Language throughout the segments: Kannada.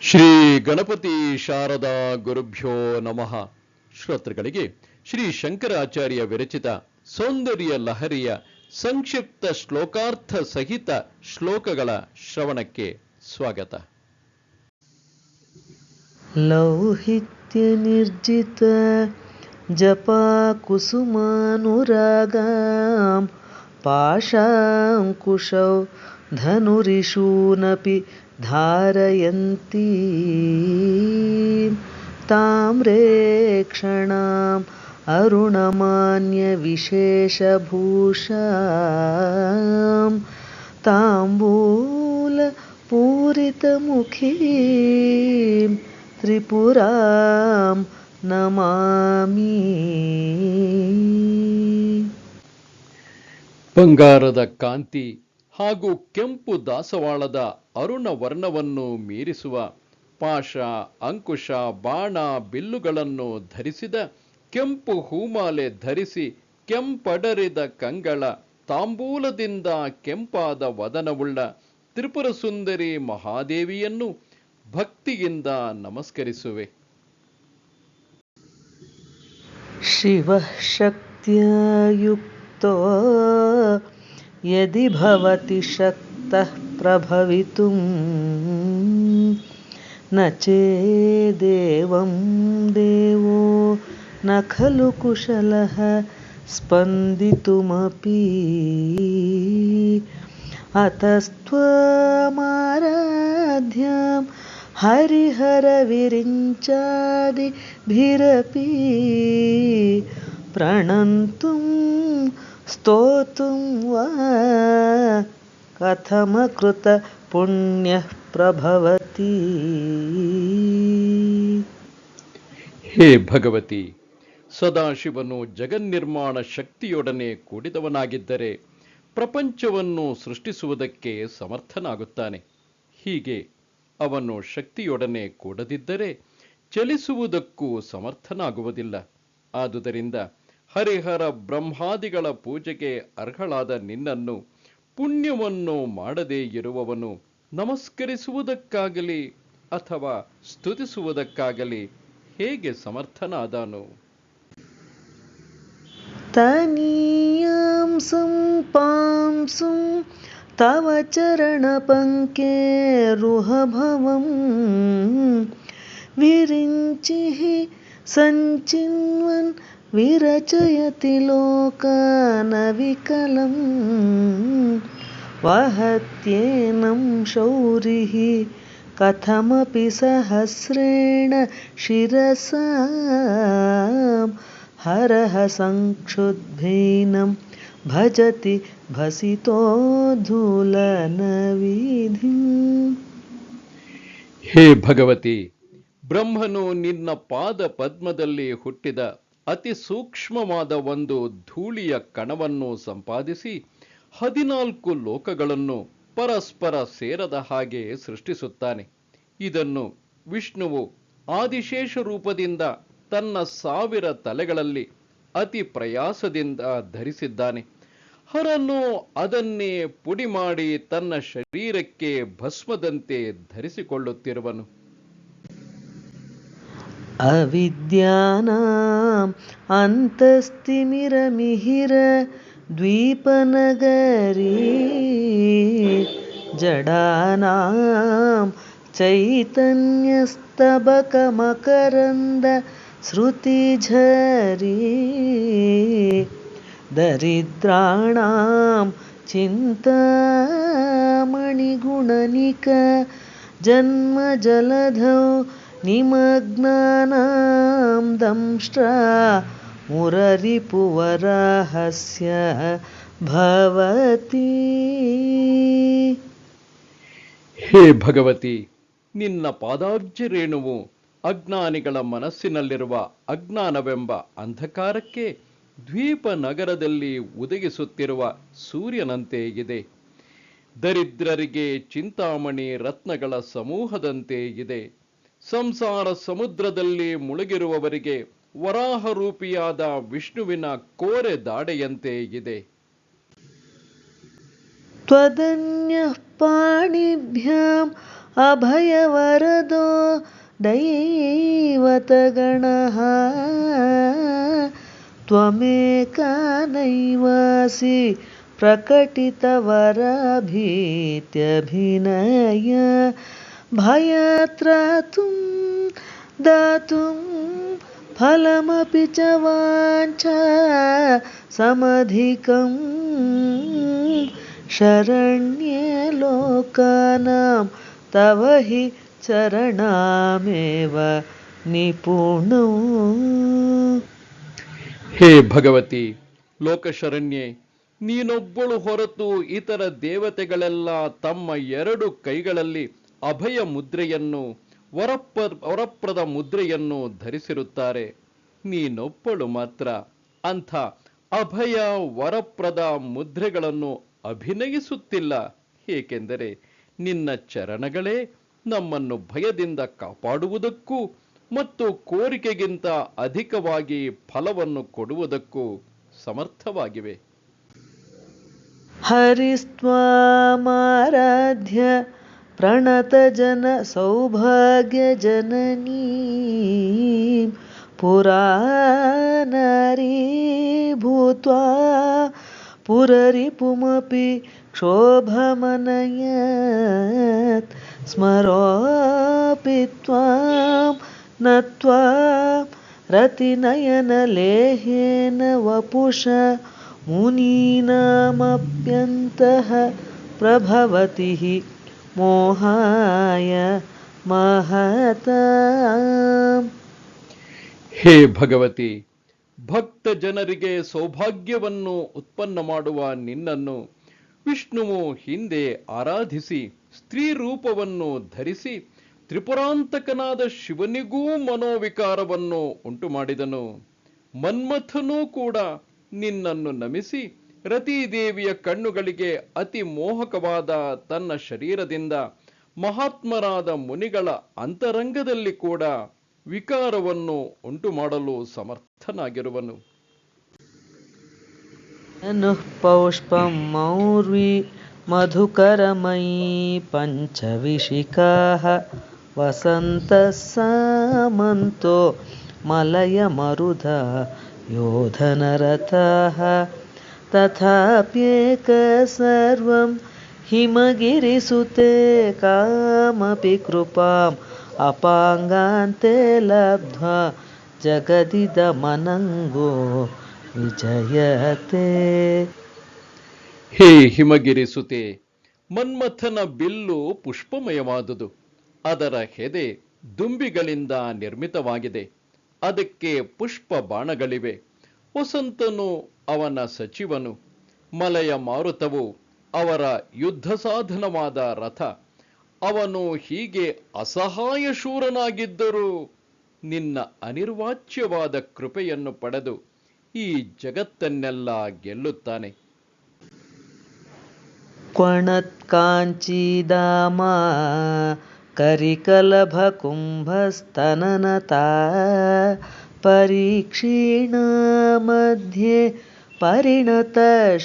ಶ್ರೀ ಗಣಪತಿ ಶಾರದಾ ಗುರುಭ್ಯೋ ನಮಃ. ಶ್ರೋತೃಗಳಿಗೆ ಶ್ರೀ ಶಂಕರಾಚಾರ್ಯ ವಿರಚಿತ ಸೌಂದರ್ಯ ಲಹರಿಯ ಸಂಕ್ಷಿಪ್ತ ಶ್ಲೋಕಾರ್ಥ ಸಹಿತ ಶ್ಲೋಕಗಳ ಶ್ರವಣಕ್ಕೆ ಸ್ವಾಗತ. ಲೌಹಿತ್ಯ ನಿರ್ಜಿತ ಜಪಾ ಕುಸುಮಾನುರಾಗಾಂ ಪಾಶಾಂಕುಶೌ ಧನುರಿಷೂನಪಿ ಧಾರಯಂತಿ ತಾಮ್ರೇಕ್ಷಣಾಂ ಅರುಣಮಾನ್ಯ ವಿಶೇಷಭೂಷಾಂ ತಾಂಬೂಲ ಪೂರಿತಮುಖೀಂ ತ್ರಿಪುರಾಂ ನಮಾಮಿ. ಬಂಗಾರದ ಕಾಂತಿ ಹಾಗೂ ಕೆಂಪು ದಾಸವಾಳದ ಅರುಣ ವರ್ಣವನ್ನು ಮೀರಿಸುವ ಪಾಶ, ಅಂಕುಶ, ಬಾಣ, ಬಿಲ್ಲುಗಳನ್ನು ಧರಿಸಿದ, ಕೆಂಪು ಹೂಮಾಲೆ ಧರಿಸಿ ಕೆಂಪಡರಿದ ಕಂಗಳ, ತಾಂಬೂಲದಿಂದ ಕೆಂಪಾದ ವದನವುಳ್ಳ ತ್ರಿಪುರ ಸುಂದರಿ ಮಹಾದೇವಿಯನ್ನು ಭಕ್ತಿಯಿಂದ ನಮಸ್ಕರಿಸುವೆ. ಶಿವಃ ಶಕ್ತ್ಯಾ ಯುಕ್ತೋ ಯದಿ ಭವತಿ ಶಕ್ತಃ ಪ್ರಭವಿತುಂ ನ ಚೇದೇವಂ ದೇವೋ ನ ಖಲು ಕುಶಲಃ ಸ್ಪಂದಿತುಮಪಿ ಅತಸ್ತ್ವಮಾರಾಧ್ಯಾಂ ಹರಿಹರ ವಿರಿಂಚಾದಿಭಿರಪಿ ಪ್ರಣಂತುಂ ಸ್ತೋತುಂ ವಾ ಕಥಮಕೃತ ಪುಣ್ಯಃ ಪ್ರಭವತಿ. ಹೇ ಭಗವತಿ, ಸದಾಶಿವನು ಜಗನ್ನಿರ್ಮಾಣ ಶಕ್ತಿಯೊಡನೆ ಕೂಡಿದವನಾಗಿದ್ದರೆ ಪ್ರಪಂಚವನ್ನು ಸೃಷ್ಟಿಸುವುದಕ್ಕೆ ಸಮರ್ಥನಾಗುತ್ತಾನೆ. ಹೀಗೆ ಅವನು ಶಕ್ತಿಯೊಡನೆ ಕೂಡದಿದ್ದರೆ ಚಲಿಸುವುದಕ್ಕೂ ಸಮರ್ಥನಾಗುವುದಿಲ್ಲ. ಆದುದರಿಂದ ಹರಿಹರ ಬ್ರಹ್ಮಾದಿಗಳ ಪೂಜೆಗೆ ಅರ್ಹಳಾದ ನಿನ್ನನ್ನು ಪುಣ್ಯವನ್ನು ಮಾಡದೇ ಇರುವವನು ನಮಸ್ಕರಿಸುವುದಕ್ಕಾಗಲಿ ಅಥವಾ ಸ್ತುತಿಸುವುದಕ್ಕಾಗಲಿ ಹೇಗೆ ಸಮರ್ಥನಾದನು? ತನೀಯಾಂಸಂ ಪಾಂಸುಂ ತವ ಚರಣ ಪಂಕೇರುಹಭವಂ ವಿರಿಂಚಿಃ ಸಂಚಿನ್ವನ್ ವಿರಚಯತಿ ಲೋಕಾನ ವಿಕಲಂ ವಹತ್ಯೇನಂ ಶೌರಿಃ ಕಥಮಪಿ ಸಹಸ್ರೇಣ ಶಿರಸಾಂ ಹರಃ ಸಂಕ್ಷುದ್ಭೀನಂ ಭಜತಿ ಭಸಿತೋಧೂಲನವಿಧಿಂ. ಹೇ ಭಗವತಿ, ಬ್ರಹ್ಮನು ನಿನ್ನ ಪಾದ ಪದ್ಮದಲ್ಲಿ ಹುಟ್ಟಿದ ಅತಿ ಸೂಕ್ಷ್ಮವಾದ ಒಂದು ಧೂಳಿಯ ಕಣವನ್ನು ಸಂಪಾದಿಸಿ 14 ಲೋಕಗಳನ್ನು ಪರಸ್ಪರ ಸೇರದ ಹಾಗೆ ಸೃಷ್ಟಿಸುತ್ತಾನೆ. ಇದನ್ನು ವಿಷ್ಣುವು ಆದಿಶೇಷ ರೂಪದಿಂದ ತನ್ನ 1000 ತಲೆಗಳಲ್ಲಿ ಅತಿ ಪ್ರಯಾಸದಿಂದ ಧರಿಸಿದ್ದಾನೆ. ಹರನು ಅದನ್ನೇ ಪುಡಿ ಮಾಡಿ ತನ್ನ ಶರೀರಕ್ಕೆ ಭಸ್ಮದಂತೆ ಧರಿಸಿಕೊಳ್ಳುತ್ತಿರುವನು. ಅವಿದ್ಯಾನಾಂ ಅಂತಸ್ತಿಮಿರಮಿಹಿರ ದ್ವೀಪನಗರೀ ಜಡಾನಾಂ ಚೈತನ್ಯಸ್ತಬಕಮಕರಂದ ಶ್ರುತಿಝರೀ ದರಿದ್ರಾಣಾಂ ಚಿಂತಾಮಣಿಗುಣನಿಕ ಜನ್ಮಜಲಧೌ ನಿಮಗ್ನಾನಾಂ ದಂಷ್ಟ್ರಾ ಮುರರಿಪುವರಾಹಸ್ಯ ಭವತಿ. ಹೇ ಭಗವತಿ, ನಿನ್ನ ಪಾದಾಬ್ಜ ರೇಣುವು ಅಜ್ಞಾನಿಗಳ ಮನಸ್ಸಿನಲ್ಲಿರುವ ಅಜ್ಞಾನವೆಂಬ ಅಂಧಕಾರಕ್ಕೆ ದ್ವೀಪ ನಗರದಲ್ಲಿ ಉದಗಿಸುತ್ತಿರುವ ಸೂರ್ಯನಂತೆ ಇದೆ. ದರಿದ್ರರಿಗೆ ಚಿಂತಾಮಣಿ ರತ್ನಗಳ ಸಮೂಹದಂತೆ ಇದೆ. ಸಂಸಾರ ಸಮುದ್ರದಲ್ಲಿ ಮುಳುಗಿರುವವರಿಗೆ ವರಾಹ ರೂಪಿಯಾದ ವಿಷ್ಣುವಿನ ಕೋರೆ ದಾಡೆಯಂತೆ ಇದೆ. ತ್ವದನ್ಯಃ ಪಾಣಿಭ್ಯಾಂ अभयवरदो दैवतगणः त्वमेका नैवासि प्रकटितवरभीत्यभिनय भयत्रातुं दातुं फलमपि च वाञ्छा समधिकं शरण्ये लोकानां तव हि चरणामेव निपुणौ. ಹೇ ಭಗವತಿ, ಲೋಕಶರಣ್ಯೆ, ನೀನೊಬ್ಬಳು ಹೊರತು ಇತರ ದೇವತೆಗಳೆಲ್ಲ ತಮ್ಮ 2 ಕೈಗಳಲ್ಲಿ ಅಭಯ ಮುದ್ರೆಯನ್ನು ವರಪ್ರದ ಮುದ್ರೆಯನ್ನು ಧರಿಸಿರುತ್ತಾರೆ. ನೀನೊಬ್ಬಳು ಮಾತ್ರ ಅಂಥ ಅಭಯ ವರಪ್ರದ ಮುದ್ರೆಗಳನ್ನು ಅಭಿನಯಿಸುತ್ತಿಲ್ಲ. ಏಕೆಂದರೆ ನಿನ್ನ ಚರಣಗಳೇ ನಮ್ಮನ್ನು ಭಯದಿಂದ ಕಾಪಾಡುವುದಕ್ಕೂ ಮತ್ತು ಕೋರಿಕೆಗಿಂತ ಅಧಿಕವಾಗಿ ಫಲವನ್ನು ಕೊಡುವುದಕ್ಕೂ ಸಮರ್ಥವಾಗಿವೆ. ಹರಿಸ್ತ್ವಾಮಾರಾಧ್ಯ ಪ್ರಣತಜನ ಸೌಭಾಗ್ಯಜನನೀ ಪುರಾನಾರೀ ಭೂತ್ವಾ ಪುರರಿಪುಮಪಿ ಕ್ಷೋಭಮನಯತ್ ಸ್ಮರೋಪಿ ತ್ವಾಂ ನತ್ವಾ ರತಿನಯನಲೇಹೇನ ವಪುಷ ಮುನೀನಾಮಪ್ಯಂತಃ ಪ್ರಭವತಿ ಮೋಹಾಯ ಮಹತಾಂ. ಹೇ ಭಗವತಿ, ಭಕ್ತ ಜನರಿಗೆ ಸೌಭಾಗ್ಯವನ್ನು ಉತ್ಪನ್ನ ಮಾಡುವ ನಿನ್ನನ್ನು ವಿಷ್ಣುವು ಹಿಂದೆ ಆರಾಧಿಸಿ ಸ್ತ್ರೀ ರೂಪವನ್ನು ಧರಿಸಿ ತ್ರಿಪುರಾಂತಕನಾದ ಶಿವನಿಗೂ ಮನೋವಿಕಾರವನ್ನು ಉಂಟು ಮಾಡಿದನು. ಮನ್ಮಥನೂ ಕೂಡ ನಿನ್ನನ್ನು ನಮಿಸಿ ರತೀದೇವಿಯ ಕಣ್ಣುಗಳಿಗೆ ಅತಿ ಮೋಹಕವಾದ ತನ್ನ ಶರೀರದಿಂದ ಮಹಾತ್ಮರಾದ ಮುನಿಗಳ ಅಂತರಂಗದಲ್ಲಿ ಕೂಡ ವಿಕಾರವನ್ನು ಉಂಟು ಮಾಡಲು ಸಮರ್ಥನಾಗಿರುವನು. ಅನುಃ ಪೌಷ್ಪಂ ಮೌರ್ವಿ ಮಧುಕರಮಯೀ ಪಂಚವಿಶಿಖಾಃ ವಸಂತಃ ಸಾಮಂತೋ ಮಲಯಮರುಧ ಯೋಧನರಥಃ ತಥಾಪ್ಯೇಕಃ ಸರ್ವಂ ಹಿಮಗಿರಿಸುತೆ ಕಾಮಪಿ ಕೃಪಾಂ ಅಪಾಂಗಾಂತೆ ಲಬ್ಧ್ವಾ ಜಗದಿದಮನಂಗೋ ವಿಜಯತೆ. ಹೇ ಹಿಮಗಿರಿ ಸುತೆ, ಮನ್ಮಥನ ಬಿಲ್ಲು ಪುಷ್ಪಮಯವಾದುದು. ಅದರ ಹೆದೆ ದುಂಬಿಗಳಿಂದ ನಿರ್ಮಿತವಾಗಿದೆ. ಅದಕ್ಕೆ ಪುಷ್ಪ ಬಾಣಗಳಿವೆ. ವಸಂತನು ಅವನ ಸಚಿವನು. ಮಲಯ ಮಾರುತವು ಅವರ ಯುದ್ಧ ಸಾಧನವಾದ ರಥ. ಅವನು ಹೀಗೆ ಅಸಹಾಯ ಶೂರನಾಗಿದ್ದರೂ ನಿನ್ನ ಅನಿರ್ವಾಚ್ಯವಾದ ಕೃಪೆಯನ್ನು ಪಡೆದು ಈ ಜಗತ್ತನ್ನೆಲ್ಲ ಗೆಲ್ಲುತ್ತಾನೆ. ಕ್ವಣತ್ಕಾಂಚೀದಾಮ ಕರಿಕಲಭ ಕುಂಭಸ್ತನನತಾ ಪರೀಕ್ಷೀಣ ಮಧ್ಯೆ ಪರಿಣತ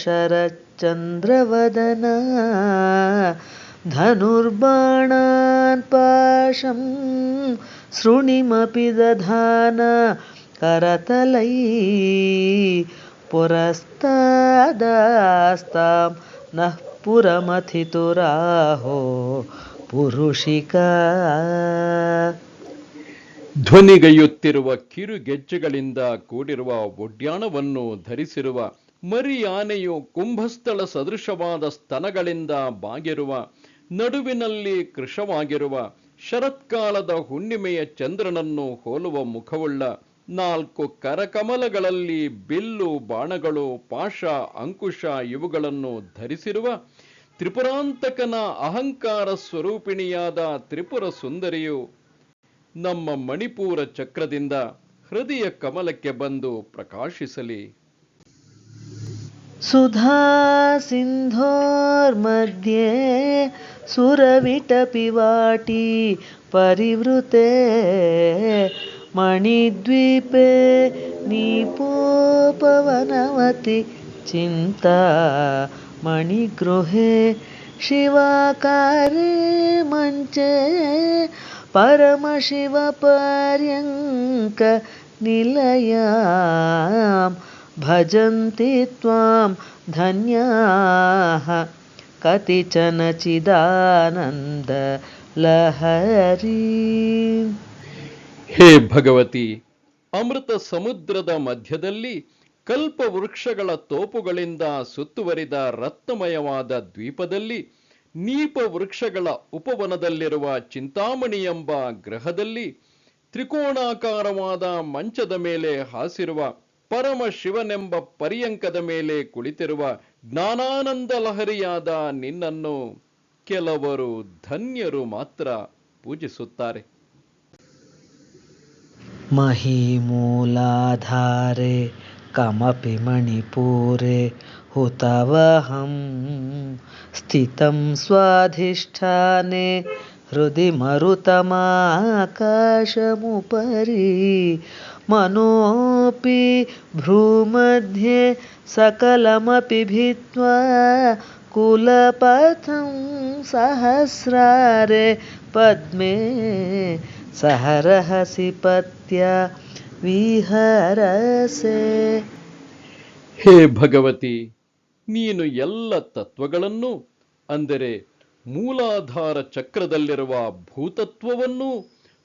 ಶರಚಂದ್ರವದನ ಧನುರ್ಬಾಣಾನ್ ಪಾಶಂ ಶೃಣಿಮಪಿ ದಧಾನ ಕರತಲೈ ಪುರಸ್ತಾದಾಸ್ತಾಂ ನಃ ಪುರಮಥಿತುರಾಹೋ ಪುರುಷಿಕಾ. ಧ್ವನಿಗೈಯುತ್ತಿರುವ ಕಿರುಗೆಜ್ಜೆಗಳಿಂದ ಕೂಡಿರುವ ಒಡ್ಯಾಣವನ್ನು ಧರಿಸಿರುವ ಮರಿಯಾನೆಯು ಕುಂಭಸ್ಥಳ ಸದೃಶವಾದ ಸ್ತನಗಳಿಂದ ಬಾಗಿರುವ ನಡುವಿನಲ್ಲಿ ಕೃಶವಾಗಿರುವ ಶರತ್ಕಾಲದ ಹುಣ್ಣಿಮೆಯ ಚಂದ್ರನನ್ನು ಹೋಲುವ ಮುಖವುಳ್ಳ 4 ಕರಕಮಲಗಳಲ್ಲಿ ಬಿಲ್ಲು ಬಾಣಗಳು ಪಾಶ ಅಂಕುಶ ಇವುಗಳನ್ನು ಧರಿಸಿರುವ ತ್ರಿಪುರಾಂತಕನ ಅಹಂಕಾರ ಸ್ವರೂಪಿಣಿಯಾದ ತ್ರಿಪುರ ಸುಂದರಿಯು ನಮ್ಮ ಮಣಿಪೂರ ಚಕ್ರದಿಂದ ಹೃದಯ ಕಮಲಕ್ಕೆ ಬಂದು ಪ್ರಕಾಶಿಸಲಿ. ಸುಧಾ ಸಿಂಧೋರ್ಮಧ್ಯೆ ಸುರವಿಟಪಿ ವಾಟಿ ಪರಿವೃತೆ ಮಣಿದ್ವೀಪೆ ನೀಪೋಪವನವತಿ ಚಿಂತಾ ಮಣಿಗೃಹೆ ಶಿವಾಕಾರೇ ಮಂಚೆ ಪರಮಶಿವಪರ್ಯಂಕ ನಿಲಯಾಂ ಭಜಂತಿ ತ್ವಾಂ ಧನ್ಯಾಃ ಕತಿಚನ ಚಿದಾನಂದ ಲಹರಿ. ಹೇ ಭಗವತಿ, ಅಮೃತ ಸಮುದ್ರದ ಮಧ್ಯದಲ್ಲಿ ಕಲ್ಪವೃಕ್ಷಗಳ ತೋಪುಗಳಿಂದ ಸುತ್ತುವರಿದ ರತ್ನಮಯವಾದ ದ್ವೀಪದಲ್ಲಿ, ನೀಪ ವೃಕ್ಷಗಳ ಉಪವನದಲ್ಲಿರುವ ಚಿಂತಾಮಣಿ ಎಂಬ ಗ್ರಹದಲ್ಲಿ, ತ್ರಿಕೋಣಾಕಾರವಾದ ಮಂಚದ ಮೇಲೆ ಹಾಸಿರುವ ಪರಮ ಶಿವನೆಂಬ ಪರ್ಯಂಕದ ಮೇಲೆ ಕುಳಿತಿರುವ ಜ್ಞಾನಾನಂದ ಲಹರಿಯಾದ ನಿನ್ನನ್ನು ಕೆಲವರು ಧನ್ಯರು ಮಾತ್ರ ಪೂಜಿಸುತ್ತಾರೆ. ಮಹೀಮೂಲಾಧಾರೆ ಕಮಪಿ ಮಣಿಪೂರೆ ಹುತವಹಂ ಸ್ಥಿತಂ ಸ್ವಾಧಿಷ್ಠಾನೆ ಹೃದಿ ಮರುತಮಾಕಾಶಮುಪರಿ ಮನೋಪಿ ಭ್ರೂಮಧ್ಯೆ ಸಕಲಮಪಿ ಭಿತ್ವಾ ಕುಲಪಥಂ ಸಹಸ್ರಾರೆ ಪದ್ಮೇ ಸಹರಹಸಿ ಪತ್ಯ ವಿಹರಸೆ. ಹೇ ಭಗವತಿ, ನೀನು ಎಲ್ಲ ತತ್ವಗಳನ್ನು, ಅಂದರೆ ಮೂಲಾಧಾರ ಚಕ್ರದಲ್ಲಿರುವ ಭೂತತ್ವವನ್ನು,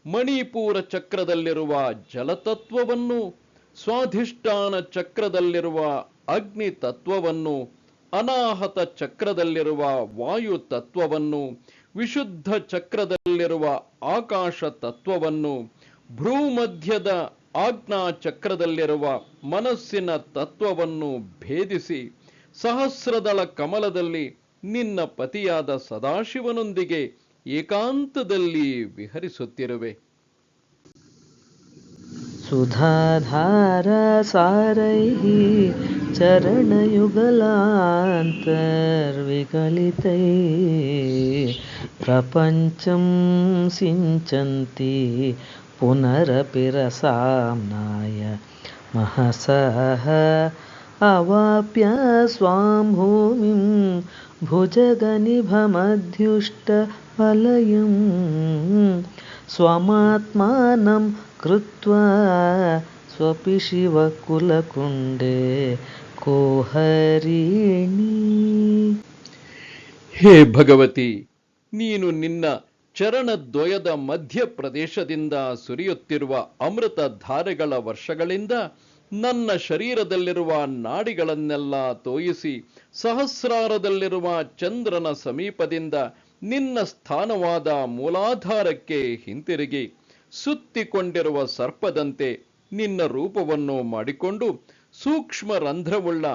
ಮಣಿಪೂರ ಚಕ್ರದಲ್ಲಿರುವ ಜಲತತ್ವವನ್ನು, ಸ್ವಾಧಿಷ್ಠಾನ ಚಕ್ರದಲ್ಲಿರುವ ಅಗ್ನಿ ತತ್ವವನ್ನು, ಅನಾಹತ ಚಕ್ರದಲ್ಲಿರುವ ವಾಯು ತತ್ವವನ್ನು, ವಿಶುದ್ಧ ಚಕ್ರದಲ್ಲಿರುವ ಆಕಾಶ ತತ್ವವನ್ನು, ಭ್ರೂಮಧ್ಯದ ಆಜ್ಞಾ ಚಕ್ರದಲ್ಲಿರುವ ಮನಸ್ಸಿನ ತತ್ವವನ್ನು ಭೇದಿಸಿ ಸಹಸ್ರದಳ ಕಮಲದಲ್ಲಿ ನಿನ್ನ ಪತಿಯಾದ ಸದಾಶಿವನೊಂದಿಗೆ ಏಕಾಂತದಲ್ಲಿ ವಿಹರಿಸುತ್ತಿರುವೆ. ಸುಧಾಧಾರ ಸಾರೈಃ ಚರಣಯುಗಲಾಂತರ್ವಿಕಲಿತೈಃ ಪ್ರಪಂಚಂ ಸಿಂಚಂತಿ ಪುನರಪಿ ರಸಾಮ್ನಾಯ ಮಹಸಃ ಅವಾಪ್ಯ ಸ್ವಾಂ ಭೂಮಿಂ ಭುಜಗನಿಭಮಧ್ಯುಷ್ಟವಲಯಂ ಸ್ವಮಾತ್ಮಾನಂ ಕೃತ್ವಾ ಸ್ವಪಿ ಶಿವಕುಲಕುಂಡೇ ಕೋಹರಿಣಿ. ಹೇ ಭಗವತಿ, ನೀನು ನಿನ್ನ ಚರಣದ್ವಯದ ಮಧ್ಯ ಪ್ರದೇಶದಿಂದ ಸುರಿಯುತ್ತಿರುವ ಅಮೃತ ಧಾರೆಗಳ ವರ್ಷಗಳಿಂದ ನನ್ನ ಶರೀರದಲ್ಲಿರುವ ನಾಡಿಗಳನ್ನೆಲ್ಲ ತೋಯಿಸಿ ಸಹಸ್ರಾರದಲ್ಲಿರುವ ಚಂದ್ರನ ಸಮೀಪದಿಂದ ನಿನ್ನ ಸ್ಥಾನವಾದ ಮೂಲಾಧಾರಕ್ಕೆ ಹಿಂತಿರುಗಿ ಸುತ್ತಿಕೊಂಡಿರುವ ಸರ್ಪದಂತೆ ನಿನ್ನ ರೂಪವನ್ನು ಮಾಡಿಕೊಂಡು ಸೂಕ್ಷ್ಮ ರಂಧ್ರವುಳ್ಳ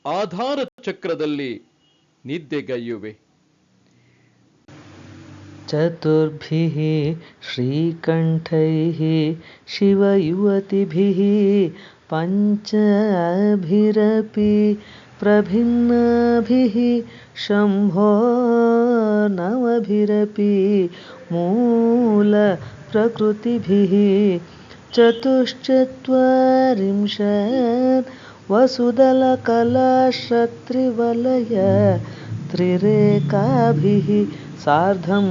ಆಧಾರ ಚಕ್ರದಲ್ಲಿ ನಿದ್ದೆಗೈಯುವೆ. ಚತುರ್ಭಿಃ ಶ್ರೀಕಂಠೈಃ ಶಿವಯುವತಿಭಿಃ ಪಂಚಭಿರಪಿ ಪ್ರಭಿನ್ನಭಿಃ ಶಂಭೋ ನವಭಿರಪಿ ಮೂಲ ಪ್ರಕೃತಿಭಿಃ ಚತುಶ್ಚತ್ವರಿಂಶತ್ ವಸುದಲಕಲಾಶ್ರತ್ರಿವಲಯ ತ್ರಿರೇಕಾಭಿಃ ಸಾರ್ಧಂ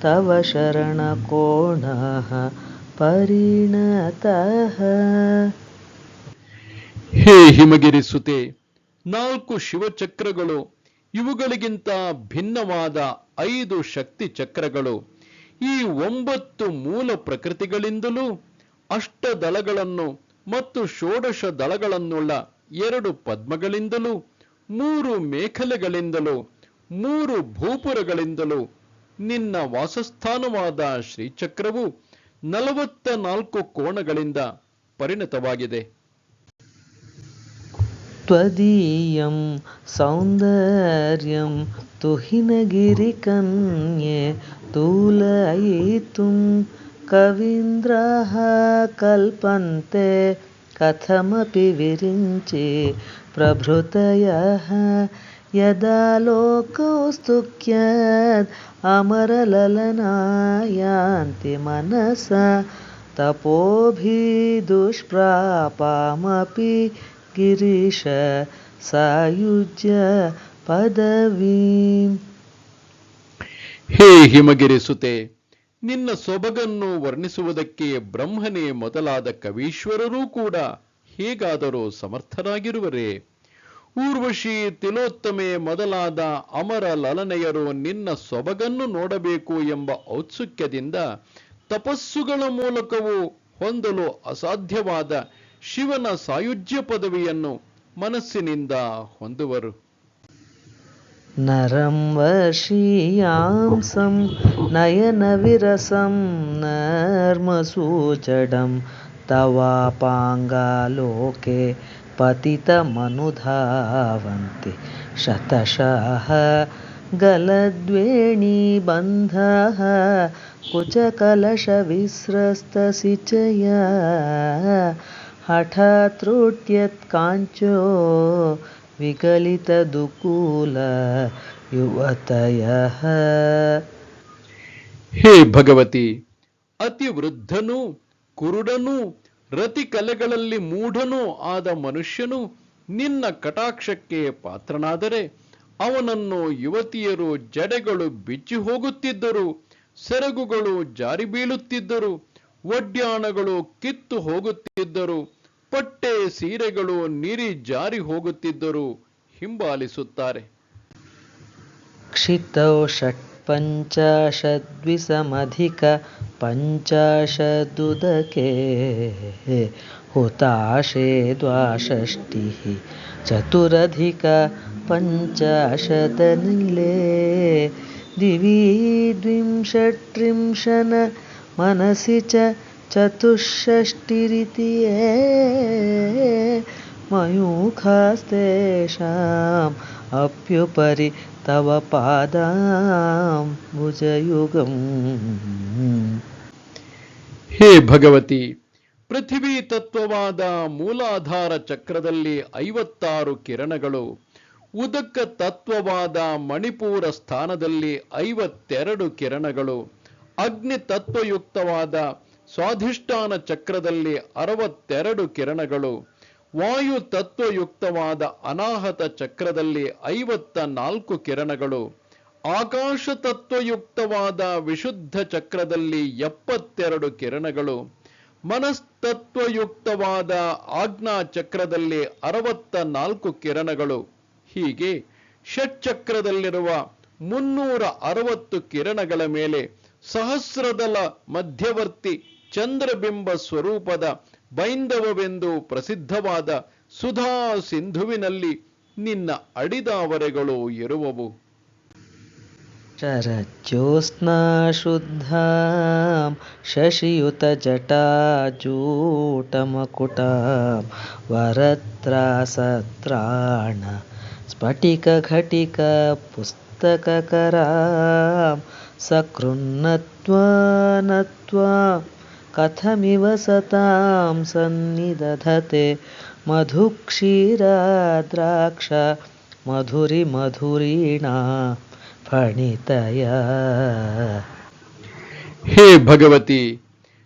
ತವ ಶರಣಕೋಣಃ ಪರಿಣತಃ. ಹೇ ಹಿಮಗಿರಿ ಸುತೆ, 4 ಶಿವಚಕ್ರಗಳು, ಇವುಗಳಿಗಿಂತ ಭಿನ್ನವಾದ 5 ಶಕ್ತಿ ಚಕ್ರಗಳು, ಈ 9 ಮೂಲ ಪ್ರಕೃತಿಗಳಿಂದಲೂ, ಅಷ್ಟದಳಗಳನ್ನು ಮತ್ತು ಷೋಡಶ ದಳಗಳನ್ನುಳ್ಳ 2 ಪದ್ಮಗಳಿಂದಲೂ, 3 ಮೇಖಲೆಗಳಿಂದಲೂ, 3 ಭೂಪುರಗಳಿಂದಲೂ ನಿನ್ನ ವಾಸಸ್ಥಾನವಾದ ಶ್ರೀಚಕ್ರವು 44 ಕೋಣಗಳಿಂದ ಪರಿಣತವಾಗಿದೆ. ತ್ವದೀಯಂ ಸೌಂದರ್ಯಂ ತುಹಿನಗಿರಿಕನ್ಯೆ ತೂಲಯಿತುಂ ಕವೀಂದ್ರಃ ಕಲ್ಪಂತೆ ಕಥಮಪಿ ವಿರಿಂಚಿ ಪ್ರಭೃತಯಃ ಯದಾ ಲೋಕೌಸ್ತುಕ್ಯಾದ್ ಅಮರಲಲನಾಯಾಂತಿ ಮನಸ ತಪೋಭಿದುಷ್ಪ್ರಾಪಾಮಪಿ ಗಿರೀಶ ಸಾಯುಜ್ಯ ಪದವೀಂ. ಹೇ ಹಿಮಗಿರಿ ಸುತೆ, ನಿನ್ನ ಸೊಬಗನ್ನು ವರ್ಣಿಸುವುದಕ್ಕೆ ಬ್ರಹ್ಮನೇ ಮೊದಲಾದ ಕವೀಶ್ವರರೂ ಕೂಡ ಹೇಗಾದರೂ ಸಮರ್ಥರಾಗಿರುವರೇ? ಊರ್ವಶಿ, ತಿಲೋತ್ತಮೆ ಮೊದಲಾದ ಅಮರ ಲಲನೆಯರು ನಿನ್ನ ಸೊಬಗನ್ನು ನೋಡಬೇಕು ಎಂಬ ಔತ್ಸುಕ್ಯದಿಂದ ತಪಸ್ಸುಗಳ ಮೂಲಕವೂ ಹೊಂದಲು ಅಸಾಧ್ಯವಾದ ಶಿವನ ಸಾಯುಜ್ಯ ಪದವಿಯನ್ನು ಮನಸ್ಸಿನಿಂದ ಹೊಂದುವರು. ನರಂ ವಶೀಯಾಂಸಂ ನಯನ ವಿರಸಂ ನರ್ಮಸೂಚಡಂ ತವಾಪಾಂಗಾಲೋಕೆ ಪತಿತಮನುಧಾವಂತಿ ಶತಶಃ ಗಲದ್ವೇಣೀಬಂಧಃ ಕುಚಕಲಶವಿಸ್ರಸ್ತಸಿಚಯ ಹಠಾತ್ರುಟ್ಯತ್ಕಾಂಚೋ ವಿಗಲಿತದುಕೂಲ ಯುವತಯಃ. ಹೇ ಭಗವತಿ, ಅತಿ ವೃದ್ಧನೂ ಕುರುಡನೂ ರತಿ ಕಲೆಗಳಲ್ಲಿ ಮೂಢನೂ ಆದ ಮನುಷ್ಯನು ನಿನ್ನ ಕಟಾಕ್ಷಕ್ಕೆ ಪಾತ್ರನಾದರೆ ಅವನನ್ನು ಯುವತಿಯರು ಜಡೆಗಳು ಬಿಚ್ಚಿ ಹೋಗುತ್ತಿದ್ದರು, ಸೆರಗುಗಳು ಜಾರಿ ಬೀಳುತ್ತಿದ್ದರು, ಒಡ್ಯಾಣಗಳು ಕಿತ್ತು ಹೋಗುತ್ತಿದ್ದರು, ಪಟ್ಟೆ ಸೀರೆಗಳು ನೀರಿ ಜಾರಿ ಹೋಗುತ್ತಿದ್ದರು ಹಿಂಬಾಲಿಸುತ್ತಾರೆ. ಕ್ಷಿತೌ ಷಟ್ಪಂಚಾಶದ್ವಿಸಮಧಿಕ ಪಂಚಾಶದುದಕೆ ಹುತಾಶೇ ದ್ವಾಷಷ್ಟಿಃ ಚತುರಧಿಕ ಪಂಚಾಶದನಿಲೇ ದಿವಿ ದ್ವಿಂಶತ್ರಿಂಶನ ಮನಸಿ ಚ ಚತುಷ್ಷಷ್ಟಿರಿತಿಯೇ ಮಯೂಖಾಸ್ತೇಷಾಂ ಅಪ್ಯುಪರಿ ತವ ಪಾದಾಂಬುಜಯುಗಂ. ಹೇ ಭಗವತಿ, ಪೃಥ್ವಿ ತತ್ವವಾದ ಮೂಲಾಧಾರ ಚಕ್ರದಲ್ಲಿ 56 ಕಿರಣಗಳು, ಉದಕ ತತ್ವವಾದ ಮಣಿಪೂರ ಸ್ಥಾನದಲ್ಲಿ 52 ಕಿರಣಗಳು, ಅಗ್ನಿ ತತ್ವಯುಕ್ತವಾದ ಸ್ವಾಧಿಷ್ಠಾನ ಚಕ್ರದಲ್ಲಿ 62 ಕಿರಣಗಳು, ವಾಯು ತತ್ವಯುಕ್ತವಾದ ಅನಾಹತ ಚಕ್ರದಲ್ಲಿ 54 ಕಿರಣಗಳು, ಆಕಾಶ ತತ್ವಯುಕ್ತವಾದ ವಿಶುದ್ಧ ಚಕ್ರದಲ್ಲಿ 72 ಕಿರಣಗಳು, ಮನಸ್ತತ್ವಯುಕ್ತವಾದ ಆಜ್ಞಾ ಚಕ್ರದಲ್ಲಿ 64 ಕಿರಣಗಳು, ಹೀಗೆ ಷಟ್ಚಕ್ರದಲ್ಲಿರುವ 360 ಕಿರಣಗಳ ಮೇಲೆ ಸಹಸ್ರದಳ ಮಧ್ಯವರ್ತಿ ಚಂದ್ರಬಿಂಬ ಸ್ವರೂಪದ ಬೈಂದವವೆಂದು ಪ್ರಸಿದ್ಧವಾದ ಸುಧಾ ಸಿಂಧುವಿನಲ್ಲಿ ನಿನ್ನ ಅಡಿದಾವರೆಗಳು ಇರುವವು. ಶರಜ್ಯೋತ್ಸ್ನಾ ಶುದ್ಧಾಂ ಶಶಿಯುತ ಜಟಾಜೂಟಮಕುಟಾಂ ವರತ್ರಾಸತ್ರಾಣ ಸ್ಫಟಿಕ ಘಟಿಕ ಪುಸ್ತಕಕರಾಂ ಸಕೃನ್ನತ್ವಾನತ್ವಾಂ ಕಥಮಿವ ಸತಾಂ ಸನ್ನಿದಧತೆ ಮಧುಕ್ಷೀರಾದ್ರಾಕ್ಷ ಮಧುರಿ ಮಧುರೀಣಾ ಫಣಿತಯ. ಹೇ ಭಗವತಿ,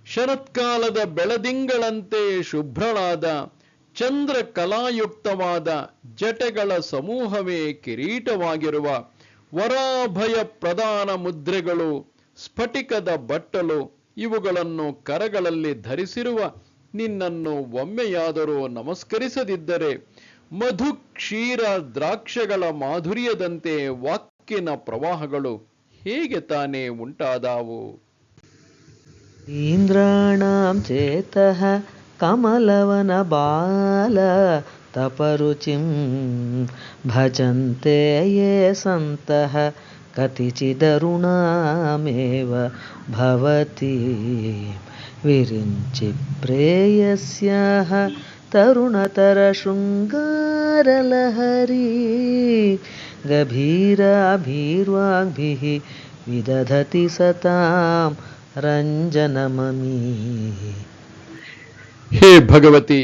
ಶರತ್ಕಾಲದ ಬೆಳದಿಂಗಳಂತೆ ಶುಭ್ರಳಾದ ಚಂದ್ರ ಕಲಾಯುಕ್ತವಾದ ಜಟೆಗಳ ಸಮೂಹವೇ ಕಿರೀಟವಾಗಿರುವ ವರಾಭಯ ಪ್ರಧಾನ ಮುದ್ರೆಗಳು, ಸ್ಫಟಿಕದ ಬಟ್ಟಲು ಇವುಗಳನ್ನು ಕರಗಳಲ್ಲಿ ಧರಿಸಿರುವ ನಿನ್ನನ್ನು ಒಮ್ಮೆಯಾದರೂ ನಮಸ್ಕರಿಸದಿದ್ದರೆ ಮಧು ಕ್ಷೀರ ದ್ರಾಕ್ಷಗಳ ಮಾಧುರ್ಯದಂತೆ ವಾಕ್ಕಿನ ಪ್ರವಾಹಗಳು ಹೇಗೆ ತಾನೇ ಉಂಟಾದಾವು? ಇಂದ್ರಾಣಾಂ ಚೇತಃ ಕಮಲವನ ಬಾಲ ತಪರುಚಿಂ ಭಜಂತೆ ಯೇ ಸಂತಃ ಕತಿಚಿದರುಣಾಮೇವ ಭವತಿ ವಿರಿಂಚಿ ಪ್ರೇಯಸ್ಯಾಹ ತರುಣತರ ಶೃಂಗಾರಲಹರಿ ಗಭೀರಾಭಿರ್ವಾಗ್ಭಿಃ ವಿದಧತಿ ಸತಾಂ ರಂಜನಮಮೀ. ಹೇ ಭಗವತಿ,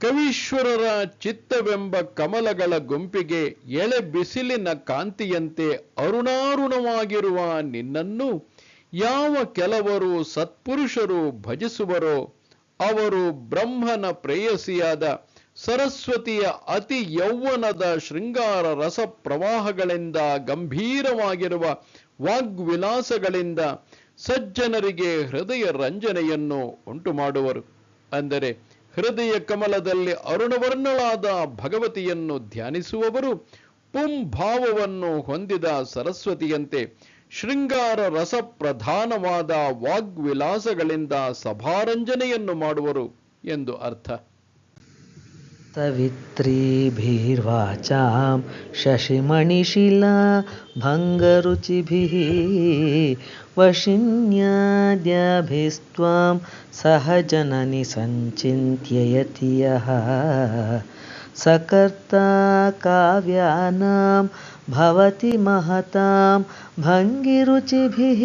ಕವೀಶ್ವರರ ಚಿತ್ತವೆಂಬ ಕಮಲಗಳ ಗುಂಪಿಗೆ ಎಳೆ ಬಿಸಿಲಿನ ಕಾಂತಿಯಂತೆ ಅರುಣಾರುಣವಾಗಿರುವ ನಿನ್ನನ್ನು ಯಾವ ಕೆಲವರು ಸತ್ಪುರುಷರು ಭಜಿಸುವರೋ ಅವರು ಬ್ರಹ್ಮನ ಪ್ರೇಯಸಿಯಾದ ಸರಸ್ವತಿಯ ಅತಿ ಯೌವನದ ಶೃಂಗಾರ ರಸ ಪ್ರವಾಹಗಳಿಂದ ಗಂಭೀರವಾಗಿರುವ ವಾಗ್ವಿಲಾಸಗಳಿಂದ ಸಜ್ಜನರಿಗೆ ಹೃದಯ ರಂಜನೆಯನ್ನು ಉಂಟು ಮಾಡುವರು. ಅಂದರೆ ಹೃದಯ ಕಮಲದಲ್ಲಿ ಅರುಣವರ್ಣಳಾದ ಭಗವತಿಯನ್ನು ಧ್ಯಾನಿಸುವವರು ಪುಂಭಾವವನ್ನು ಹೊಂದಿದ ಸರಸ್ವತಿಯಂತೆ ಶೃಂಗಾರ ರಸ ಪ್ರಧಾನವಾದ ವಾಗ್ವಿಲಾಸಗಳಿಂದ ಸಭಾರಂಜನೆಯನ್ನು ಮಾಡುವರು ಎಂದು ಅರ್ಥ. ಸವಿತ್ರೀಭಿರ್ವಾಚಾಂ ಶಶಿಮಣಿಶಿಲಾ ಭಂಗರುಚಿಭಿಃ ವಶಿನ್ಯಾದ್ಯಾಭಿಸ್ತ್ವಾಂ ಸಹಜನನಿ ಸಂಚಿಂತ್ಯಯತಿ ಯಃ ಸಕರ್ತಾ ಕಾವ್ಯಾನಾಂ ಭವತಿ ಮಹತಾಂ ಭಂಗಿರುಚಿಭಿಃ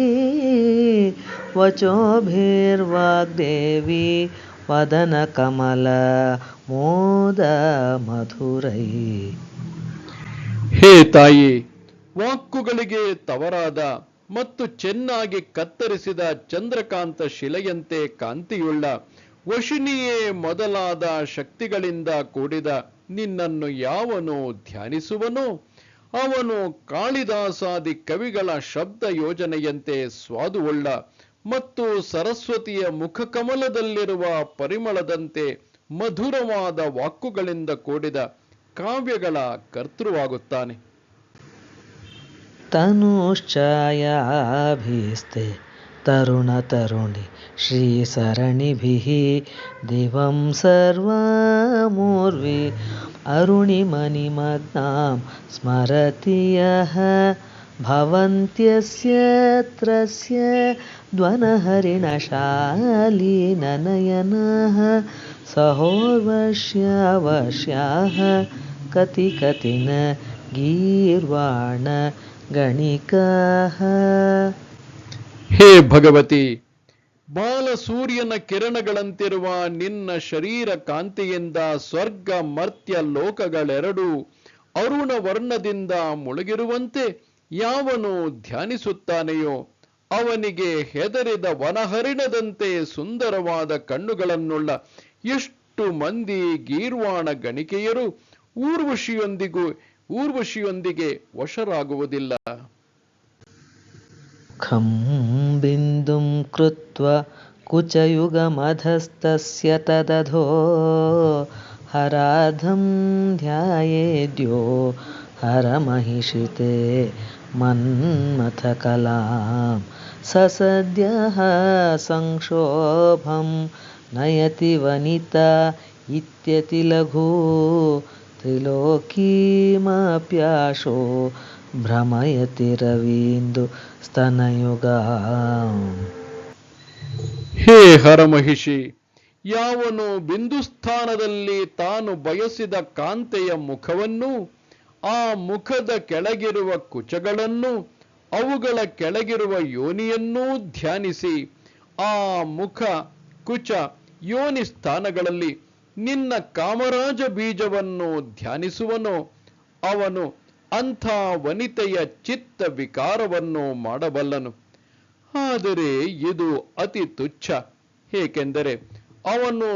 ವಚೋಭಿರ್ವಾಗ್ದೇವಿ ವದನ ಕಮಲ ಮೋದ ಮಧುರೈ. ಹೇ ತಾಯಿ, ವಾಕ್ಕುಗಳಿಗೆ ತವರಾದ ಮತ್ತು ಚೆನ್ನಾಗಿ ಕತ್ತರಿಸಿದ ಚಂದ್ರಕಾಂತ ಶಿಲೆಯಂತೆ ಕಾಂತಿಯುಳ್ಳ ವಶಿನಿಯೇ ಮೊದಲಾದ ಶಕ್ತಿಗಳಿಂದ ಕೂಡಿದ ನಿನ್ನನ್ನು ಯಾವನು ಧ್ಯಾನಿಸುವನೋ ಅವನು ಕಾಳಿದಾಸಾದಿ ಕವಿಗಳ ಶಬ್ದ ಯೋಜನೆಯಂತೆ ಸ್ವಾದುವುಳ್ಳ ಮತ್ತು ಸರಸ್ವತಿಯ ಮುಖಕಮಲದಲ್ಲಿರುವ ಪರಿಮಳದಂತೆ ಮಧುರವಾದ ವಾಕ್ಕುಗಳಿಂದ ಕೂಡಿದ ಕಾವ್ಯಗಳ ಕರ್ತೃವಾಗುತ್ತಾನೆ. ತನುಶ್ಚಾಯಾಭೀಸ್ತೆ ತರುಣ ತರುಣಿ ಶ್ರೀಸರಣಿಭಿಃ ದಿವಂ ಸರ್ವಮೂರ್ವಿ ಅರುಣಿಮನಿಮಗ್ನಾಂ ಸ್ಮರತಿ ಯಃ ಭವಂತ್ಯಸ್ಯ ತ್ರಸ್ಯ ಧ್ವನಹರಿಣಶಾಲೀನನಯನಃ ಸಹೋರ್ವಶ್ಯಾವಶ್ಯಾಃ ಕತಿ ಕತಿನ ಗೀರ್ವಾಣ ಗಣಿಕಾಃ. ಹೇ ಭಗವತಿ, ಬಾಲಸೂರ್ಯನ ಕಿರಣಗಳಂತಿರುವ ನಿನ್ನ ಶರೀರ ಕಾಂತಿಯಿಂದ ಸ್ವರ್ಗ ಮರ್ತ್ಯ ಲೋಕಗಳೆರಡೂ ಅರುಣ ವರ್ಣದಿಂದ ಮುಳುಗಿರುವಂತೆ ಯಾವನು ಧ್ಯಾನಿಸುತ್ತಾನೆಯೋ ಅವನಿಗೆ ಹೆದರಿದ ವನಹರಿಣದಂತೆ ಸುಂದರವಾದ ಕಣ್ಣುಗಳನ್ನುಳ್ಳ ಎಷ್ಟು ಮಂದಿ ಗೀರ್ವಾಣ ಗಣಿಕೆಯರು ಊರ್ವಶಿಯೊಂದಿಗೆ ವಶರಾಗುವುದಿಲ್ಲ. ಖಂ ಬಿಂದುಂ ಕೃತ್ವ ಕುಚಯುಗಮಧಸ್ತಸ್ಯ ತದಧೋ ಹರಾಧಂ ಧ್ಯಾಯೇದ್ಯೋ ಹರಮಹಿಷಿತೆ ಮನ್ಮಥಕಲಾಂ ಸಸದ್ಯಃ ಸಂಕ್ಷೋಭಂ ನಯತಿ ವನಿತಾ ಇತ್ಯತಿ ಲಘು ತ್ರಿಲೋಕೀಮಪ್ಯಾಶೋ ಭ್ರಮಯತಿ ರವೀಂದು ಸ್ತನಯುಗಾಂ. ಹೇ ಹರಮಹಿಷಿ, ಯಾವನು ಬಿಂದುಸ್ಥಾನದಲ್ಲಿ ತಾನು ಬಯಸಿದ ಕಾಂತೆಯ ಮುಖವನ್ನು, ಆ ಮುಖದ ಕೆಳಗಿರುವ ಕುಚಗಳನ್ನು, ಅವುಗಳ ಕೆಳಗಿರುವ ಯೋನಿಯನ್ನೂ ಧ್ಯಾನಿಸಿ ಆ ಮುಖ ಕುಚ ಯೋನಿ ಸ್ಥಾನಗಳಲ್ಲಿ ನಿನ್ನ ಕಾಮರಾಜ ಬೀಜವನ್ನು ಧ್ಯಾನಿಸುವನೋ ಅವನು ಅಂಥ ವನಿತೆಯ ಚಿತ್ತ ವಿಕಾರವನ್ನು ಮಾಡಬಲ್ಲನು. ಆದರೆ ಇದು ಅತಿ ತುಚ್ಛ, ಏಕೆಂದರೆ ಅವನು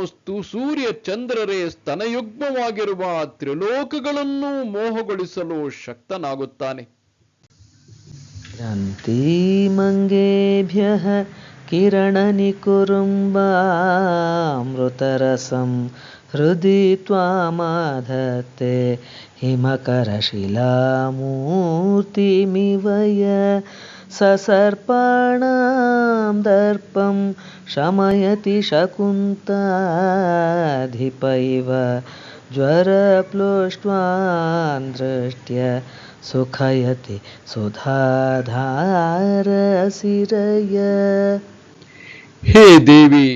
ಸೂರ್ಯ ಚಂದ್ರರೇ ಸ್ತನಯುಗ್ಮವಾಗಿರುವ ತ್ರಿಲೋಕಗಳನ್ನೂ ಮೋಹಗೊಳಿಸಲು ಶಕ್ತನಾಗುತ್ತಾನೆ. ಯಾಂತೀಮಂಗೇಭ್ಯಃ ಕಿರಣನಿಕುರುಂಬಾಮೃತರಸಂ ಹೃದಿ ತ್ವಾಮಾಧತ್ತೆ ಹಿಮಕರಶಿಲಾಮೂರ್ತಿಮಿವಯ ಸಸರ್ಪಾಣಾಂ ದರ್ಪಂ ಶಮಯತಿ ಶಕುಂತಾಧಿಪ ಇವ ಜ್ವರಪ್ಲುಷ್ಟ್ವಾನ್ ದೃಷ್ಟ್ಯ ಸುಖಯತಿ ಸುಧಾಧಾರಸಿರಯ. ಹೇ ದೇವಿ,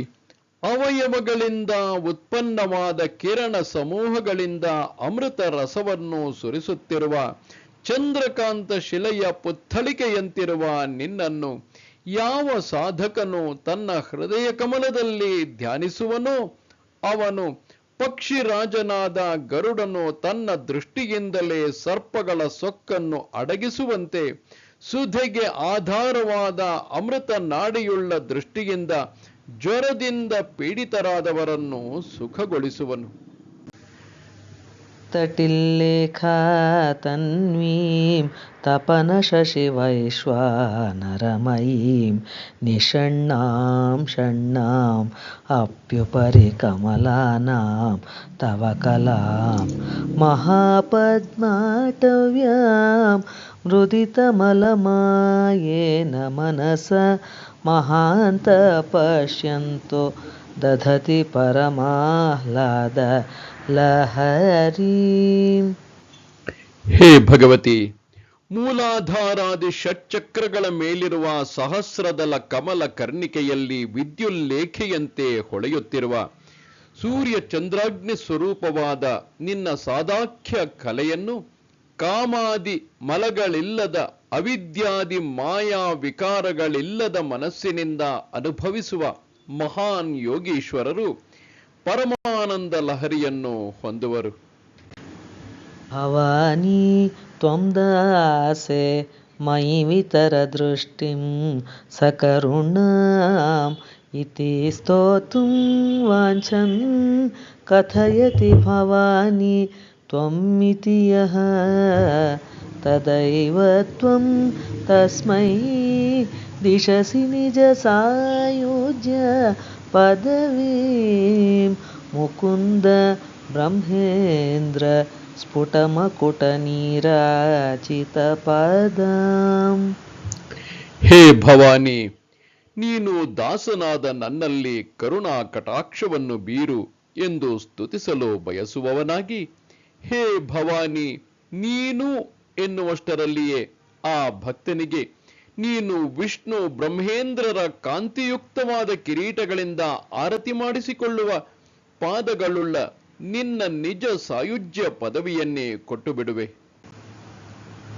ಅವಯವಗಳಿಂದ ಉತ್ಪನ್ನವಾದ ಕಿರಣ ಸಮೂಹಗಳಿಂದ ಅಮೃತ ರಸವನ್ನು ಸುರಿಸುತ್ತಿರುವ ಚಂದ್ರಕಾಂತ ಶಿಲೆಯ ಪುತ್ಥಳಿಕೆಯಂತಿರುವ ನಿನ್ನನ್ನು ಯಾವ ಸಾಧಕನು ತನ್ನ ಹೃದಯ ಕಮಲದಲ್ಲಿ ಧ್ಯಾನಿಸುವನೋ ಅವನು ಪಕ್ಷಿರಾಜನಾದ ಗರುಡನು ತನ್ನ ದೃಷ್ಟಿಯಿಂದಲೇ ಸರ್ಪಗಳ ಸೊಕ್ಕನ್ನು ಅಡಗಿಸುವಂತೆ ಸುಧೆಗೆ ಆಧಾರವಾದ ಅಮೃತ ನಾಡಿಯುಳ್ಳ ದೃಷ್ಟಿಯಿಂದ ಜ್ವರದಿಂದ ಪೀಡಿತರಾದವರನ್ನು ಸುಖಗೊಳಿಸುವನು. तटिल्लेखा तन्वीं तपनशशिवैश्वानरमयीं निषण्णां षण्णाम् अप्युपरि कमलानां तव कलां महापद्माटव्यां मृदितमलमायेन मनस महान्त पश्यन्तो दधति परमाह्लाद ಲಹರೀಂ. ಹೇ ಭಗವತಿ, ಮೂಲಾಧಾರಾದಿ ಷಟ್ಚಕ್ರಗಳ ಮೇಲಿರುವ ಸಹಸ್ರದಲ ಕಮಲ ಕರ್ಣಿಕೆಯಲ್ಲಿ ವಿದ್ಯುಲ್ಲೇಖೆಯಂತೆ ಹೊಳೆಯುತ್ತಿರುವ ಸೂರ್ಯ ಚಂದ್ರಾಗ್ನಿ ಸ್ವರೂಪವಾದ ನಿನ್ನ ಸಾದಾಖ್ಯ ಕಲೆಯನ್ನು ಕಾಮಾದಿ ಮಲಗಳಿಲ್ಲದ ಅವಿದ್ಯಾದಿ ಮಾಯಾ ವಿಕಾರಗಳಿಲ್ಲದ ಮನಸ್ಸಿನಿಂದ ಅನುಭವಿಸುವ ಮಹಾನ್ ಯೋಗೀಶ್ವರರು ಪರಮಾನಂದ ಲಹರಿಯನ್ನು ಹೊಂದುವರು. ಭವಾನಿ ತ್ವಂ ದಾಸೆ ಮಯಿ ವಿತರ ದೃಷ್ಟಿಂ ಸಕರುಣಾಂ ಇತಿ ಸ್ತೋತುಂ ವಾಂಛನ್ ಕಥಯತಿ ಭವಾನಿ ತ್ವಂ ಇತಿ ಯಃ ತದೈವ ತ್ವಂ ತಸ್ಮೈ ದಿಶಸಿ ನಿಜ ಸಾಯುಜ್ಯ ಪದವೀಂ ಮುಕುಂದ ಬ್ರಹ್ಮೇಂದ್ರ ಸ್ಫುಟಮಕುಟ ನೀರಾಚಿತ ಪದಾಂ. ಹೇ ಭವಾನಿ, ನೀನು ದಾಸನಾದ ನನ್ನಲ್ಲಿ ಕರುಣಾ ಕಟಾಕ್ಷವನ್ನು ಬೀರು ಎಂದು ಸ್ತುತಿಸಲು ಬಯಸುವವನಾಗಿ, ಹೇ ಭವಾನಿ, ನೀನು ಎನ್ನುವಷ್ಟರಲ್ಲಿಯೇ ಆ ಭಕ್ತನಿಗೆ ನೀನು ವಿಷ್ಣು ಬ್ರಹ್ಮೇಂದ್ರರ ಕಾಂತಿಯುಕ್ತವಾದ ಕಿರೀಟಗಳಿಂದ ಆರತಿ ಮಾಡಿಸಿಕೊಳ್ಳುವ ಪಾದಗಳುಳ್ಳ ನಿನ್ನ ನಿಜ ಸಾಯುಜ್ಯ ಪದವಿಯನ್ನೇ ಕೊಟ್ಟು ಬಿಡುವೆ.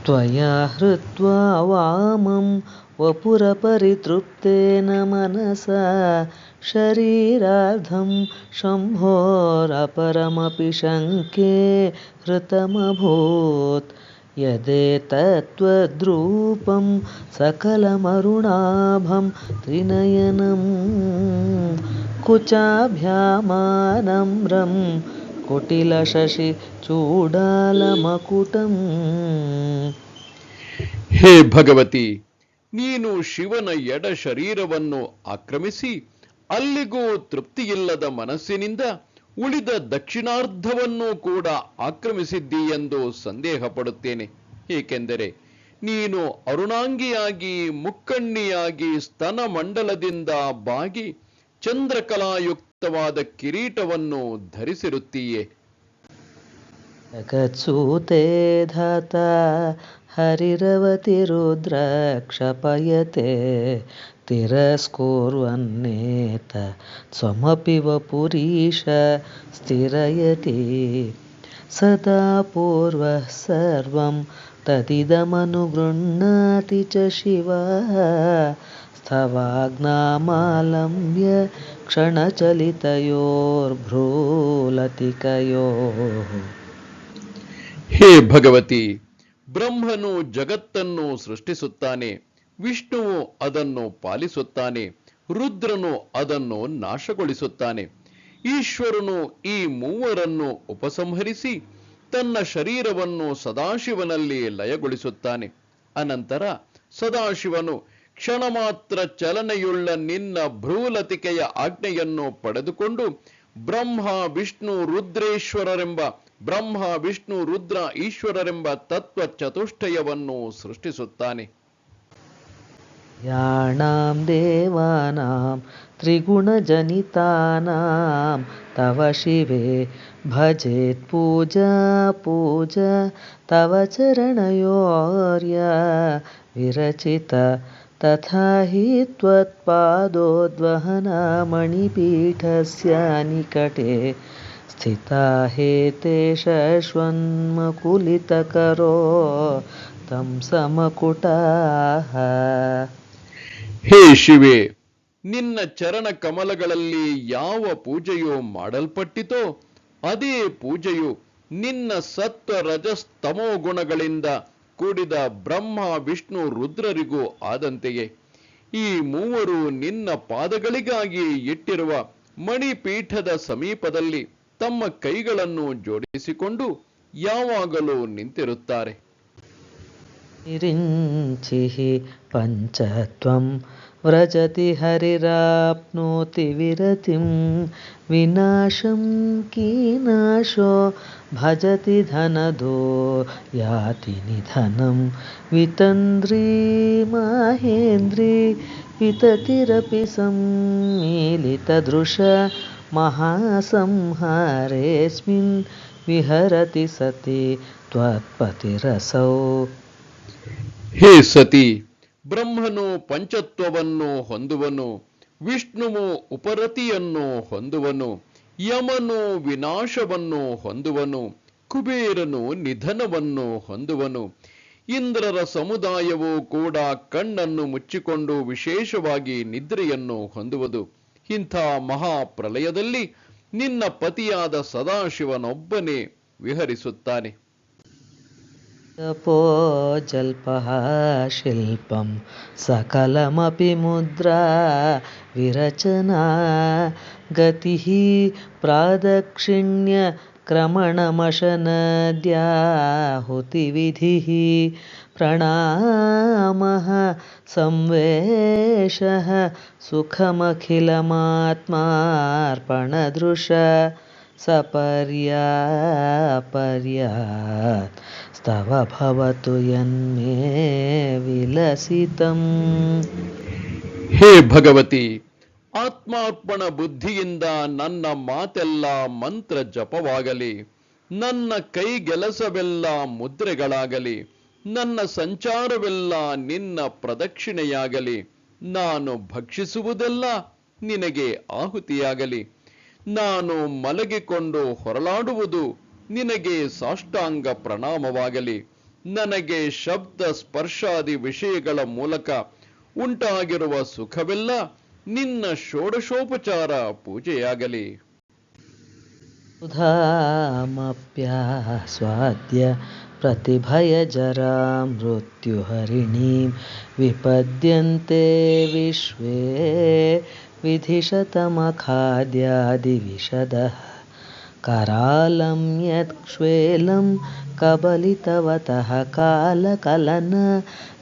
ತ್ವಯಾ ಹೃತ್ವಾ ವಾಮಂ ವಪುರ ಪರಿತೃಪ್ತೇನ ಮನಸಾ ಶರೀರಾರ್ಧಂ ಶಂಭೋರಪರಮಪಿ ಶಂಕೆ ಹೃತಮಭೂತ್ ಯದೇತತ್ವದ್ರೂಪಂ ಸಕಲಮರುಣಾಭಂ ತ್ರಿನಯನಂ ಕುಚಾಭ್ಯಾಮಾನಮ್ರಂ ಕುಟಿಲಶಶಿ ಚೂಡಾಲಮಕುಟಂ. ಹೇ ಭಗವತಿ, ನೀನು ಶಿವನ ಎಡ ಶರೀರವನ್ನು ಆಕ್ರಮಿಸಿ ಅಲ್ಲಿಗೂ ತೃಪ್ತಿಯಿಲ್ಲದ ಮನಸ್ಸಿನಿಂದ ಉಳಿದ ದಕ್ಷಿಣಾರ್ಧವನ್ನು ಕೂಡ ಆಕ್ರಮಿಸಿದ್ದೀಯೆಂದು ಸಂದೇಹ ಪಡುತ್ತೇನೆ. ಏಕೆಂದರೆ ನೀನು ಅರುಣಾಂಗಿಯಾಗಿ ಮುಕ್ಕಣ್ಣಿಯಾಗಿ ಸ್ತನ ಮಂಡಲದಿಂದ ಬಾಗಿ ಚಂದ್ರಕಲಾಯುಕ್ತವಾದ ಕಿರೀಟವನ್ನು ಧರಿಸಿರುತ್ತೀಯೆ. ಜಗತ್ಸೂತೆ ಧಾತ ಹರಿರವತಿ ರುದ್ರ ಕ್ಷಪಯತೆ ತಿರಸ್ಕುರ್ವನ್ನೇತ ಸ್ವಮಪಿ ವಪುರೀಶ ಸ್ಥಿರಯತಿ ಸದಾ ಪೂರ್ವಃ ಸರ್ವಂ ತದಿದಮನುಗೃಹ್ಣಾತಿ ಚ ಶಿವಃ ಸ್ಥವಾಗ್ನಾಮಾಲಂಬ್ಯ ಕ್ಷಣಚಲಿತಯೋರ್ಭ್ರೂಲತಿಕಯೋಃ. ಹೇ ಭಗವತಿ, ಬ್ರಹ್ಮನು ಜಗತ್ತನ್ನು ಸೃಷ್ಟಿಸುತ್ತಾನೆ, ವಿಷ್ಣುವು ಅದನ್ನು ಪಾಲಿಸುತ್ತಾನೆ, ರುದ್ರನು ಅದನ್ನು ನಾಶಗೊಳಿಸುತ್ತಾನೆ. ಈಶ್ವರನು ಈ ಮೂವರನ್ನು ಉಪಸಂಹರಿಸಿ ತನ್ನ ಶರೀರವನ್ನು ಸದಾಶಿವನಲ್ಲಿ ಲಯಗೊಳಿಸುತ್ತಾನೆ. ಅನಂತರ ಸದಾಶಿವನು ಕ್ಷಣ ಮಾತ್ರ ಚಲನೆಯುಳ್ಳ ನಿನ್ನ ಭ್ರೂಲತಿಕೆಯ ಆಜ್ಞೆಯನ್ನು ಪಡೆದುಕೊಂಡು ಬ್ರಹ್ಮ ವಿಷ್ಣು ರುದ್ರೇಶ್ವರರೆಂಬ ಬ್ರಹ್ಮ ವಿಷ್ಣು ರುದ್ರ ಈಶ್ವರರೆಂಬ ತತ್ವ ಚತುಷ್ಟಯವನ್ನು ಸೃಷ್ಟಿಸುತ್ತಾನೆ. ಯಾಣಾಂ ದೇವಾನಾಂ ತ್ರಿಗುಣಜನಿತಾನಾಂ ತವ ಶಿವೆ ಭಜೇತ್ ಪೂಜಾ ಪೂಜಾ ತವ ಚರಣಯೋರ್ಯ ವಿರಚಿತ ತಥಾ ಹಿ ತ್ವತ್ಪಾದೋದ್ವಹನ ಮಣಿಪೀಠಸ್ಯ ನಿಕಟೆ ಸ್ಥಿತಾ ಹೇತೇಶ ಶ್ವನ್ಮಕುಲಿತಕರೋ ತಂ ಸಮಕುಟಾಃ. ಹೇ ಶಿವೆ, ನಿನ್ನ ಚರಣ ಕಮಲಗಳಲ್ಲಿ ಯಾವ ಪೂಜೆಯು ಮಾಡಲ್ಪಟ್ಟಿತೋ ಅದೇ ಪೂಜೆಯು ನಿನ್ನ ಸತ್ವ ರಜಸ್ತಮೋ ಗುಣಗಳಿಂದ ಕೂಡಿದ ಬ್ರಹ್ಮ ವಿಷ್ಣು ರುದ್ರರಿಗೂ ಆದಂತೆಯೇ ಈ ಮೂವರು ನಿನ್ನ ಪಾದಗಳಿಗಾಗಿ ಇಟ್ಟಿರುವ ಮಣಿಪೀಠದ ಸಮೀಪದಲ್ಲಿ ತಮ್ಮ ಕೈಗಳನ್ನು ಜೋಡಿಸಿಕೊಂಡು ಯಾವಾಗಲೂ ನಿಂತಿರುತ್ತಾರೆ. विरिञ्चिः पञ्चत्वं व्रजति हरिराप्नोति विरतिं विनाशं कीनाशो भजति धनदो याति निधनं वितन्द्री माहेन्द्री विततिरपि सम्मीलितदृश महासंहारेऽस्मिन् विहरति सति त्वत्पतिरसौ. ಹೇ ಸತಿ, ಬ್ರಹ್ಮನು ಪಂಚತ್ವವನ್ನು ಹೊಂದುವನು, ವಿಷ್ಣುವು ಉಪರತಿಯನ್ನು ಹೊಂದುವನು, ಯಮನು ವಿನಾಶವನ್ನು ಹೊಂದುವನು, ಕುಬೇರನು ನಿಧನವನ್ನು ಹೊಂದುವನು. ಇಂದ್ರರ ಸಮುದಾಯವು ಕೂಡ ಕಣ್ಣನ್ನು ಮುಚ್ಚಿಕೊಂಡು ವಿಶೇಷವಾಗಿ ನಿದ್ರೆಯನ್ನು ಹೊಂದುವುದು. ಇಂಥ ಮಹಾಪ್ರಲಯದಲ್ಲಿ ನಿನ್ನ ಪತಿಯಾದ ಸದಾಶಿವನೊಬ್ಬನೇ ವಿಹರಿಸುತ್ತಾನೆ. तपो जल्पः शिल्पं सकलमपि मुद्रा विरचना गतिः प्रादक्षिण्य क्रमणमशनद्याहुतिविधिः प्रणामः संवेशः सुखमखिलमात्मार्पणदृश सपर्यापर्यात् स्तव भवतु यन्मे विलसितम्. ಹೇ ಭಗವತಿ, ಆತ್ಮಾರ್ಪಣ ಬುದ್ಧಿಯಿಂದ ನನ್ನ ಮಾತೆಲ್ಲ ಮಂತ್ರ ಜಪವಾಗಲಿ, ನನ್ನ ಕೈಗೆಲಸವೆಲ್ಲ ಮುದ್ರೆಗಳಾಗಲಿ, ನನ್ನ ಸಂಚಾರವೆಲ್ಲ ನಿನ್ನ ಪ್ರದಕ್ಷಿಣೆಯಾಗಲಿ, ನಾನು ಭಕ್ಷಿಸುವುದೆಲ್ಲ ನಿನಗೆ ಆಹುತಿಯಾಗಲಿ, ನಾನು ಮಲಗಿಕೊಂಡು ಹೊರಳಾಡುವುದು ನಿನಗೆ ಸಾಷ್ಟಾಂಗ ಪ್ರಣಾಮವಾಗಲಿ, ನನಗೆ ಶಬ್ದ ಸ್ಪರ್ಶಾದಿ ವಿಷಯಗಳ ಮೂಲಕ ಉಂಟಾಗಿರುವ ಸುಖವೆಲ್ಲ ನಿನ್ನ ಷೋಡಶೋಪಚಾರ ಪೂಜೆಯಾಗಲಿ. ಸುಧಾಮಪ್ಯಾಸ್ವಾದ್ಯ प्रतिभयजरा मृत्युहरिणीं विपद्यन्ते विश्वे विधिशतमखाद्यादिविशदः करालं यत्क्ष्वेलं कबलितवतः कालकलन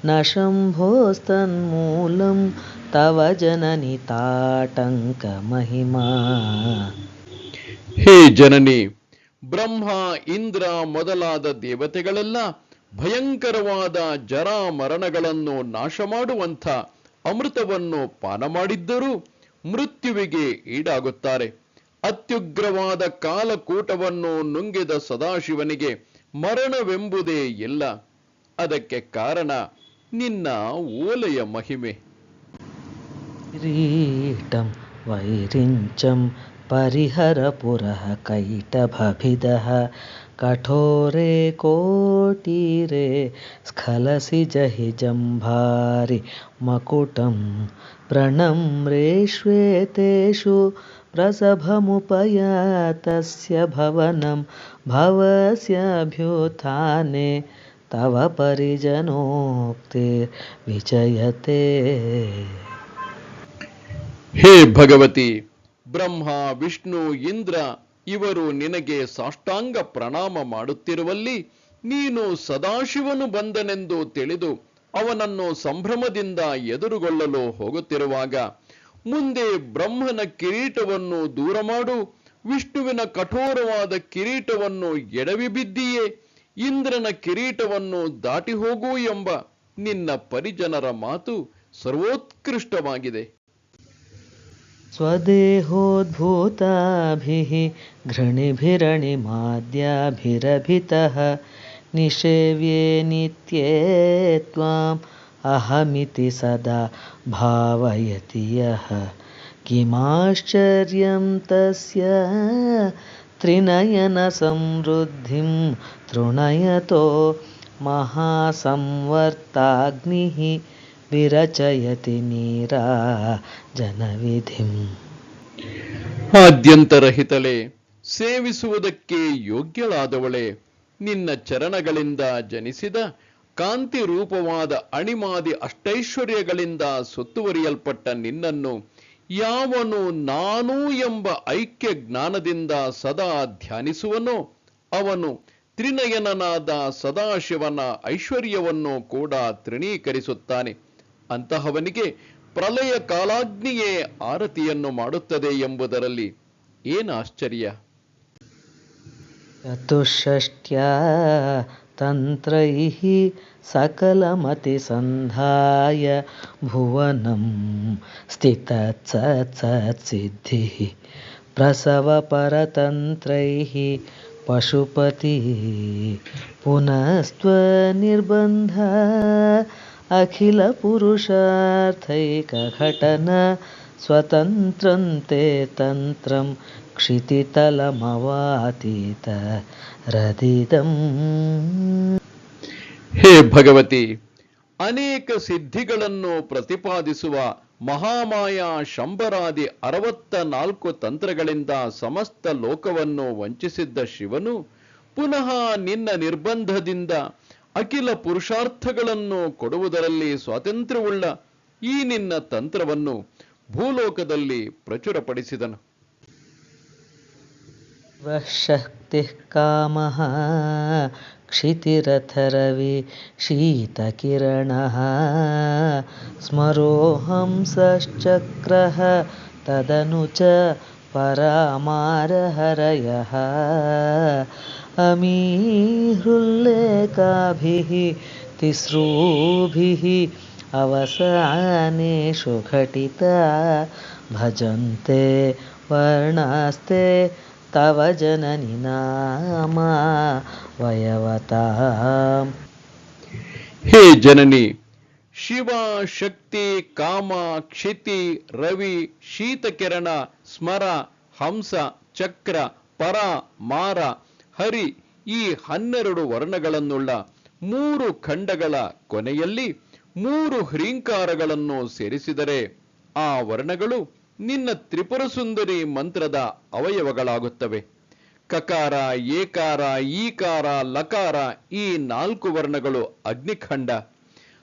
न शम्भोस्तन्मूलं तव जननि ताटङ्कमहिमा. ಹೇ ಜನನಿ, ಬ್ರಹ್ಮ ಇಂದ್ರ ಮೊದಲಾದ ದೇವತೆಗಳೆಲ್ಲ ಭಯಂಕರವಾದ ಜರಾ ಮರಣಗಳನ್ನು ನಾಶ ಮಾಡುವಂಥ ಅಮೃತವನ್ನು ಪಾನ ಮಾಡಿದ್ದರೂ ಮೃತ್ಯುವಿಗೆ ಈಡಾಗುತ್ತಾರೆ. ಅತ್ಯುಗ್ರವಾದ ಕಾಲಕೂಟವನ್ನು ನುಂಗಿದ ಸದಾಶಿವನಿಗೆ ಮರಣವೆಂಬುದೇ ಇಲ್ಲ. ಅದಕ್ಕೆ ಕಾರಣ ನಿನ್ನ ಓಲೆಯ ಮಹಿಮೆ. ಕಿರೀಟಂ ವೈರಿಂಚಂ ಪರಿಹರಪುರಃ ಕೈಟಭಭಿದಃ ಕಠೋರೆ ಕೋಟೀರೆ ಸ್ಖಲಸಿ ಜಹಿ ಜಂಭಾರಿ ಮಕುಟಂ ಪ್ರಣಮ್ರೇಷ್ವೇತೇಷು ಪ್ರಸಭಮುಪಯಾತಸ್ಯ ಭವನಂ ಭವಸ್ಯಾಭ್ಯುತ್ಥಾನೆ ತವ ಪರಿಜನೋಕ್ತೆ ವಿಜಯತೆ. ಹೇ ಭಗವತಿ, ಬ್ರಹ್ಮ ವಿಷ್ಣು ಇಂದ್ರ ಇವರು ನಿನಗೆ ಸಾಷ್ಟಾಂಗ ಪ್ರಣಾಮ ಮಾಡುತ್ತಿರುವಲ್ಲಿ ನೀನು ಸದಾಶಿವನು ಬಂದನೆಂದು ತಿಳಿದು ಅವನನ್ನು ಸಂಭ್ರಮದಿಂದ ಎದುರುಗೊಳ್ಳಲು ಹೋಗುತ್ತಿರುವಾಗ ಮುಂದೆ ಬ್ರಹ್ಮನ ಕಿರೀಟವನ್ನು ದೂರ ಮಾಡು, ವಿಷ್ಣುವಿನ ಕಠೋರವಾದ ಕಿರೀಟವನ್ನು ಎಡವಿ ಬಿದ್ದೀಯೇ, ಇಂದ್ರನ ಕಿರೀಟವನ್ನು ದಾಟಿ ಹೋಗು ಎಂಬ ನಿನ್ನ ಪರಿಜನರ ಮಾತು ಸರ್ವೋತ್ಕೃಷ್ಟವಾಗಿದೆ. ಸ್ವದೇಹೋದ್ಭೂತಾಭಿಃ ಘೃಣಿಭಿರಣಿಮಾದ್ಯಾಭಿರಭಿತಃ ನಿಷೇವ್ಯೇ ನಿತ್ಯೇ ತ್ವಾಂ ಅಹಮಿತಿ ಸದಾ ಭಾವಯತಿ ಯಃ ಕಿಮಾಶ್ಚರ್ಯಂ ತಸ್ಯ ತ್ರಿನಯನ ಸಮೃದ್ಧಿಂ ತೃಣಯತೋ ಮಹಾಸಂವರ್ತಾಗ್ನಿಃ ವಿರಚಯತಿ ನೀರಾ ಜನವಿಧಿಂ. ಆದ್ಯಂತರಹಿತಳೆ, ಸೇವಿಸುವುದಕ್ಕೆ ಯೋಗ್ಯಳಾದವಳೆ, ನಿನ್ನ ಚರಣಗಳಿಂದ ಜನಿಸಿದ ಕಾಂತಿ ರೂಪವಾದ ಅಣಿಮಾದಿ ಅಷ್ಟೈಶ್ವರ್ಯಗಳಿಂದ ಸುತ್ತುವರಿಯಲ್ಪಟ್ಟ ನಿನ್ನನ್ನು ಯಾವನು ನಾನು ಎಂಬ ಐಕ್ಯ ಜ್ಞಾನದಿಂದ ಸದಾ ಧ್ಯಾನಿಸುವನೋ ಅವನು ತ್ರಿನಯನನಾದ ಸದಾಶಿವನ ಐಶ್ವರ್ಯವನ್ನು ಕೂಡ ತೃಣೀಕರಿಸುತ್ತಾನೆ. ಅಂತಹವನಿಗೆ ಪ್ರಳಯ ಕಾಲಾಗ್ನಿಯೇ ಆರತಿಯನ್ನು ಮಾಡುತ್ತದೆ ಎಂಬುದರಲ್ಲಿ ಏನು ಆಶ್ಚರ್ಯ? ಚತುಷ್ಷಷ್ಟ್ಯಾ ತಂತ್ರೈಃ ಸಕಲಮತಿಸಂಧಾಯ ಭುವನಂ ಸ್ಥಿತತ್ಸತ್ಸಿದ್ಧಿಃ ಪ್ರಸವಪರತಂತ್ರೈಃ ಪಶುಪತಿ ಪುನಸ್ತ್ವನಿರ್ಬಂಧ ಅಖಿಲ ಪುರುಷಾರ್ಥೈಕಘಟನ ಸ್ವತಂತ್ರಂತೆ ತಂತ್ರಂ ಕ್ಷಿತಿತಲಮವಾತೀತ ರದಿದಂ. ಹೇ ಭಗವತಿ, ಅನೇಕ ಸಿದ್ಧಿಗಳನ್ನು ಪ್ರತಿಪಾದಿಸುವ ಮಹಾಮಾಯ ಶಂಬರಾದಿ 64 ತಂತ್ರಗಳಿಂದ ಸಮಸ್ತ ಲೋಕವನ್ನು ವಂಚಿಸಿದ್ದ ಶಿವನು ಪುನಃ ನಿನ್ನ ನಿರ್ಬಂಧದಿಂದ ಅಖಿಲ ಪುರುಷಾರ್ಥಗಳನ್ನು ಕೊಡುವುದರಲ್ಲಿ ಸ್ವಾತಂತ್ರ್ಯವುಳ್ಳ ಈ ನಿನ್ನ ತಂತ್ರವನ್ನು ಭೂಲೋಕದಲ್ಲಿ ಪ್ರಚುರಪಡಿಸಿದನು. ಶಕ್ತಿ ಕಾಮಃ ಕ್ಷಿತಿರಥರವಿ ಶೀತಕಿರಣಃ ಸ್ಮರೋಹಂಸಶ್ಚಕ್ರಃ ತದನು ಚ ಪರಾಮಾರಹರಯಃ ಅಮೀಹೃಲ್ಲೇಖಾಭಿಃ ತಿಸ್ರೂಭಿಃ ಅವಸಾನೇಷು ಘಟಿತಾ ಭಜಂತೆ ವರ್ಣಾಸ್ತೆ ತವ ಜನನಿ ನಾಮ ವಯವತಾಂ. ಹೇ ಜನನಿ, ಶಿವ, ಶಕ್ತಿ, ಕಾಮ, ಕ್ಷಿತಿ, ರವಿ, ಶೀತಕಿರಣ, ಸ್ಮರ, ಹಂಸ, ಚಕ್ರ, ಪರ, ಮಾರ, ಹರಿ ಈ 12 ವರ್ಣಗಳನ್ನುಳ್ಳ 3 ಖಂಡಗಳ ಕೊನೆಯಲ್ಲಿ 3 ಹ್ರೀಂಕಾರಗಳನ್ನು ಸೇರಿಸಿದರೆ ಆ ವರ್ಣಗಳು ನಿನ್ನ ತ್ರಿಪುರ ಸುಂದರಿ ಮಂತ್ರದ ಅವಯವಗಳಾಗುತ್ತವೆ. ಕಕಾರ, ಏಕಾರ, ಈಕಾರ, ಲಕಾರ ಈ 4 ವರ್ಣಗಳು ಅಗ್ನಿಖಂಡ.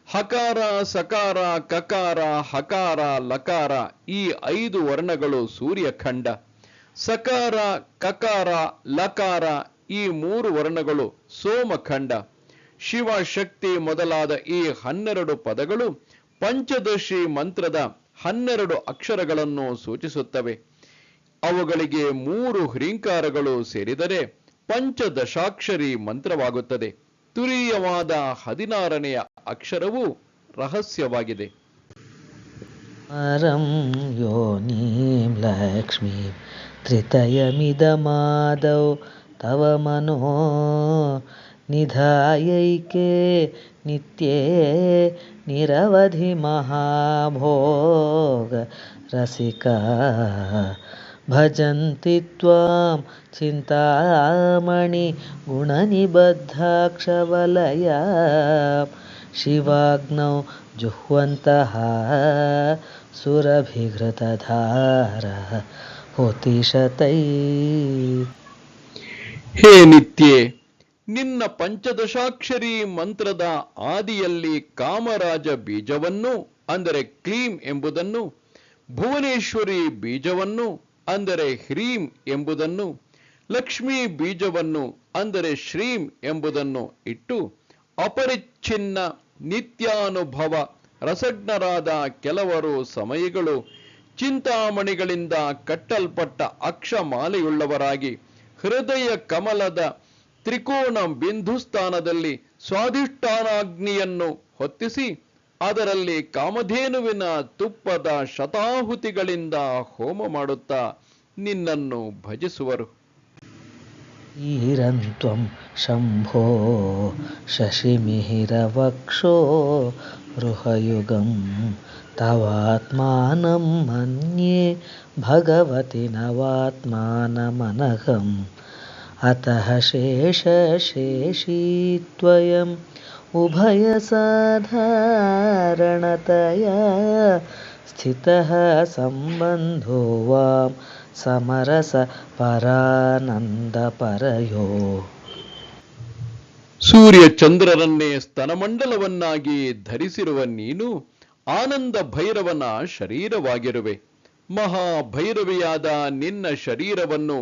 ಹಕಾರ, ಸಕಾರ, ಕಕಾರ, ಹಕಾರ, ಲಕಾರ ಈ 5 ವರ್ಣಗಳು ಸೂರ್ಯಖಂಡ. ಸಕಾರ, ಕಕಾರ, ಲಕಾರ ಈ 3 ವರ್ಣಗಳು ಸೋಮಖಂಡ. ಶಿವ, ಶಕ್ತಿ ಮೊದಲಾದ ಈ 12 ಪದಗಳು ಪಂಚದಶಿ ಮಂತ್ರದ 12 ಅಕ್ಷರಗಳನ್ನು ಸೂಚಿಸುತ್ತವೆ. ಅವುಗಳಿಗೆ 3 ಹ್ರೀಂಕಾರಗಳು ಸೇರಿದರೆ ಪಂಚದಶಾಕ್ಷರಿ ಮಂತ್ರವಾಗುತ್ತದೆ. ತುರೀಯವಾದ 16ನೆಯ ಅಕ್ಷರವು ರಹಸ್ಯವಾಗಿದೆ. ಪರಂ ಯೋನೀಂ ಲಕ್ಷ್ಮೀಂ ತ್ರಿತಯಮಿದಮಾದೌ ತವ ಮನೋ ನಿಧಾಯೈಕೆ ನಿತ್ಯೇ ನಿರವಧಿ ಮಹಾಭೋಗ ರಸಿಕಾ ಭಜಂತಿ ತ್ವಾಂ ಚಿಂತಾಮಣಿ ಗುಣನಿಬದ್ಧಾಕ್ಷವಲಯ ಶಿವಾಗ್ನೌ ಜುಹ್ವಂತಃ ಸುರಭಿಘೃತಧಾರ ಹೊತಿಶತೈ. ಹೇ ನಿತ್ಯೆ, ನಿನ್ನ ಪಂಚದಶಾಕ್ಷರಿ ಮಂತ್ರದ ಆದಿಯಲ್ಲಿ ಕಾಮರಾಜ ಬೀಜವನ್ನು ಅಂದರೆ ಕ್ಲೀಂ ಎಂಬುದನ್ನು, ಭುವನೇಶ್ವರಿ ಬೀಜವನ್ನು ಅಂದರೆ ಹ್ರೀಂ ಎಂಬುದನ್ನು, ಲಕ್ಷ್ಮೀ ಬೀಜವನ್ನು ಅಂದರೆ ಶ್ರೀಂ ಎಂಬುದನ್ನು ಇಟ್ಟು ಅಪರಿಚ್ಛಿನ್ನ ನಿತ್ಯಾನುಭವ ರಸಜ್ಞರಾದ ಕೆಲವರು ಸಮಯಗಳು ಚಿಂತಾಮಣಿಗಳಿಂದ ಕಟ್ಟಲ್ಪಟ್ಟ ಅಕ್ಷಮಾಲೆಯುಳ್ಳವರಾಗಿ ಹೃದಯ ಕಮಲದ ತ್ರಿಕೋಣ ಬಿಂದುಸ್ಥಾನದಲ್ಲಿ ಸ್ವಾಧಿಷ್ಠಾನಾಗ್ನಿಯನ್ನು ಹೊತ್ತಿಸಿ ಅದರಲ್ಲಿ ಕಾಮಧೇನುವಿನ ತುಪ್ಪದ ಶತಾಹುತಿಗಳಿಂದ ಹೋಮ ಮಾಡುತ್ತಾ ನಿನ್ನನ್ನು ಭಜಿಸುವರು. ಈರಂತ್ವಂ ಶಂಭೋ ಶಶಿಮಿಹಿರವಕ್ಷೋ ರುಹಯುಗಂ ತವಾತ್ಮಾನಂ ಮನ್ಯೇ ಭಗವತಿ ನವಾತ್ಮಾನಮನಘಂ ಅತಃ ಶೇಷಶೇಷೀತ್ವಯಂ ಉಭಯ ಸಾಧಾರಣತಯ ಸ್ಥಿತಃ ಸಂಬಂಧೋ ವಾಂ ಸಮರಸ ಪರಾನಂದ ಪರಯೋ. ಸೂರ್ಯ ಚಂದ್ರರನ್ನೇ ಸ್ತನಮಂಡಲವನ್ನಾಗಿ ಧರಿಸಿರುವ ನೀನು ಆನಂದ ಭೈರವನ ಶರೀರವಾಗಿರುವೆ. ಮಹಾಭೈರವಿಯಾದ ನಿನ್ನ ಶರೀರವನ್ನು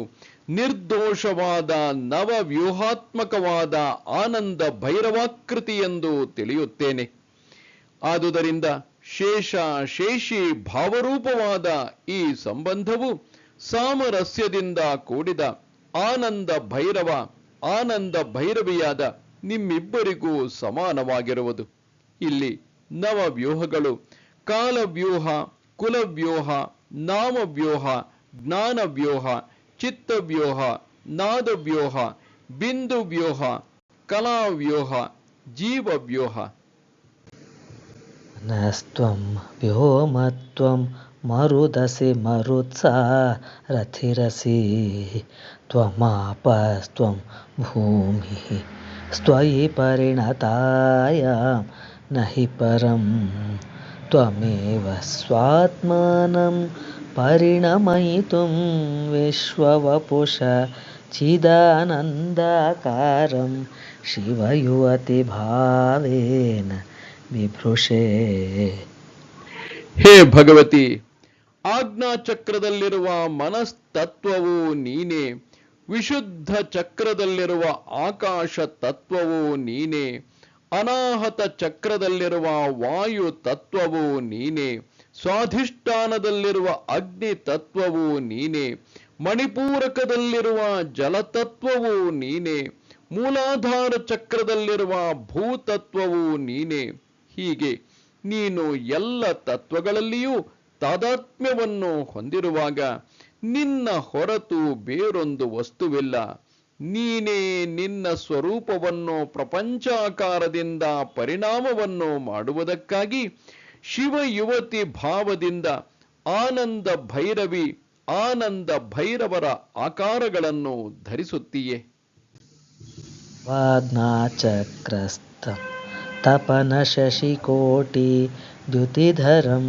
ನಿರ್ದೋಷವಾದ ನವವ್ಯೂಹಾತ್ಮಕವಾದ ಆನಂದ ಭೈರವಾಕೃತಿ ಎಂದು ತಿಳಿಯುತ್ತೇನೆ. ಆದುದರಿಂದ ಶೇಷ ಶೇಷಿ ಭಾವರೂಪವಾದ ಈ ಸಂಬಂಧವು ಸಾಮರಸ್ಯದಿಂದ ಕೂಡಿದ ಆನಂದ ಭೈರವ ಆನಂದ ಭೈರವಿಯಾದ ನಿಮ್ಮಿಬ್ಬರಿಗೂ ಸಮಾನವಾಗಿರುವುದು. ಇಲ್ಲಿ ನವವ್ಯೂಹಗಳು ಕಾಲವ್ಯೂಹ, ಕುಲವ್ಯೂಹ, ನಾಮವ್ಯೂಹ, ಜ್ಞಾನವ್ಯೂಹ, ಚಿತ್ತವ್ಯೂಹ, ನಾದವ್ಯೂಹ, ಬಿಂದುವ್ಯೂಹ, ಕಲಾವ್ಯೂಹ, ಜೀವವ್ಯೂಹ. ನಸ್ತ್ವಂ ವ್ಯೋಮತ್ವಂ ಮರುದಸಿ ಮರುತ್ಸಾ ರಥಿರಸಿ ತ್ವಮಾಪಸ್ತ್ವಂ ಭೂಮಿಃ ಸ್ತ್ವಯಿ ಪರಿಣತಾಯಾಂ ನಹಿ ಪರಂ ತ್ವಮೇವ ಸ್ವಾತ್ಮಾನಂ ಪರಿಣಮಯಿತುಂ ವಿಶ್ವವಪುಷ ಚಿದಾನಂದಾಕಾರಂ ಶಿವಯುವತಿ ಭಾವೇನ ಬಿಭೃಷೆ. ಹೇ ಭಗವತಿ, ಆಜ್ಞಾಚಕ್ರದಲ್ಲಿರುವ ಮನಸ್ತತ್ವವು ನೀನೇ, ವಿಶುದ್ಧ ಚಕ್ರದಲ್ಲಿರುವ ಆಕಾಶ ತತ್ವವು ನೀನೇ, ಅನಾಹತ ಚಕ್ರದಲ್ಲಿರುವ ವಾಯು ತತ್ವವು ನೀನೇ, ಸ್ವಾಧಿಷ್ಠಾನದಲ್ಲಿರುವ ಅಗ್ನಿ ತತ್ವವು ನೀನೇ, ಮಣಿಪೂರಕದಲ್ಲಿರುವ ಜಲತತ್ವವು ನೀನೇ, ಮೂಲಾಧಾರ ಚಕ್ರದಲ್ಲಿರುವ ಭೂತತ್ವವು ನೀನೇ. ಹೀಗೆ ನೀನು ಎಲ್ಲ ತತ್ವಗಳಲ್ಲಿಯೂ ತಾದಾತ್ಮ್ಯವನ್ನು ಹೊಂದಿರುವಾಗ ನಿನ್ನ ಹೊರತು ಬೇರೊಂದು ವಸ್ತುವಿಲ್ಲ. ನೀನೇ ನಿನ್ನ ಸ್ವರೂಪವನ್ನು ಪ್ರಪಂಚಾಕಾರದಿಂದ ಪರಿಣಾಮವನ್ನು ಮಾಡುವುದಕ್ಕಾಗಿ ಶಿವಯುವತಿ ಭಾವದಿಂದ ಆನಂದ ಭೈರವಿ ಆನಂದ ಭೈರವರ ಆಕಾರಗಳನ್ನು ಧರಿಸುತ್ತೀಯೆ. ವಾಗ್ನಾಚಕ್ರಸ್ಥಂ ತಪನ ಶಶಿಕೋಟಿ ದ್ಯುತಿಧರಂ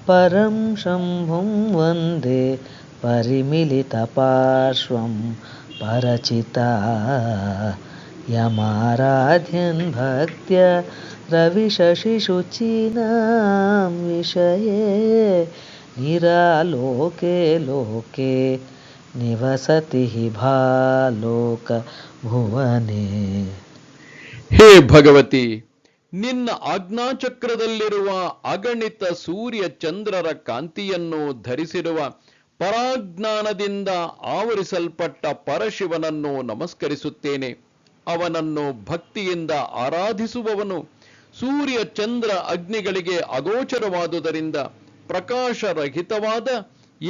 ಪರಂ ಶಂಭುಂ ವಂದೇ ಪರಿಮಿಲಿತ ಪಾರ್ಶ್ವಂ ಪರಚಿತಾ ಯಮಾರಾಧ್ಯನ್ ಭಕ್ತ್ಯ ರವಿಶಶಿಶುಚೀನಾಂ ವಿಷಯೇ ನಿರಾಲೋಕೆ ಲೋಕೆ ನಿವಸತಿ ಭಾಲೋಕ ಭುವನೆ. ಹೇ ಭಗವತಿ, ನಿನ್ನ ಆಜ್ಞಾಚಕ್ರದಲ್ಲಿರುವ ಅಗಣಿತ ಸೂರ್ಯ ಚಂದ್ರರ ಕಾಂತಿಯನ್ನು ಧರಿಸಿರುವ ಪರಾಜ್ಞಾನದಿಂದ ಆವರಿಸಲ್ಪಟ್ಟ ಪರಶಿವನನ್ನು ನಮಸ್ಕರಿಸುತ್ತೇನೆ. ಅವನನ್ನು ಭಕ್ತಿಯಿಂದ ಆರಾಧಿಸುವವನು ಸೂರ್ಯ ಚಂದ್ರ ಅಗ್ನಿಗಳಿಗೆ ಅಗೋಚರವಾದುದರಿಂದ ಪ್ರಕಾಶರಹಿತವಾದ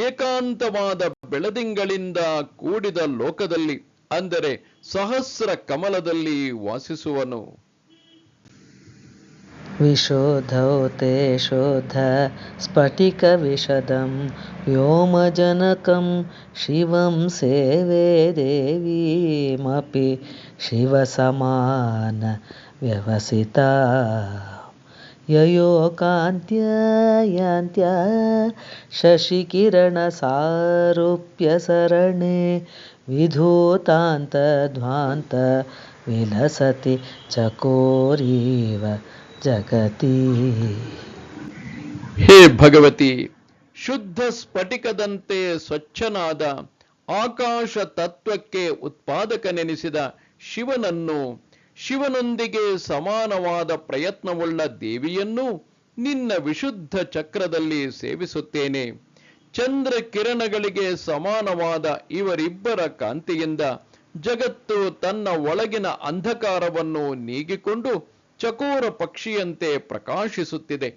ಏಕಾಂತವಾದ ಬೆಳದಿಂಗಳಿಂದ ಕೂಡಿದ ಲೋಕದಲ್ಲಿ, ಅಂದರೆ ಸಹಸ್ರ ಕಮಲದಲ್ಲಿ ವಾಸಿಸುವನು. ವಿಶೋಧೌ ತೇ ಶೋಧ ಸ್ಫಟಿಕ ವಿಶದಂ ವ್ಯೋಮಜನಕಂ ಶಿವಂ ಸೇವೆ ದೇವೀಮಪಿ ಶಿವಸಮಾನ ವ್ಯವಸಿತಾ ಯಯೋ ಕಾಂತ್ಯ ಯಾಂತ್ಯ ಶಶಿಕಿರಣ ಸಾರೂಪ್ಯ ಸರಣೆ ವಿಧೂತಾಂತಧ್ವಾಂತ ವಿಲಸತಿ ಚಕೋರೀವ ಜಗತಿ. ಹೇ ಭಗವತಿ, ಶುದ್ಧ ಸ್ಫಟಿಕದಂತೆ ಸ್ವಚ್ಛನಾದ ಆಕಾಶ ತತ್ವಕ್ಕೆ ಉತ್ಪಾದಕನೆನಿಸಿದ ಶಿವನನ್ನು, ಶಿವನೊಂದಿಗೆ ಸಮಾನವಾದ ಪ್ರಯತ್ನವುಳ್ಳ ದೇವಿಯನ್ನು ನಿನ್ನ ವಿಶುದ್ಧ ಚಕ್ರದಲ್ಲಿ ಸೇವಿಸುತ್ತೇನೆ. ಚಂದ್ರ ಕಿರಣಗಳಿಗೆ ಸಮಾನವಾದ ಇವರಿಬ್ಬರ ಕಾಂತಿಯಿಂದ ಜಗತ್ತು ತನ್ನ ಒಳಗಿನ ಅಂಧಕಾರವನ್ನು ನೀಗಿಕೊಂಡು ಚಕೋರ ಪಕ್ಷಿಯಂತೆ ಪ್ರಕಾಶಿಸುತ್ತಿದೆ.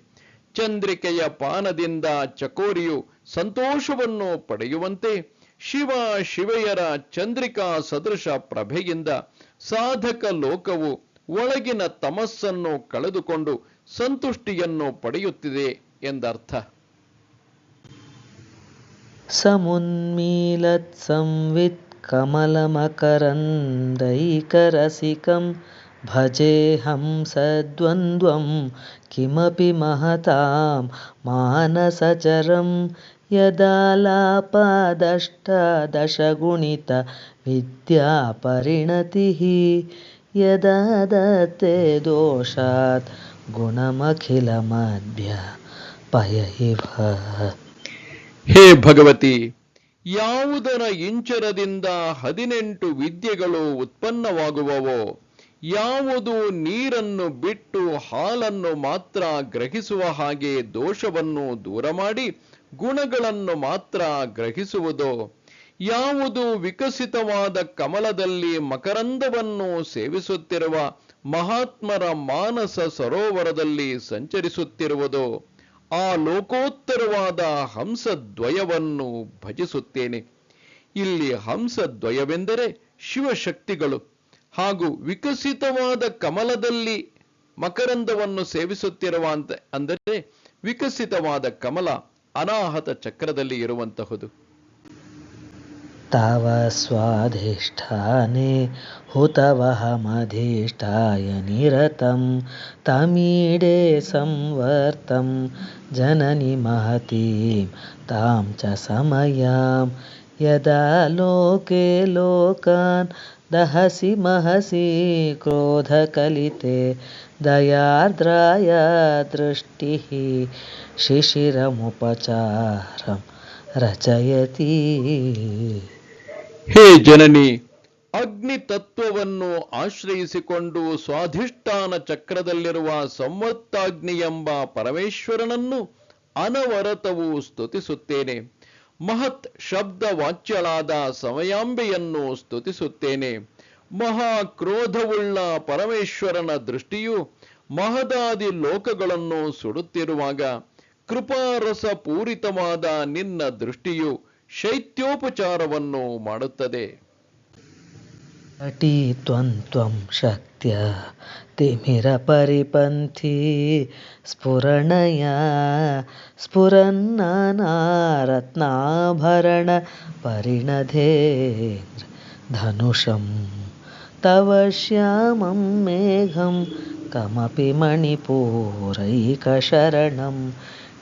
ಚಂದ್ರಿಕೆಯ ಪಾನದಿಂದ ಚಕೋರಿಯು ಸಂತೋಷವನ್ನು ಪಡೆಯುವಂತೆ ಶಿವ ಶಿವೆಯರ ಚಂದ್ರಿಕಾ ಸದೃಶ ಪ್ರಭೆಯಿಂದ ಸಾಧಕ ಲೋಕವು ಒಳಗಿನ ತಮಸ್ಸನ್ನು ಕಳೆದುಕೊಂಡು ಸಂತುಷ್ಟಿಯನ್ನು ಪಡೆಯುತ್ತಿದೆ ಎಂದರ್ಥ. ಸಮುನ್ಮೀಲತ್ ಸಂವಿತ್ ಕಮಲಮಕರಂದೈಕರಸಿಕಂ ಭಜೇಹಂ ಸದ್ವಂದ್ವಂ ಕಿಮಪಿ ಮಹತಾಂ ಮಾನಸಚರಂ ಯದಾಲಾಪಾದಷ್ಟಾದಶಗುಣಿತ ವಿದ್ಯಾ ಪರಿಣತಿಃ ಯದಾ ದತ್ತೆ ದೋಷಾತ್ ಗುಣಮಖಿಲಮಧ್ಯ ಪಯ ಇವ. ಹೇ ಭಗವತಿ, ಯಾವುದರ ಇಂಚರದಿಂದ 18 ವಿದ್ಯೆಗಳು ಉತ್ಪನ್ನವಾಗುವವೋ, ಯಾವುದು ನೀರನ್ನು ಬಿಟ್ಟು ಹಾಲನ್ನು ಮಾತ್ರ ಗ್ರಹಿಸುವ ಹಾಗೆ ದೋಷವನ್ನು ದೂರ ಮಾಡಿ ಗುಣಗಳನ್ನು ಮಾತ್ರ ಗ್ರಹಿಸುವುದೋ, ಯಾವುದು ವಿಕಸಿತವಾದ ಕಮಲದಲ್ಲಿ ಮಕರಂದವನ್ನು ಸೇವಿಸುತ್ತಿರುವ ಮಹಾತ್ಮರ ಮಾನಸ ಸರೋವರದಲ್ಲಿ ಸಂಚರಿಸುತ್ತಿರುವುದೋ, ಆ ಲೋಕೋತ್ತರವಾದ ಹಂಸದ್ವಯವನ್ನು ಭಜಿಸುತ್ತೇನೆ. ಇಲ್ಲಿ ಹಂಸದ್ವಯವೆಂದರೆ ಶಿವಶಕ್ತಿಗಳು ಹಾಗೂ ವಿಕಸಿತವಾದ ಕಮಲದಲ್ಲಿ ಮಕರಂದವನ್ನು ಸೇವಿಸುತ್ತಿರುವ ಅಂದರೆ ವಿಕಸಿತವಾದ ಕಮಲ ಅನಾಹತ ಚಕ್ರದಲ್ಲಿ ಇರುವಂತಹುದು. ತವ ಸ್ವಾಧಿಷ್ಠಾನೆ ಹುತವಹಮಧಿಷ್ಠಾಯ ನಿರತಂ ತಮೀಡೆ ಸಂವರ್ತಂ ಜನನಿ ಮಹತೀಂ ತಾಂ ಚ ಸಮಯಾಂ ಯದಾ ಲೋಕೆ ಲೋಕಾನ್ ದಹಸಿ ಮಹಸಿ ಕ್ರೋಧಕಲಿತೆ ದಯಾರ್ದ್ರಾಯ ದೃಷ್ಟಿಃ ಶಿಶಿರಮುಪಚಾರಂ ರಚಯತಿ. ಹೇ ಜನನಿ, ಅಗ್ನಿ ತತ್ವವನ್ನು ಆಶ್ರಯಿಸಿಕೊಂಡು ಸ್ವಾಧಿಷ್ಠಾನ ಚಕ್ರದಲ್ಲಿರುವ ಸಂವರ್ತಾಗ್ನಿ ಎಂಬ ಪರಮೇಶ್ವರನನ್ನು ಅನವರತವೂ ಸ್ತುತಿಸುತ್ತೇನೆ. ಮಹತ್ ಶಬ್ದ ವಾಚ್ಯಳಾದ ಸಮಯಾಂಬೆಯನ್ನು ಸ್ತುತಿಸುತ್ತೇನೆ. ಮಹಾಕ್ರೋಧವುಳ್ಳ ಪರಮೇಶ್ವರನ ದೃಷ್ಟಿಯು ಮಹದಾದಿ ಲೋಕಗಳನ್ನು ಸುಡುತ್ತಿರುವಾಗ ಕೃಪಾರಸ ಪೂರಿತವಾದ ನಿನ್ನ ದೃಷ್ಟಿಯು ಶೈತ್ಯೋಪಚಾರವನ್ನು ಮಾಡುತ್ತದೆ. ಅಟಿ ತ್ವಂ ತ್ವಂ ಶಕ್ತ್ಯ ತಿಮಿರ ಪರಿಪಂಥಿ ಸ್ಫುರಣಯ ಸ್ಫುರನ್ನಾನಾರತ್ನಾಭರಣ ಪರಿಣಧೇಂದ್ರ ಧನುಷಂ ತವ ಶ್ಯಾಮಂ ಮೇಘಂ ಕಮಪಿ ಮಣಿಪೂರೈಕಶರಣಂ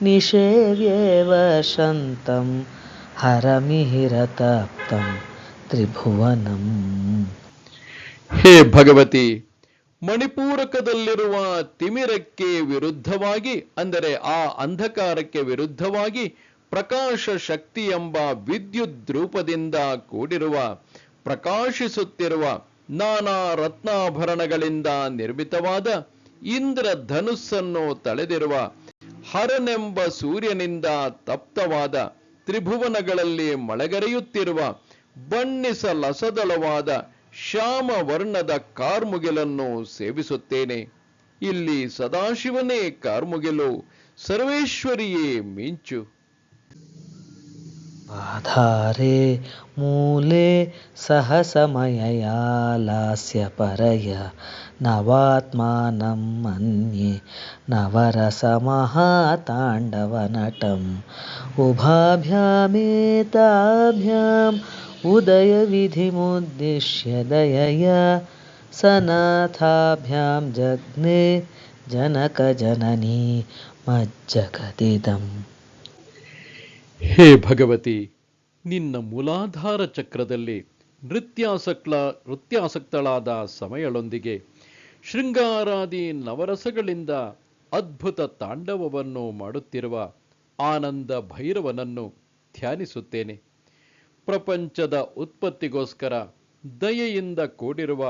ನಿಷೇವ್ಯೇವ ಶಂತಂ ಹರಮಿಹಿರತಪ್ತಂ ತ್ರಿಭುವನಂ. ಹೇ ಭಗವತಿ, ಮಣಿಪೂರಕದಲ್ಲಿರುವ ತಿಮಿರಕ್ಕೆ ವಿರುದ್ಧವಾಗಿ ಅಂದರೆ ಆ ಅಂಧಕಾರಕ್ಕೆ ವಿರುದ್ಧವಾಗಿ ಪ್ರಕಾಶ ಶಕ್ತಿ ಎಂಬ ವಿದ್ಯುತ್ ರೂಪದಿಂದ ಕೂಡಿರುವ ಪ್ರಕಾಶಿಸುತ್ತಿರುವ ನಾನಾ ರತ್ನಾಭರಣಗಳಿಂದ ನಿರ್ಮಿತವಾದ ಇಂದ್ರ ಧನುಸ್ಸನ್ನು ತಳೆದಿರುವ ಹರನೆಂಬ ಸೂರ್ಯನಿಂದ ತಪ್ತವಾದ ತ್ರಿಭುವನಗಳಲ್ಲಿ ಮಳೆಗರೆಯುತ್ತಿರುವ ಬಣ್ಣಿಸಲಸದಳವಾದ ಶ್ಯಾಮ ವರ್ಣದ ಕಾರ್ಮುಗಿಲನ್ನು ಸೇವಿಸುತ್ತೇನೆ. ಇಲ್ಲಿ ಸದಾಶಿವನೇ ಕಾರ್ಮುಗಿಲು, ಸರ್ವೇಶ್ವರಿಯೇ ಮಿಂಚು. ಆಧಾರೆ ಮೂಲೆ ಸಹಸಮಯಯಾ ಲಾಸ್ಯ ಪರಯ ನವಾತ್ಮಾನಂ ಮನ್ಯೆ ನವರಸಮಹಾತಾಂಡವನಟಂ ಉಭಾಭ್ಯಾಮೇತಾಭ್ಯಾಂ ಉದಯವಿಧಿಮುದ್ದಿಶ್ಯ ದಯಯಾ ಸನಾಥಾಭ್ಯಾಂ ಜಗ್ನೆ ಜನಕ ಜನನೀ ಮಜ್ಜಗದಿದಂ. ಹೇ ಭಗವತಿ, ನಿನ್ನ ಮೂಲಾಧಾರ ಚಕ್ರದಲ್ಲಿ ನೃತ್ಯಾಸಕ್ತಳಾದ ಸಮಯಳೊಂದಿಗೆ ಶೃಂಗಾರಾದಿ ನವರಸಗಳಿಂದ ಅದ್ಭುತ ತಾಂಡವವನ್ನು ಮಾಡುತ್ತಿರುವ ಆನಂದ ಭೈರವನನ್ನು ಧ್ಯಾನಿಸುತ್ತೇನೆ. ಪ್ರಪಂಚದ ಉತ್ಪತ್ತಿಗೋಸ್ಕರ ದಯೆಯಿಂದ ಕೂಡಿರುವ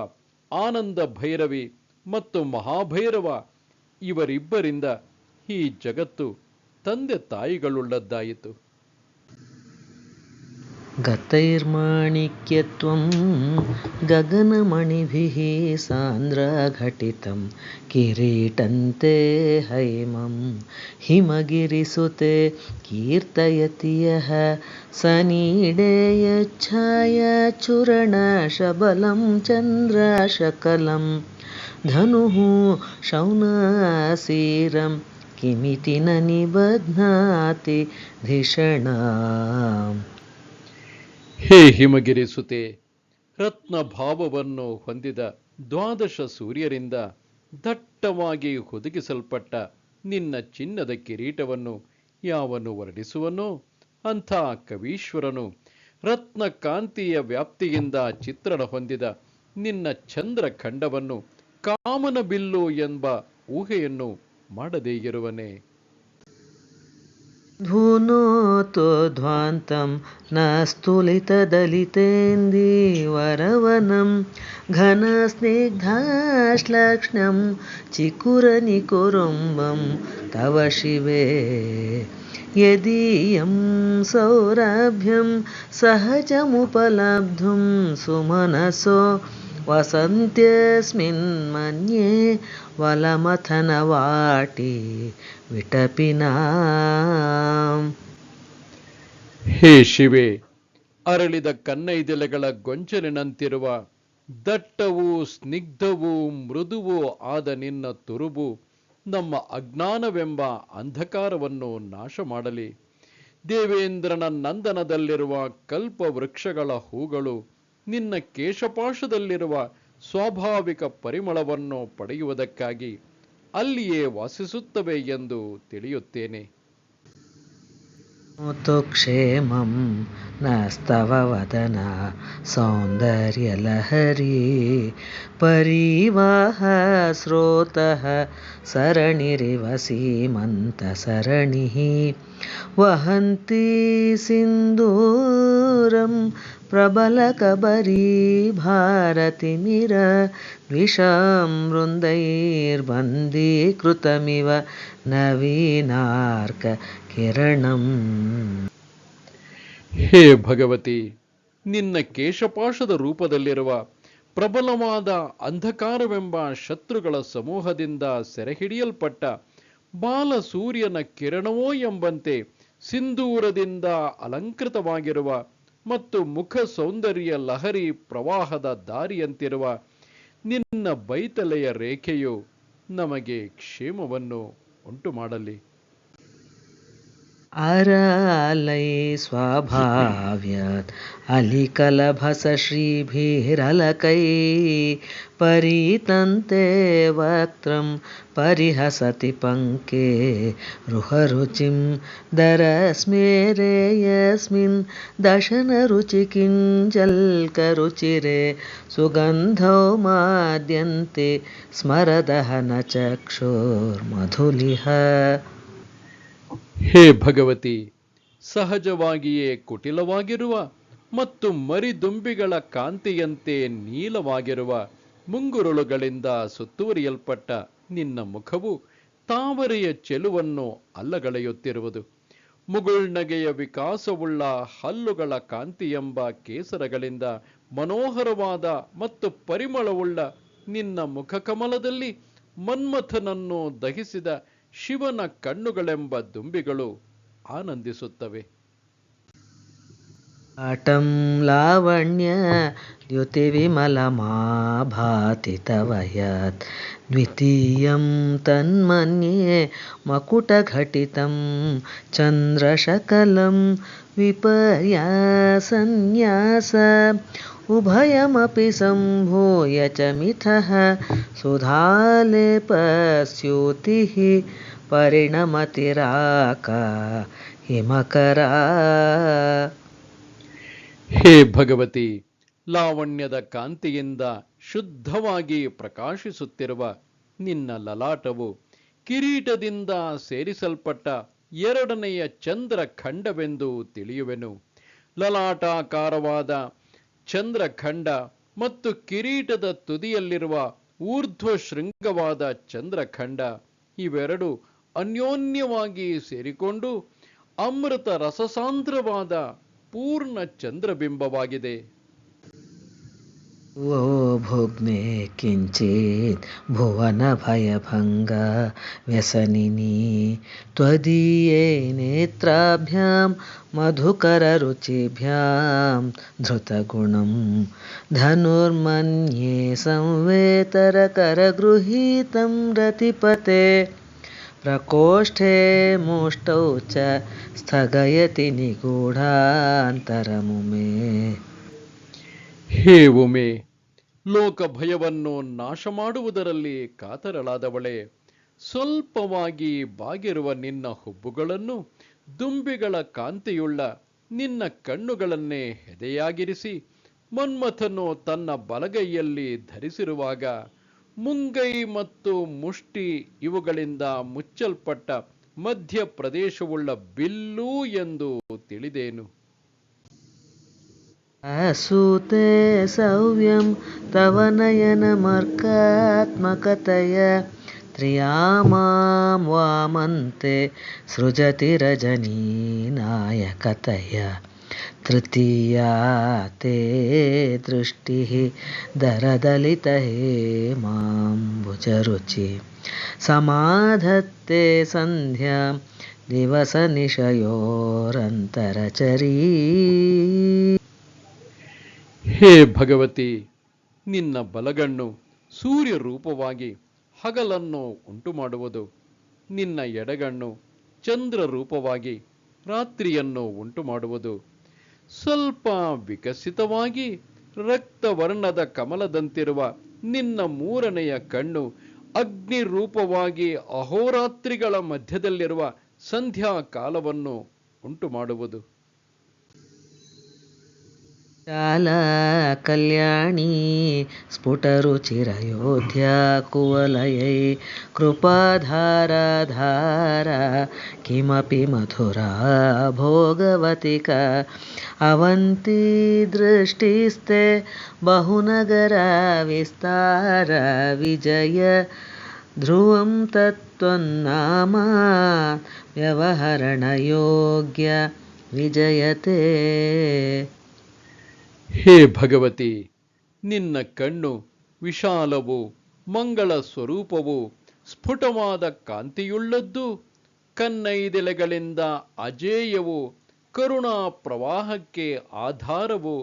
ಆನಂದ ಭೈರವಿ ಮತ್ತು ಮಹಾಭೈರವ ಇವರಿಬ್ಬರಿಂದ ಈ ಜಗತ್ತು ತಂದೆ ತಾಯಿಗಳುಳ್ಳದ್ದಾಯಿತು. ಗತೈರ್ಮಾಣಿಕ್ಯತ್ವಂ ಗಗನಮಣಿಭಿಃ ಸಾಂದ್ರಘಟಿತಂ ಕಿರೀಟಂತೆ ಹೈಮಂ ಹಿಮಗಿರಿಸುತೆ ಕೀರ್ತಯತಿ ಯಃ ಸನೀಡೇಯಚ್ಛಾಯಾಚೂರ್ಣಶಬಲಂ ಚಂದ್ರಶಕಲಂ ಧನುಃ ಶೌನಶೀರಂ ಕಿಮಿತಿ ನ ನಿಬಧ್ನಾತಿ ಧಿಷಣಾಂ. ಹೇ ಹಿಮಗಿರಿಸುತೆ, ರತ್ನ ಭಾವವನ್ನು ಹೊಂದಿದ ದ್ವಾದಶ ಸೂರ್ಯರಿಂದ ದಟ್ಟವಾಗಿ ಹುದುಗಿಸಲ್ಪಟ್ಟ ನಿನ್ನ ಚಿನ್ನದ ಕಿರೀಟವನ್ನು ಯಾವನು ವರ್ಣಿಸುವನೋ ಅಂಥ ಕವೀಶ್ವರನು ರತ್ನ ಕಾಂತಿಯ ವ್ಯಾಪ್ತಿಯಿಂದ ಚಿತ್ರಣ ಹೊಂದಿದ ನಿನ್ನ ಚಂದ್ರಖಂಡವನ್ನು ಕಾಮನ ಬಿಲ್ಲು ಎಂಬ ಊಹೆಯನ್ನು ಮಾಡದೇ ಇರುವನೇ. धुनोतो ध्वान्तं न स्तुलितदलितेन्दीवरवनं घनस्निग्धाश्लक्ष्णं चिकुरनिकुरुम्बं तव शिवे यदीयं सौरभ्यं सहजमुपलब्धुं सुमनसो वसन्त्यस्मिन् मन्ये वलमथनवाटी विटपिनाम्। ಹೇ ಶಿವೆ, ಅರಳಿದ ಕನ್ನೈದೆಲೆಗಳ ಗೊಂಚಲಿನಂತಿರುವ ದಟ್ಟವೂ ಸ್ನಿಗ್ಧವೂ ಮೃದುವೂ ಆದ ನಿನ್ನ ತುರುಬು ನಮ್ಮ ಅಜ್ಞಾನವೆಂಬ ಅಂಧಕಾರವನ್ನು ನಾಶ ಮಾಡಲಿ. ದೇವೇಂದ್ರನ ನಂದನದಲ್ಲಿರುವ ಕಲ್ಪ ವೃಕ್ಷಗಳ ಹೂಗಳು ನಿನ್ನ ಕೇಶಪಾಶದಲ್ಲಿರುವ ಸ್ವಾಭಾವಿಕ ಪರಿಮಳವನ್ನು ಪಡೆಯುವುದಕ್ಕಾಗಿ ಅಲ್ಲಿಯೇ ವಾಸಿಸುತ್ತವೆ ಎಂದು ತಿಳಿಯುತ್ತೇನೆ. ತು ಕ್ಷೇಮಂ ನಸ್ತವ ವದನ ಸೌಂದರ್ಯಲಹರಿ ಪರಿವಾಹ ಸ್ರೋತಃ ಸರಣಿರಿವ ಸೀಮಂತಸರಣಿಃ ವಹಂತಿ ಸಿಂಧೂರಂ ಪ್ರಬಲಕಬರೀ ಭಾರತಿಮಿರ ದ್ವಿಷಾಂ ವೃಂದೈರ್ಬಂಧೀಕೃತಮಿವ ನವೀನಾರ್ಕ ಕಿರಣಂ. ಹೇ ಭಗವತಿ, ನಿನ್ನ ಕೇಶಪಾಶದ ರೂಪದಲ್ಲಿರುವ ಪ್ರಬಲವಾದ ಅಂಧಕಾರವೆಂಬ ಶತ್ರುಗಳ ಸಮೂಹದಿಂದ ಸೆರೆಹಿಡಿಯಲ್ಪಟ್ಟ ಬಾಲ ಸೂರ್ಯನ ಕಿರಣವೋ ಎಂಬಂತೆ ಸಿಂಧೂರದಿಂದ ಅಲಂಕೃತವಾಗಿರುವ ಮತ್ತು ಮುಖ ಸೌಂದರ್ಯ ಲಹರಿ ಪ್ರವಾಹದ ದಾರಿಯಂತಿರುವ ನಿನ್ನ ಬೈತಲೆಯ ರೇಖೆಯು ನಮಗೆ ಕ್ಷೇಮವನ್ನು ಉಂಟು ಮಾಡಲಿ. ಅರಲೈ ಸ್ವಭಾವ್ಯಾತ್ ಅಲಿಕಲಭಸ ಶ್ರೀಭಿರಲಕೈ ಪರೀತಂತೆ ವಕ್ತ್ರಂ ಪರಿಹಸತಿ ಪಂಕೆ ರುಹರುಚಿಂ ದರಸ್ಮೇರೆ ಯಸ್ಮಿನ್ ದಶನರುಚಿ ಕಿಂಜಲ್ಕರುಚಿರೆ ಸುಗಂಧೌ ಮಾದ್ಯಂತೆ ಸ್ಮರದಹನ ಚಕ್ಷುರ್ಮಧುಲಿಹ. ಹೇ ಭಗವತಿ, ಸಹಜವಾಗಿಯೇ ಕುಟಿಲವಾಗಿರುವ ಮತ್ತು ಮರಿದುಂಬಿಗಳ ಕಾಂತಿಯಂತೆ ನೀಲವಾಗಿರುವ ಮುಂಗುರುಳುಗಳಿಂದ ಸುತ್ತುವರಿಯಲ್ಪಟ್ಟ ನಿನ್ನ ಮುಖವು ತಾವರೆಯ ಚೆಲುವನ್ನು ಅಲ್ಲಗಳೆಯುತ್ತಿರುವುದು. ಮುಗುಳ್ನಗೆಯ ವಿಕಾಸವುಳ್ಳ ಹಲ್ಲುಗಳ ಕಾಂತಿಯೆಂಬ ಕೇಸರಗಳಿಂದ ಮನೋಹರವಾದ ಮತ್ತು ಪರಿಮಳವುಳ್ಳ ನಿನ್ನ ಮುಖಕಮಲದಲ್ಲಿ ಮನ್ಮಥನನ್ನು ದಹಿಸಿದ ಶಿವನ ಕಣ್ಣುಗಳೆಂಬ ದುಂಬಿಗಳು ಆನಂದಿಸುತ್ತವೆ. ಆಟಂ ಲಾವಣ್ಯ ದ್ಯುತಿ ವಿಮಲಮಾಭಾತಿ ತವ ಯತ್ ದ್ವಿತೀಯಂ ತನ್ಮನ್ಯೆ ಮಕುಟಘಟಿತಂ ಚಂದ್ರಶಕಲಂ ವಿಪರ್ಯಾಸನ್ಯಾಸ ಉಭಯಮಪಿ ಸಂಭೂಯ ಚ ಮಿಥಃ ಸುಧಾಲೇಪಸ್ಯೂತಿಃ ಪರಿಣಮತಿರಾಕ ಹಿಮಕರ. ಹೇ ಭಗವತಿ, ಲಾವಣ್ಯದ ಕಾಂತಿಯಿಂದ ಶುದ್ಧವಾಗಿ ಪ್ರಕಾಶಿಸುತ್ತಿರುವ ನಿನ್ನ ಲಲಾಟವು ಕಿರೀಟದಿಂದ ಸೇರಿಸಲ್ಪಟ್ಟ ಎರಡನೆಯ ಚಂದ್ರಖಂಡವೆಂದು ತಿಳಿಯುವೆನು. ಲಲಾಟಾಕಾರವಾದ ಚಂದ್ರಖಂಡ ಮತ್ತು ಕಿರೀಟದ ತುದಿಯಲ್ಲಿರುವ ಊರ್ಧ್ವ ಶೃಂಗವಾದ ಚಂದ್ರಖಂಡ ಇವೆರಡು ಅನ್ಯೋನ್ಯವಾಗಿ ಸೇರಿಕೊಂಡು ಅಮೃತ ರಸಸಾಂದ್ರವಾದ ಪೂರ್ಣ ಚಂದ್ರಬಿಂಬವಾಗಿದೆ. ಓ ಭುಗ್ನೆ ಕಿಂಚಿತ್ ಭುವನ ಭಯಭಂಗ ವ್ಯಸನಿನಿ ತ್ವದೀಯೇ ನೇತ್ರಾಭ್ಯಾಂ ಮಧುಕರ ರುಚಿಭ್ಯಾಂ ಧೃತಗುಣಂ ಧನುರ್ಮನ್ಯೇ ಸಂವೇತರ ಕರಗೃಹೀತಂ ರತಿಪತೆ ಪ್ರಕೋಷ್ಠೆ ಮುಷ್ಟೌ ಚ ಸ್ಥಗಯತಿ ನಿಗೂಢಾಂತರಮುಮೇ. ಹೇ ಉಮೆ, ಲೋಕ ಭಯವನ್ನು ನಾಶ ಮಾಡುವುದರಲ್ಲಿ ಕಾತರಳಾದವಳೆ, ಸ್ವಲ್ಪವಾಗಿ ಬಾಗಿರುವ ನಿನ್ನ ಹುಬ್ಬುಗಳನ್ನು ದುಂಬಿಗಳ ಕಾಂತಿಯುಳ್ಳ ನಿನ್ನ ಕಣ್ಣುಗಳನ್ನೇ ಹೆದೆಯಾಗಿರಿಸಿ ಮನ್ಮಥನು ತನ್ನ ಬಲಗೈಯಲ್ಲಿ ಧರಿಸಿರುವಾಗ ಮುಂಗೈ ಮತ್ತು ಮುಷ್ಟಿ ಇವುಗಳಿಂದ ಮುಚ್ಚಲ್ಪಟ್ಟ ಮಧ್ಯ ಪ್ರದೇಶವುಳ್ಳ ಬಿಲ್ಲು ಎಂದು ತಿಳಿದೇನು. ಅಸೂತೆ ಸವ್ಯಂ ತವ ನಯನಮರ್ಕಾತ್ಮಕತಯ ತ್ರಿಯಾಮಾಂ ವಾಮಂತೆ ಸೃಜತಿ ರಜನೀನಾಯಕತಯ ತೃತೀಯಾ ತೇ ದೃಷ್ಟಿಃ ದರದಲಿತ ಹೇಮಾಂಬುಜರುಚಿ ಸಮಾಧತ್ತೆ ಸಂಧ್ಯಾಂ ದಿವಸ ನಿಶಯೋರಂತರಚರೀ. ಹೇ ಭಗವತಿ, ನಿನ್ನ ಬಲಗಣ್ಣು ಸೂರ್ಯ ರೂಪವಾಗಿ ಹಗಲನ್ನು ಉಂಟು ಮಾಡುವುದು, ನಿನ್ನ ಎಡಗಣ್ಣು ಚಂದ್ರ ರೂಪವಾಗಿ ರಾತ್ರಿಯನ್ನು ಉಂಟು ಮಾಡುವುದು. ಸ್ವಲ್ಪ ವಿಕಸಿತವಾಗಿ ರಕ್ತವರ್ಣದ ಕಮಲದಂತಿರುವ ನಿನ್ನ ಮೂರನೆಯ ಕಣ್ಣು ಅಗ್ನಿ ರೂಪವಾಗಿ ಅಹೋರಾತ್ರಿಗಳ ಮಧ್ಯದಲ್ಲಿರುವ ಸಂಧ್ಯಾ ಕಾಲವನ್ನು ಉಂಟು ಮಾಡುವುದು. ಶಾಲಾ ಕಲ್ಯಾಣಿ ಸ್ಫುಟರುಚಿರಯೋಧ್ಯಾ ಕುವಲಯೈ ಕೃಪಾಧಾರಾಧಾರ ಕಿಮಪಿ ಮಥುರಾ ಭೋಗವತಿಕಾ ಅವಂತಿ ದೃಷ್ಟಿಸ್ತೆ ಬಹುನಗರ ವಿಸ್ತಾರ ವಿಜಯ ಧ್ರುವಂ ತತ್ವನ್ನಾಮ ವ್ಯವಹರಣ ಯೋಗ್ಯ ವಿಜಯತೆ. ಹೇ ಭಗವತಿ, ನಿನ್ನ ಕಣ್ಣು ವಿಶಾಲವು, ಮಂಗಳ ಸ್ವರೂಪವು, ಸ್ಫುಟವಾದ ಕಾಂತಿಯುಳ್ಳದ್ದು, ಕನ್ನೈದೆಲೆಗಳಿಂದ ಅಜೇಯವು, ಕರುಣಾ ಪ್ರವಾಹಕ್ಕೆ ಆಧಾರವು,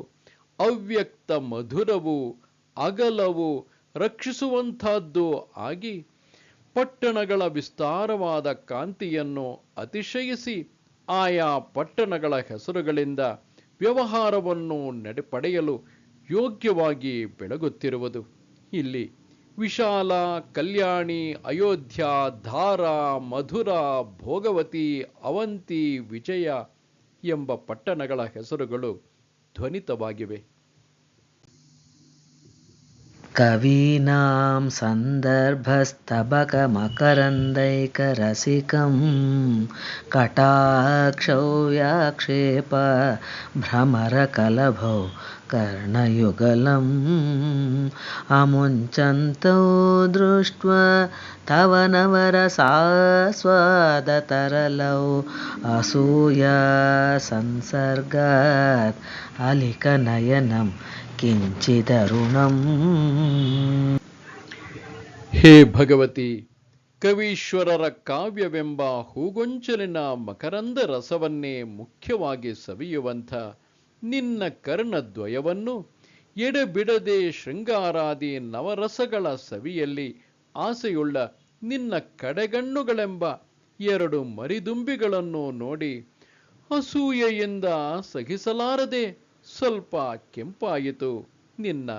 ಅವ್ಯಕ್ತ ಮಧುರವು, ಅಗಲವು, ರಕ್ಷಿಸುವಂಥದ್ದು ಆಗಿ ಪಟ್ಟಣಗಳ ವಿಸ್ತಾರವಾದ ಕಾಂತಿಯನ್ನು ಅತಿಶಯಿಸಿ ಆಯಾ ಪಟ್ಟಣಗಳ ಹೆಸರುಗಳಿಂದ ವ್ಯವಹಾರವನ್ನು ಪಡೆಯಲು ಯೋಗ್ಯವಾಗಿ ಬೆಳಗುತ್ತಿರುವುದು. ಇಲ್ಲಿ ವಿಶಾಲ, ಕಲ್ಯಾಣಿ, ಅಯೋಧ್ಯ, ಧಾರಾ, ಮಧುರ, ಭೋಗವತಿ, ಅವಂತಿ, ವಿಜಯ ಎಂಬ ಪಟ್ಟಣಗಳ ಹೆಸರುಗಳು ಧ್ವನಿತವಾಗಿವೆ. ಕವೀನಾಂ ಸಂದರ್ಭಸ್ತಬಕ ಮಕರಂದೈಕರಸಿಕಂ ಕಟಾಕ್ಷೌ ವ್ಯಾಕ್ಷೇಪ ಭ್ರಮರ ಕಲಭೌ ಕರ್ಣಯುಗಲಂ ಅಮುಂಚಂತೌ ದೃಷ್ಟ್ವಾ ತವ ನವರಸಾಸ್ವಾದತರಲೌ ಅಸೂಯಾ ಸಂಸರ್ಗಾತ್ ಅಲಿಕನಯನಂ ಕಿಂಚಿದರುಣಂ. ಹೇ ಭಗವತಿ, ಕವೀಶ್ವರರ ಕಾವ್ಯವೆಂಬ ಹೂಗೊಂಚಲಿನ ಮಕರಂದ ರಸವನ್ನೇ ಮುಖ್ಯವಾಗಿ ಸವಿಯುವಂಥ ನಿನ್ನ ಕರ್ಣದ್ವಯವನ್ನು ಎಡೆಬಿಡದೆ ಶೃಂಗಾರಾದಿ ನವರಸಗಳ ಸವಿಯಲ್ಲಿ ಆಸೆಯುಳ್ಳ ನಿನ್ನ ಕಡೆಗಣ್ಣುಗಳೆಂಬ ಎರಡು ಮರಿದುಂಬಿಗಳನ್ನು ನೋಡಿ ಅಸೂಯೆಯಿಂದ ಸಹಿಸಲಾರದೆ ಸ್ವಲ್ಪ ಕೆಂಪಾಯಿತು ನಿನ್ನ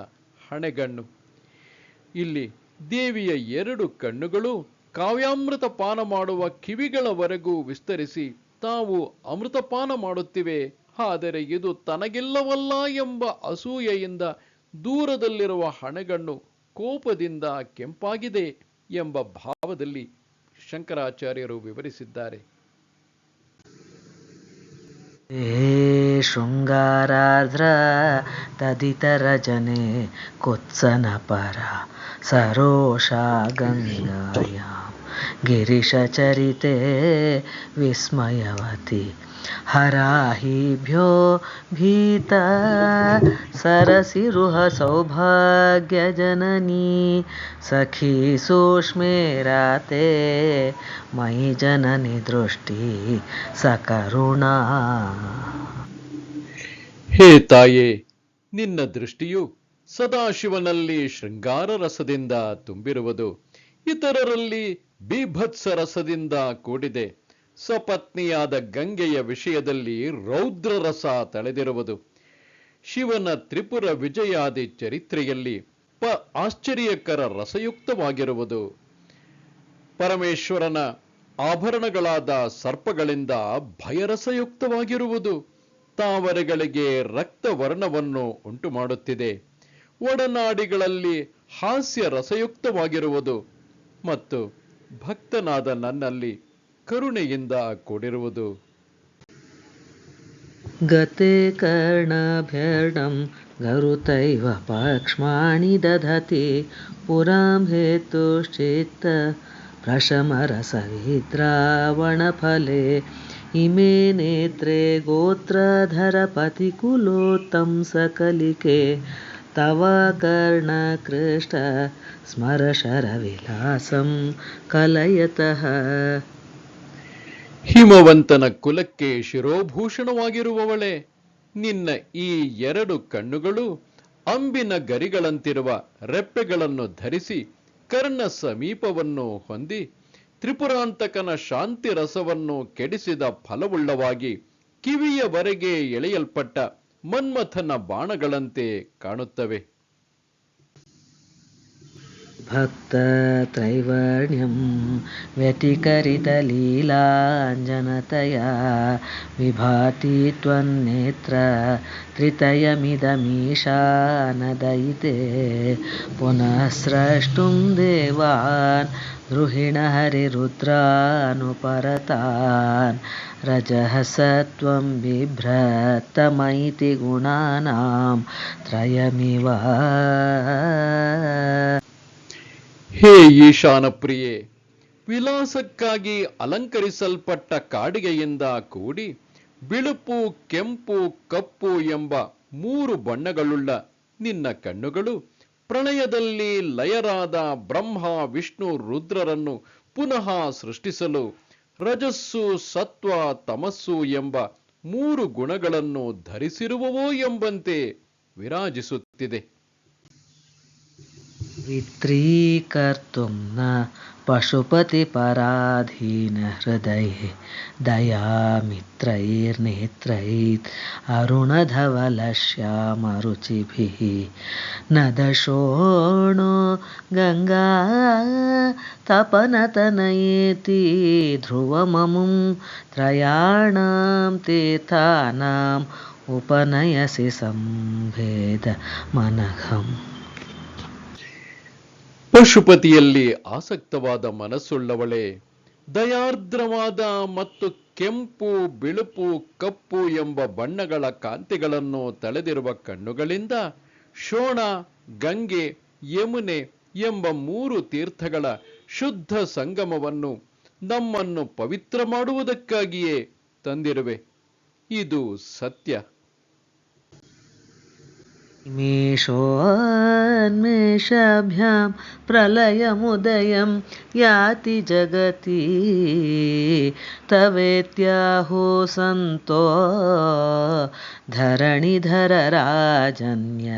ಹಣೆಗಣ್ಣು. ಇಲ್ಲಿ ದೇವಿಯ ಎರಡು ಕಣ್ಣುಗಳು ಕಾವ್ಯಾಮೃತ ಪಾನ ಮಾಡುವ ಕಿವಿಗಳವರೆಗೂ ವಿಸ್ತರಿಸಿ ತಾವು ಅಮೃತಪಾನ ಮಾಡುತ್ತಿವೆ, ಆದರೆ ಇದು ತನಗಿಲ್ಲವಲ್ಲ ಎಂಬ ಅಸೂಯೆಯಿಂದ ದೂರದಲ್ಲಿರುವ ಹಣೆಗಣ್ಣು ಕೋಪದಿಂದ ಕೆಂಪಾಗಿದೆ ಎಂಬ ಭಾವದಲ್ಲಿ ಶಂಕರಾಚಾರ್ಯರು ವಿವರಿಸಿದ್ದಾರೆ. ಶೃಂಗಾರಾರ್ಧ್ರ ತದಿತರಜನೆ ಕುತ್ಸನ ಪರ ಸರೋಷಾ ಗಂಗಾಯಾಂ ಗಿರಿಶಚರಿತೆ ವಿಸ್ಮಯವತಿ ಹರಾಹಿಭ್ಯೋ ಭೀತ ಸರಸಿರುಹ ಸೌಭಾಗ್ಯ ಜನನೀ ಸಖಿ ಸೂಕ್ಷ್ಮೇರಾತೆ ಮಯಿ ಜನನಿ ದೃಷ್ಟಿ ಸಕರುಣಾ. ಹೇ ತಾಯೇ, ನಿನ್ನ ದೃಷ್ಟಿಯು ಸದಾಶಿವನಲ್ಲಿ ಶೃಂಗಾರ ರಸದಿಂದ ತುಂಬಿರುವುದು, ಇತರರಲ್ಲಿ ಬೀಭತ್ಸ ರಸದಿಂದ ಕೂಡಿದೆ. ಸಪತ್ನಿಯಾದ ಗಂಗೆಯ ವಿಷಯದಲ್ಲಿ ರೌದ್ರ ರಸ ತಳೆದಿರುವುದು. ಶಿವನ ತ್ರಿಪುರ ವಿಜಯಾದಿ ಚರಿತ್ರೆಯಲ್ಲಿ ಆಶ್ಚರ್ಯಕರ ರಸಯುಕ್ತವಾಗಿರುವುದು. ಪರಮೇಶ್ವರನ ಆಭರಣಗಳಾದ ಸರ್ಪಗಳಿಂದ ಭಯರಸಯುಕ್ತವಾಗಿರುವುದು. ತಾವರೆಗಳಿಗೆ ರಕ್ತವರ್ಣವನ್ನು ಉಂಟು ಮಾಡುತ್ತಿದೆ. ಒಡನಾಡಿಗಳಲ್ಲಿ ಹಾಸ್ಯ ರಸಯುಕ್ತವಾಗಿರುವುದು ಮತ್ತು ಭಕ್ತನಾದ ನನ್ನಲ್ಲಿ ಕರುಣೆಯಿಂದ ಕೂಡಿರುವುದು. ಗತೆ ಕರ್ಣಭ್ಯರ್ಣಂ ಗರುತೈವ ಪಕ್ಷ್ಮಾಣಿ ದಧತಿ ಪುರಾಂ ಹೇತುಶ್ಚಿತ್ತ ಪ್ರಶಮರಸವಿದ್ರಾವಣಫಲೆ ಇಮೇ ನೇತ್ರೇ ಗೋತ್ರಧರ ಪತಿಕುಲೋತ್ತಂ ಸಕಲಿಕೆ ತವ ಕರ್ಣಕೃಷ್ಟ ಸ್ಮರಶರವಿಲಾಸಂ ಕಲಯತಃ. ಹಿಮವಂತನ ಕುಲಕ್ಕೆ ಶಿರೋಭೂಷಣವಾಗಿರುವವಳೆ, ನಿನ್ನ ಈ ಎರಡು ಕಣ್ಣುಗಳು ಅಂಬಿನ ಗರಿಗಳಂತಿರುವ ರೆಪ್ಪೆಗಳನ್ನು ಧರಿಸಿ ಕರ್ಣ ಸಮೀಪವನ್ನು ಹೊಂದಿ ತ್ರಿಪುರಾಂತಕನ ಶಾಂತಿ ರಸವನ್ನು ಕೆಡಿಸಿದ ಫಲವುಳ್ಳವಾಗಿ ಕಿವಿಯವರೆಗೆ ಎಳೆಯಲ್ಪಟ್ಟ ಮನ್ಮಥನ ಬಾಣಗಳಂತೆ ಕಾಣುತ್ತವೆ. ಭಕ್ತ ತ್ರೈವರ್ಣ್ಯಂ ವ್ಯತಿಕರಿತಲೀಲಾಂಜನತಯ ವಿಭಾತಿ ತ್ವನ್ನೇತ್ರ ತ್ರಿತಯಮಿದಮೀಶಾನದಯಿತೆ ಪುನಃ ಸ್ರಷ್ಟುಂ ದೇವಾನ್ ದ್ರುಹಿಣ ಹರಿರುದ್ರಾನುಪರತಾನ್ ರಜಃ ಸತ್ವಂ ಬಿಭ್ರತಮೈತಿ ಗುಣಾನಾಂ ತ್ರಯಮಿವ. ಹೇ ಈಶಾನ ಪ್ರಿಯೆ, ವಿಲಾಸಕ್ಕಾಗಿ ಅಲಂಕರಿಸಲ್ಪಟ್ಟ ಕಾಡಿಗೆಯಿಂದ ಕೂಡಿ ಬಿಳುಪು, ಕೆಂಪು, ಕಪ್ಪು ಎಂಬ ಮೂರು ಬಣ್ಣಗಳುಳ್ಳ ನಿನ್ನ ಕಣ್ಣುಗಳು ಪ್ರಳಯದಲ್ಲಿ ಲಯರಾದ ಬ್ರಹ್ಮ, ವಿಷ್ಣು, ರುದ್ರರನ್ನು ಪುನಃ ಸೃಷ್ಟಿಸಲು ರಜಸ್ಸು, ಸತ್ವ, ತಮಸ್ಸು ಎಂಬ ಮೂರು ಗುಣಗಳನ್ನು ಧರಿಸಿರುವವೋ ಎಂಬಂತೆ ವಿರಾಜಿಸುತ್ತಿದೆ. ವಿತ್ರೀಕರ್ತುಂ ನ ಪಶುಪತಿ ಪರಾಧೀನ ಹೃದಯೇ ದಯಾಮಿತ್ರೈರ್ನೇತ್ರೈರ್ ಅರುಣಧವಲಶ್ಯಾಮರುಚಿಭಿಃ ನ ದಶೋಣೋ ಗಂಗಾ ತಪನತನಯೇತಿ ಧ್ರುವಮಮುಂ ತ್ರಯಾಣಾಂ ತೀರ್ಥಾನಾಂ ಉಪನಯಸಿ ಸಂಭೇದ ಮನಘಂ. ಪಶುಪತಿಯಲ್ಲಿ ಆಸಕ್ತವಾದ ಮನಸ್ಸುಳ್ಳವಳೆ, ದಯಾರ್ದ್ರವಾದ ಮತ್ತು ಕೆಂಪು, ಬಿಳುಪು, ಕಪ್ಪು ಎಂಬ ಬಣ್ಣಗಳ ಕಾಂತಿಗಳನ್ನು ತಳೆದಿರುವ ಕಣ್ಣುಗಳಿಂದ ಶೋಣ, ಗಂಗೆ, ಯಮುನೆ ಎಂಬ ಮೂರು ತೀರ್ಥಗಳ ಶುದ್ಧ ಸಂಗಮವನ್ನು ನಮ್ಮನ್ನು ಪವಿತ್ರ ಮಾಡುವುದಕ್ಕಾಗಿಯೇ ತಂದಿರುವೆ. ಇದು ಸತ್ಯ. ನಿಮೇಷೋನ್ಮೇಷಾಭ್ಯಾಂ ಪ್ರಲಯಮುದಯಂ ಯಾತಿ ಜಗತಿ ತವೇತ್ಯಾಹೋ ಸಂತೋ ಧರಣಿಧರ ರಾಜನ್ಯ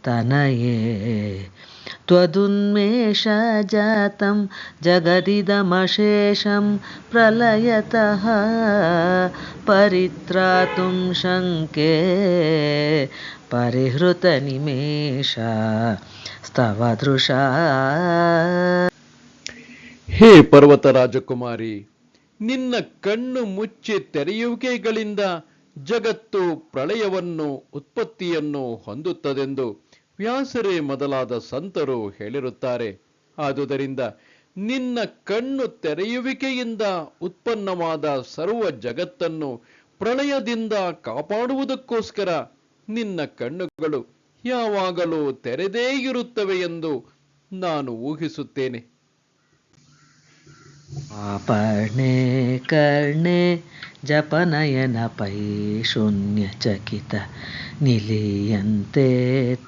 ತನಯೇ ತ್ವದುನ್ಮೇಷ ಜಾತಂ ಜಗದಿದಮಶೇಷಂ ಪ್ರಲಯತಃ ಪರಿತ್ರಾತುಂ ಶಂಕೆ ಪರಿಹೃತ ನಿಮೇಷ ಸ್ತವದೃಶ. ಹೇ ಪರ್ವತ ರಾಜಕುಮಾರಿ, ನಿನ್ನ ಕಣ್ಣು ಮುಚ್ಚಿ ತೆರೆಯುವಿಕೆಗಳಿಂದ ಜಗತ್ತು ಪ್ರಳಯವನ್ನು, ಉತ್ಪತ್ತಿಯನ್ನು ಹೊಂದುತ್ತದೆಂದು ವ್ಯಾಸರೇ ಮೊದಲಾದ ಸಂತರು ಹೇಳಿರುತ್ತಾರೆ. ಆದುದರಿಂದ ನಿನ್ನ ಕಣ್ಣು ತೆರೆಯುವಿಕೆಯಿಂದ ಉತ್ಪನ್ನವಾದ ಸರ್ವ ಜಗತ್ತನ್ನು ಪ್ರಳಯದಿಂದ ಕಾಪಾಡುವುದಕ್ಕೋಸ್ಕರ ನಿನ್ನ ಕಣ್ಣುಗಳು ಯಾವಾಗಲೂ ತೆರೆದೇ ಇರುತ್ತವೆ ಎಂದು ನಾನು ಊಹಿಸುತ್ತೇನೆ. आपर्णे कर्णे जपनयन पैशून्यचकित निलीयन्ते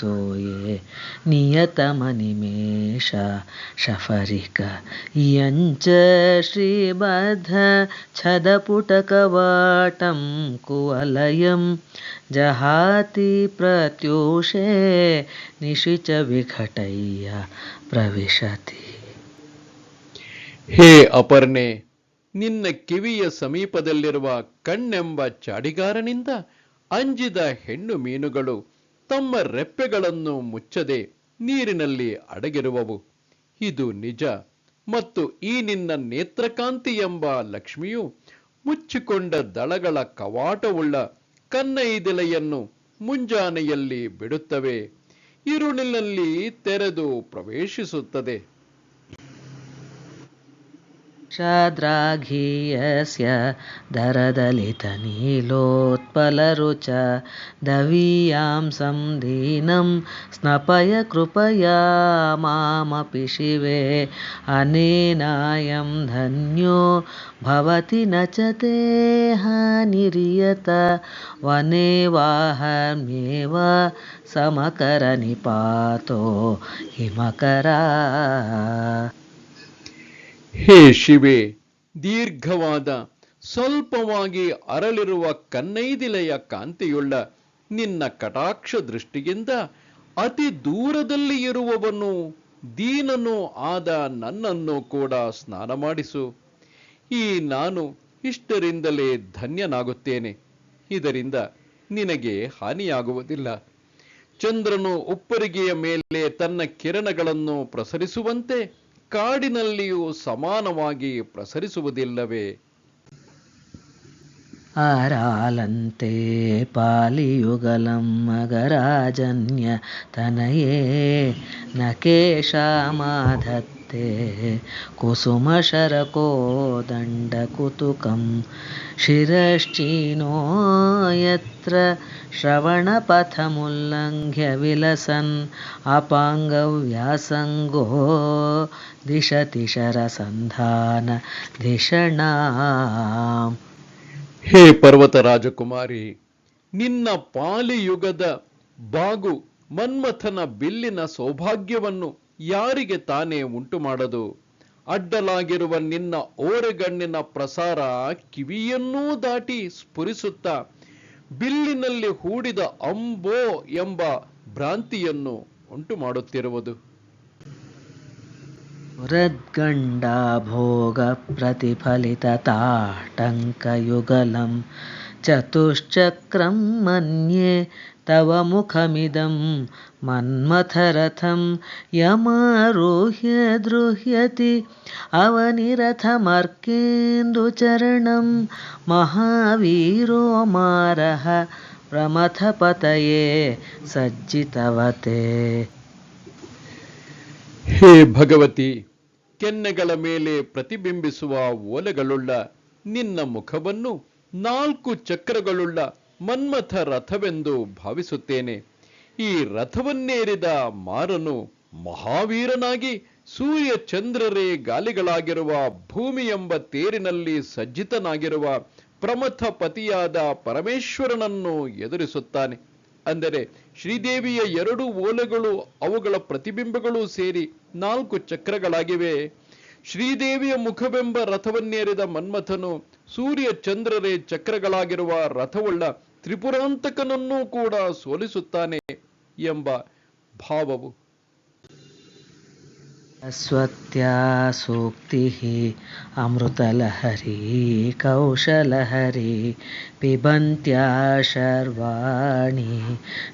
तोये नियतमनिमेष शफरिक इयञ्च श्रीबद्ध छदपुटकवाटं कुवलयं जहाति प्रत्यूषे निशिच विघटय्य प्रविशति. ಹೇ ಅಪರ್ಣೆ, ನಿನ್ನ ಕಿವಿಯ ಸಮೀಪದಲ್ಲಿರುವ ಕಣ್ಣೆಂಬ ಚಾಡಿಗಾರನಿಂದ ಅಂಜಿದ ಹೆಣ್ಣು ಮೀನುಗಳು ತಮ್ಮ ರೆಪ್ಪೆಗಳನ್ನು ಮುಚ್ಚದೆ ನೀರಿನಲ್ಲಿ ಅಡಗಿರುವವು. ಇದು ನಿಜ. ಮತ್ತು ಈ ನಿನ್ನ ನೇತ್ರಕಾಂತಿ ಎಂಬ ಲಕ್ಷ್ಮಿಯು ಮುಚ್ಚಿಕೊಂಡ ದಳಗಳ ಕವಾಟವುಳ್ಳ ಕನ್ನೈದಿಲೆಯನ್ನು ಮುಂಜಾನೆಯಲ್ಲಿ ಬಿಡುತ್ತವೆ, ಇರುಳಿನಲ್ಲಿ ತೆರೆದು ಪ್ರವೇಶಿಸುತ್ತದೆ. शाद्राघीयस्य दरदलितनीलोत्पलरुच दवीयां संदीनं स्नपय कृपया मामपि शिवे अनेनायं धन्यो भवति न च ते हानिरियत वने वाहम्येव समकरनिपातो हिमकरा. ಹೇ ಶಿವೆ, ದೀರ್ಘವಾದ ಸ್ವಲ್ಪವಾಗಿ ಅರಳಿರುವ ಕನ್ನೈದಿಲೆಯ ಕಾಂತಿಯುಳ್ಳ ನಿನ್ನ ಕಟಾಕ್ಷ ದೃಷ್ಟಿಯಿಂದ ಅತಿ ದೂರದಲ್ಲಿ ಇರುವವನು ದೀನನೂ ಆದ ನನ್ನನ್ನು ಕೂಡ ಸ್ನಾನ ಮಾಡಿಸು. ಈ ನಾನು ಇಷ್ಟರಿಂದಲೇ ಧನ್ಯನಾಗುತ್ತೇನೆ. ಇದರಿಂದ ನಿನಗೆ ಹಾನಿಯಾಗುವುದಿಲ್ಲ. ಚಂದ್ರನು ಉಪ್ಪರಿಗೆಯ ಮೇಲೆ ತನ್ನ ಕಿರಣಗಳನ್ನು ಪ್ರಸರಿಸುವಂತೆ ಕಾಡಿನಲ್ಲಿಯೂ ಸಮಾನವಾಗಿ ಪ್ರಸರಿಸುವುದಿಲ್ಲವೇ? ಆರಾಲಂತೆ ಪಾಲಿಯುಗಲಂ ಮಗರಾಜನ್ಯ ತನಯೇ ನ ಕೇಶಾಮಾಧತ್ತೆ ಕುಸುಮ ಶರಕೋ ದಂಡ ಕುತುಕಂ ಶಿರಶ್ಚೀನೋ ಯತ್ರ ಶ್ರವಣಪಥಮುಲ್ಲಂಘ್ಯ ವಿಲಸನ್ ಅಪಾಂಗವ್ಯಾಸಂಗೋ ದಿಶತಿ ಶರಸಂಧಾನ ಧಿಷಣಾಂ. ಹೇ ಪರ್ವತ ರಾಜಕುಮಾರಿ, ನಿನ್ನ ಪಾಲಿಯುಗದ ಬಾಗು ಮನ್ಮಥನ ಬಿಲ್ಲಿನ ಸೌಭಾಗ್ಯವನ್ನು ಯಾರಿಗೆ ತಾನೇ ಉಂಟು ಮಾಡದು? ಅಡ್ಡಲಾಗಿರುವ ನಿನ್ನ ಓರೆಗಣ್ಣಿನ ಪ್ರಸಾರ ಕಿವಿಯನ್ನೂ ದಾಟಿ ಸ್ಫುರಿಸುತ್ತಾ ಬಿಲ್ಲಿನಲ್ಲಿ ಹೂಡಿದ ಅಂಬೋ ಎಂಬ ಭ್ರಾಂತಿಯನ್ನು ಉಂಟು ಮಾಡುತ್ತಿರುವುದು. ಉರದ್ಗಂಡಾ ಭೋಗ ಪ್ರತಿಫಲಿತ ತಾಟಂಕಯುಗಲಂ ಚತುಶ್ಚಕ್ರಂ ಮನ್ಯೆ ತವ ಮುಖಮಿದಂ ಮನ್ಮಥರಥಂ ಯಮಾರುಹ್ಯ ದೃಹ್ಯತಿ ಅವನಿರಥಮರ್ಕೇಂದುಚರಣಂ ಮಹಾವೀರೋ ಮಾರಃ ಪ್ರಮಥಪತಯೇ ಸಜ್ಜಿತವತೆ. ಹೇ ಭಗವತಿ, ಕೆನ್ನೆಗಳ ಮೇಲೆ ಪ್ರತಿಬಿಂಬಿಸುವ ಓಲೆಗಳುಳ್ಳ ನಿನ್ನ ಮುಖವನ್ನು 4 ಚಕ್ರಗಳುಳ್ಳ ಮನ್ಮಥ ರಥವೆಂದು ಭಾವಿಸುತ್ತೇನೆ. ಈ ರಥವನ್ನೇರಿದ ಮಾರನು ಮಹಾವೀರನಾಗಿ ಸೂರ್ಯ ಚಂದ್ರರೇ ಗಾಲಿಗಳಾಗಿರುವ ಭೂಮಿ ಎಂಬ ತೇರಿನಲ್ಲಿ ಸಜ್ಜಿತನಾಗಿರುವ ಪ್ರಮಥ ಪತಿಯಾದ ಪರಮೇಶ್ವರನನ್ನು ಎದುರಿಸುತ್ತಾನೆ. ಅಂದರೆ ಶ್ರೀದೇವಿಯ 2 ಓಲೆಗಳು, ಅವುಗಳ ಪ್ರತಿಬಿಂಬಗಳು ಸೇರಿ 4 ಚಕ್ರಗಳಾಗಿವೆ. ಶ್ರೀದೇವಿಯ ಮುಖವೆಂಬ ರಥವನ್ನೇರಿದ ಮನ್ಮಥನು ಸೂರ್ಯ ಚಂದ್ರರೇ ಚಕ್ರಗಳಾಗಿರುವ ರಥವುಳ್ಳ ತ್ರಿಪುರಾಂತಕನನ್ನೂ ಕೂಡ ಸೋಲಿಸುತ್ತಾನೆ ಎಂಬ ಭಾವವು. ಅಸ್ವತ್ಯಾ ಸೂಕ್ತಿಃ ಅಮೃತಲಹರಿ ಕೌಶಲಹರಿ ಪಿಬಂತ್ಯಾ ಶರ್ವಾಣಿ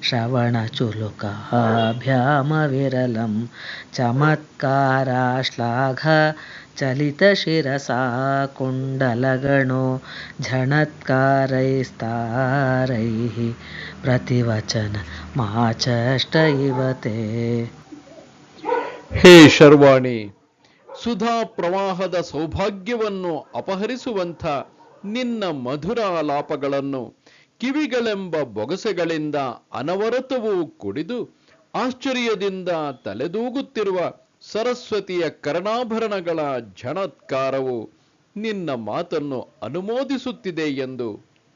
ಶ್ರವಣಚುಲುಕಾಭ್ಯಾಮವಿರಲಂ ಚಮತ್ಕಾರಾಶ್ಲಾಘ ಚಲಿತಶಿರಸಾ ಕುಂಡಲಗಣೋ ಝಣತ್ಕಾರೈಸ್ತಾರೈಃ ಪ್ರತಿವಚನ ಮಾಚಷ್ಟ ಇವತೆ. ಹೇ ಶರ್ವಾಣಿ, ಸುಧಾ ಪ್ರವಾಹದ ಸೌಭಾಗ್ಯವನ್ನು ಅಪಹರಿಸುವಂಥ ನಿನ್ನ ಮಧುರಾಲಾಪಗಳನ್ನು ಕಿವಿಗಳೆಂಬ ಬೊಗಸೆಗಳಿಂದ ಅನವರತವೂ ಕುಡಿದು ಆಶ್ಚರ್ಯದಿಂದ ತಲೆದೂಗುತ್ತಿರುವ ಸರಸ್ವತಿಯ ಕರ್ಣಾಭರಣಗಳ ಝಣತ್ಕಾರವು ನಿನ್ನ ಮಾತನ್ನು ಅನುಮೋದಿಸುತ್ತಿದೆ ಎಂದು